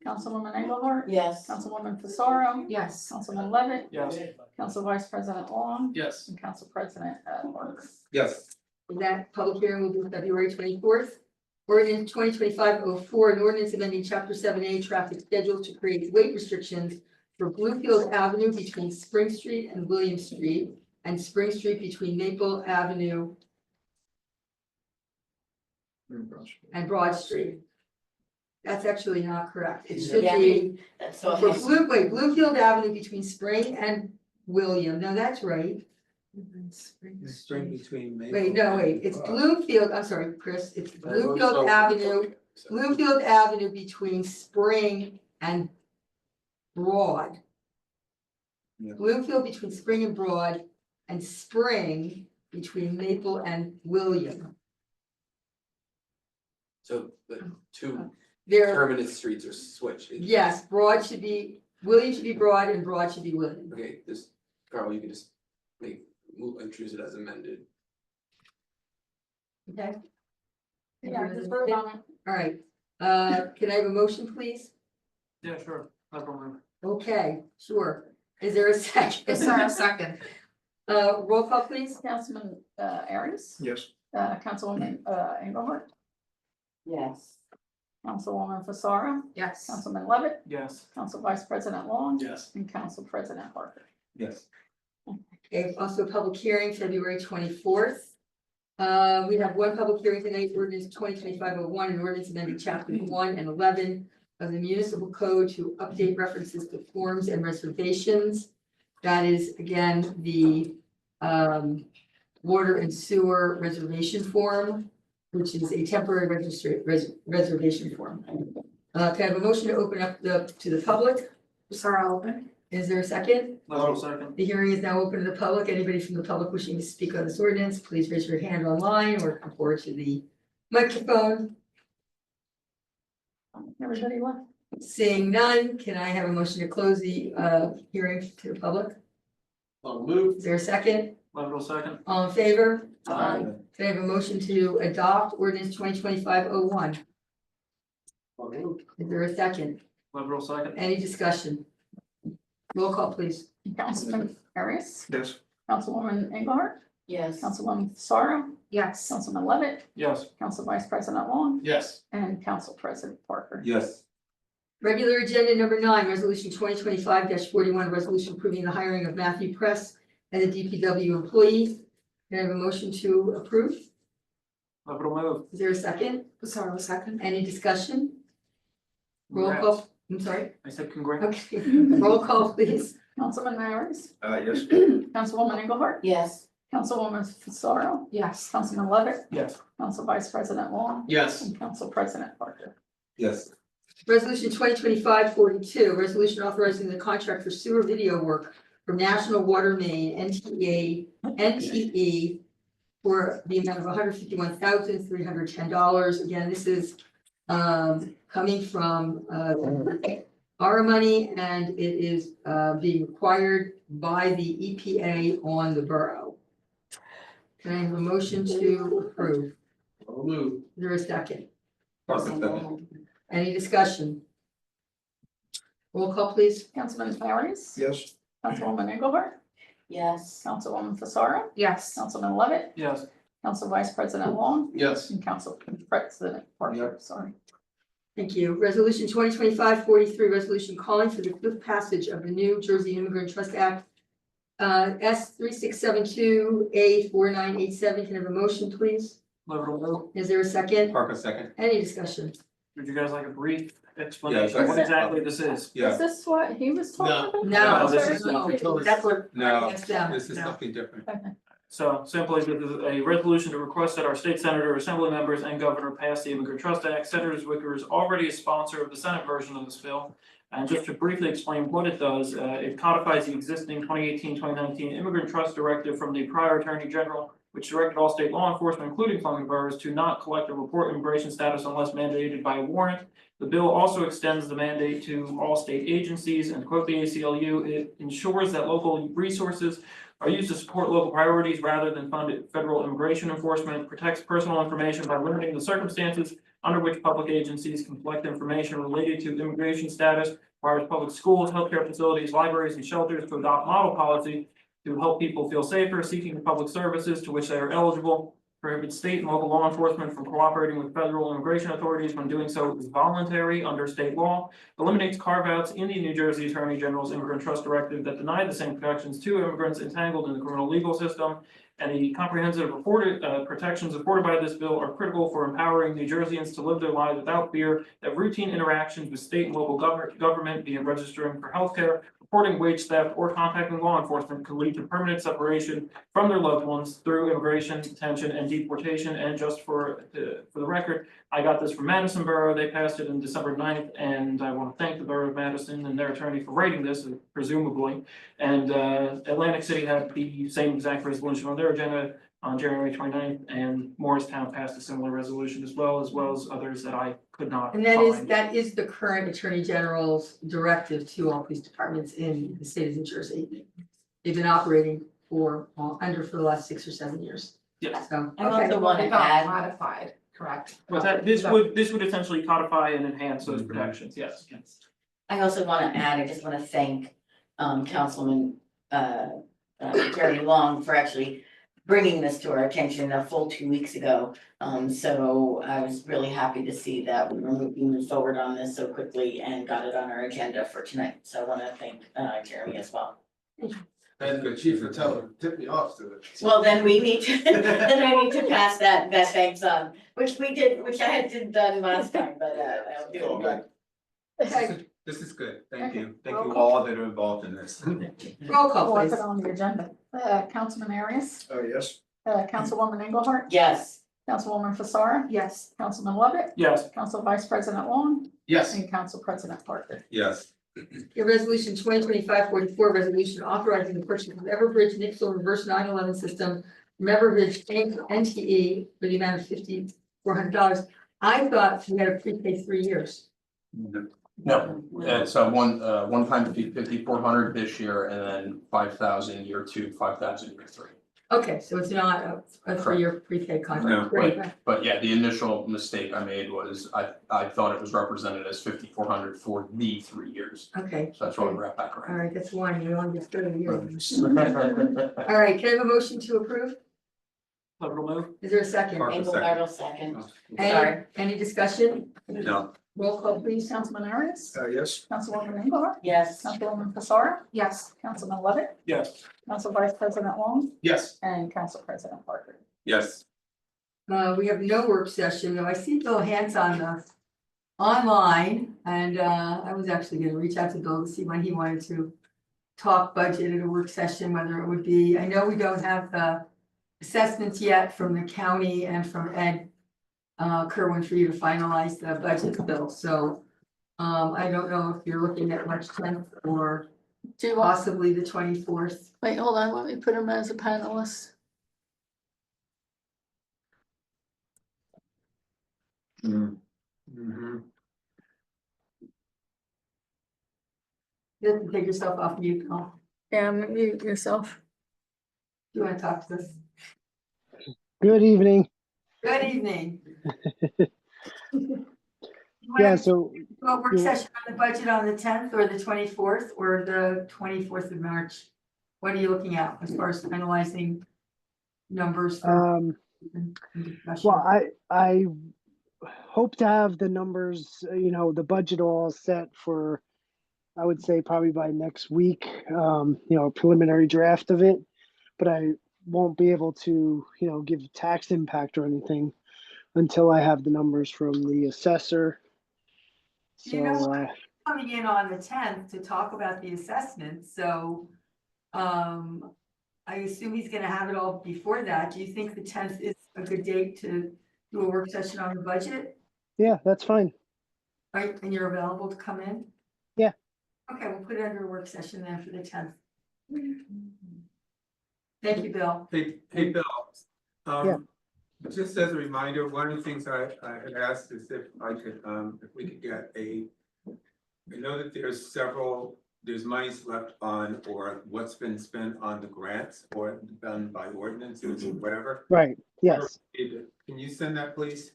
Councilwoman Engelhardt. Yes. Councilwoman Fasaro. Yes. Councilman Levitt. Yes. Council Vice President Long. Yes. And Council President Parker. Yes. That public hearing will be February 24th. Ordinance 2025-04, an ordinance amending chapter 7A traffic schedule to create weight restrictions for Bluefield Avenue between Spring Street and William Street, and Spring Street between Maple Avenue and Broad Street. That's actually not correct. It should be That's for so. Bluefield Avenue between Spring and William. No, that's right. Spring between Maple. Wait, no, wait, it's Bloomfield, I'm sorry, Chris, it's Bluefield Avenue, Bluefield Avenue between Spring and Broad. Yeah. Bloomfield between Spring and Broad, and Spring between Maple and William. So the two There, terminus streets are switched. yes, Broad should be, William should be Broad and Broad should be William. Okay, this, Carl, you can just introduce it as amended. Okay? Yeah, just vote on it. All right, can I have a motion, please? Yeah, sure, no problem. Okay, sure. Is there a second? Sorry, I'll second. Roll call, please. Councilman Arias. Yes. Councilwoman Engelhardt. Yes. Councilwoman Fasaro. Yes. Councilman Levitt. Yes. Council Vice President Long. Yes. And Council President Parker. Yes. Okay, also a public hearing, February 24th. We have one public hearing tonight, ordinance 2025-01, an ordinance amending chapter 1 and 11 of the municipal code to update references to forms and reservations. That is, again, the water and sewer reservation form, which is a temporary reservation form. Can I have a motion to open up to the public? Sorry, I'll open. Is there a second? No, second. The hearing is now open to the public. Anybody from the public wishing to speak on this ordinance, please raise your hand online or come forward to the microphone. Everybody left? Seeing none, can I have a motion to close the hearing to the public? I'll move. Is there a second? Level second. All in favor? Aye. Can I have a motion to adopt ordinance 2025-01? I'll move. Is there a second? Level second. Any discussion? Roll call, please. Councilman Arias. Yes. Councilwoman Engelhardt. Yes. Councilwoman Fasaro. Yes. Councilman Levitt. Yes. Council Vice President Long. Yes. And Council President Parker. Yes. Regular agenda number 9, resolution 2025-41, resolution approving the hiring of Matthew Press as a DPW employee. Can I have a motion to approve? Level move. Is there a second? Sorry, I'll second. Any discussion? Roll call, I'm sorry. I said congrats. Okay, roll call, please. Councilman Arias. Yes. Councilwoman Engelhardt. Yes. Councilwoman Fasaro. Yes. Councilman Levitt. Yes. Council Vice President Long. Yes. And Council President Parker. Yes. Resolution 2025-42, resolution authorizing the contract for sewer video work from National Water Main, NTE, for the amount of $151,310. Again, this is coming from our money, and it is being required by the EPA on the borough. Can I have a motion to approve? I'll move. Is there a second? Second. Any discussion? Roll call, please. Councilman Arias. Yes. Councilwoman Engelhardt. Yes. Councilwoman Fasaro. Yes. Councilman Levitt. Yes. Council Vice President Long. Yes. And Council President Parker, sorry. Thank you. Resolution 2025-43, resolution calling for the swift passage of the New Jersey Immigrant Trust Act. S 3672A4987. Can I have a motion, please? Level move. Is there a second? Parker second. Any discussion? Would you guys like a brief explanation of Yeah, what exactly this is? Yeah. Is this what he was talking about? No, this is that's what. No, That's them. this is No. something different. So simply, this is a resolution to request that our state senator, assembly members, and governor pass the Immigrant Trust Act. Senator Zwicker is already a sponsor of the Senate version of this bill. And just to briefly explain what it does, it codifies the existing 2018-2019 Immigrant Trust Directive from the prior Attorney General which directed all state law enforcement, including Columbia boroughs, to not collect or report immigration status unless mandated by a warrant. The bill also extends the mandate to all state agencies, and quote the ACLU, it ensures that local resources are used to support local priorities rather than fund federal immigration enforcement, protects personal information by limiting the circumstances under which public agencies can collect information related to immigration status, requires public schools, healthcare facilities, libraries, and shelters to adopt model policy to help people feel safer seeking the public services to which they are eligible, prohibits state and local law enforcement from cooperating with federal immigration authorities when doing so is voluntary under state law, eliminates carve-outs in the New Jersey Attorney General's Immigrant Trust Directive that deny the same protections to immigrants entangled in the criminal legal system, and the comprehensive protections afforded by this bill are critical for empowering New Jerseyans to live their lives without fear that routine interactions with state and local government, be it registering for healthcare, reporting wage theft, or contacting law enforcement could lead to permanent separation from their loved ones through immigration, detention, and deportation. And just for the record, I got this from Madison Borough. They passed it on December 9th, and I want to thank the Borough of Madison and their attorney for writing this, presumably. And Atlantic City had the same exact resolution on their agenda on January 29th, and Morristown passed a similar resolution as well as others that I could not And find. that is the current Attorney General's directive to all police departments in the state of New Jersey. They've been operating for the last 6 or 7 years. Yes. So, I also okay. wanna It got add, modified, correct? But that, this would essentially codify and enhance those protections, yes. I also wanna add, I just wanna thank, Councilman, Jeremy Long for actually bringing this to our attention a full 2 weeks ago. So I was really happy to see that we were moving forward on this so quickly and got it on our agenda for tonight. So I wanna thank, Jeremy as well. And the chief of tell tip me off to it. Well, then we need to, then I need to pass that thanks on, which we did, which I had done last time, but, I'll do it again. This is good, thank you, Okay. thank you all that are involved in this. Roll call, We'll please. put it on the agenda. Councilman Arias, Yes. Councilwoman Engelhardt, Yes, Councilwoman Fasara, Yes, Councilman Lovett, Yes, Council Vice President Long, Yes. and Council President Parker. Yes. Your resolution 2025-44, resolution authorizing the purchase of Everbridge Nixle reverse 911 system from Everbridge Inc. NTE for the amount of $5,400. I thought we had a prepaid 3 years. No, it's a one-time fee, 5,400 this year, and then 5,000 year 2, 5,000 year 3. Okay, so it's not a 3-year prepaid No. contract. Great. But yeah, the initial mistake I made was I thought it was represented as 5,400 for the 3 years. Okay, So that's why we wrap back all around. right, that's one. You only get 30 years. All right, can I have a motion to approve? liberal move. Is there a second? Parker. Engelhardt will second. Any, Sorry. any discussion? No. Roll call, please. Councilman Arias, Yes. Councilwoman Engelhardt, Yes, Councilwoman Fasara, Yes. Councilman Lovett, Yes. Council Vice President Long, Yes. and Council President Parker. Yes. We have no work session, though I see Bill Hands on the online, and I was actually gonna reach out to Bill to see when he wanted to talk budget at a work session, whether it would be, I know we don't have the assessments yet from the county and from Ed Kerwin for you to finalize the budget bill, so I don't know if you're looking at March 10th or Do you want, possibly the 24th. wait, hold on, let me put him as a panelist. Mhm. You have to take yourself off mute, Bill. Yeah, mute yourself. You wanna talk to us? Good evening. Good evening. Yeah, so Well, work you- session on the budget on the 10th or the 24th or the 24th of March? What are you looking at as far as finalizing numbers? for discussion? well, I hope to have the numbers, the budget all set for, I would say probably by next week, a preliminary draft of it. But I won't be able to, give tax impact or anything until I have the numbers from the assessor. You know So, what? Coming in on the 10th to talk about the assessment, so I assume he's gonna have it all before that. Do you think the 10th is a good date to do a work session on the budget? yeah, that's fine. Right, and you're available to come in? Yeah. Okay, we'll put it under a work session then for the 10th. Thank you, Bill. Hey, Bill, Just as a reminder, one of the things I had asked is if we could get I know that there's monies left on, or what's been spent on the grants or done by ordinances or whatever. Right, yes. Can you send that, please?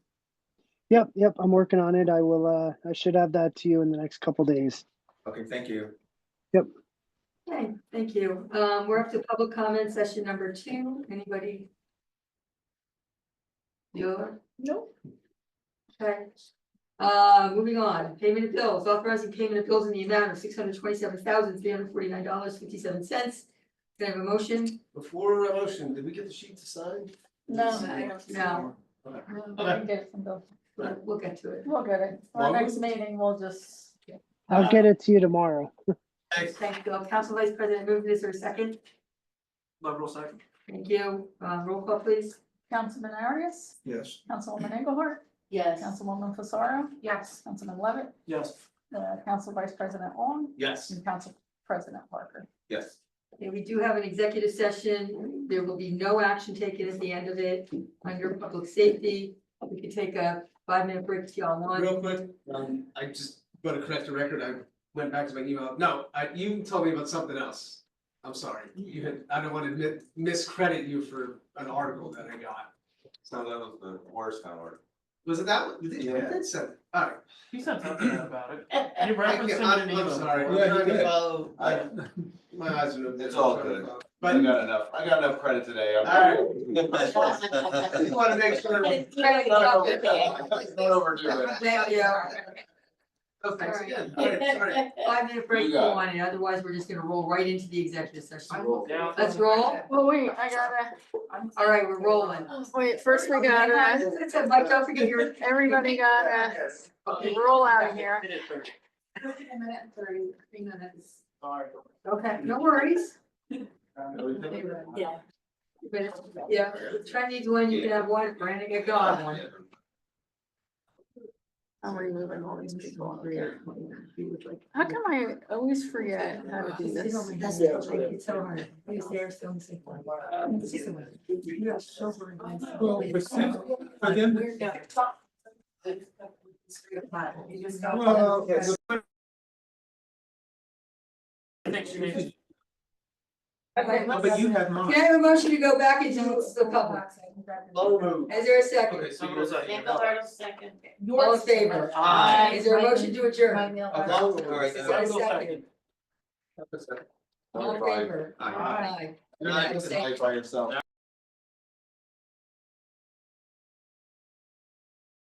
Yep, I'm working on it. I will, I should have that to you in the next couple days. Okay, thank you. Yep. Okay, thank you. We're up to public comment session number 2. Anybody? Bueller? Nope. Okay. Moving on, payment of bills, authorizing payment of bills in the amount of $627,349.57. Can I have a motion? Before a motion, did we get the sheet to sign? No. No, Get it from Bill. we'll get to it. We'll get it. Our next meeting, we'll just. I'll get it to you tomorrow. Thank you. Council Vice President, move this or second? Liberal second. Thank you. Roll call, please. Councilman Arias, Yes. Councilwoman Engelhardt, Yes. Councilwoman Fasaro, Yes. Councilman Levitt, Yes. Council Vice President Long, Yes. and Council President Parker. Yes. Okay, we do have an executive session. There will be no action taken at the end of it under public safety. We can take a 5-minute break if y'all want. Real quick, I just want to correct the record, I went back to my email, no, you told me about something else. I'm sorry, I don't want to miscredit you for an article that I got. So that was the worst kind of work. Was it that one? I did say, alright. He said something about it. You I referenced can't- him in an I'm email. sorry, I'm Yeah, you trying to did. follow, my eyes are. It's all good. But I got enough credit today. Alright. Just want to make sure. Don't overdo it. Yeah. Oh, thanks again. Alright, sorry. 5-minute break if You you got it. want it. Otherwise, we're just gonna roll right into the executive session. Yeah. Let's roll. Well, wait, I gotta, All right, we're rolling. wait, first we gotta, Mike, don't forget your. everybody gotta roll out of here. 30 minutes and 33 minutes. Okay, no worries. Yeah. But, yeah, Trent needs one, you can have one, Brandon get God one. I'm removing all these people. How come I always forget how to do this? It's so hard. Please, they're so sick. You are so very nice. Well, but since- but then- We're done. You just don't- Well, but you have mine. Can I have a motion to go back into the public? Is there a second? Okay, so you're saying. Engelhardt, second. All in favor? Aye. Is there a motion to adjourn? Okay, all right, Is there a second? Have a second. All in favor? Aye. Aye. You're not gonna by yourself.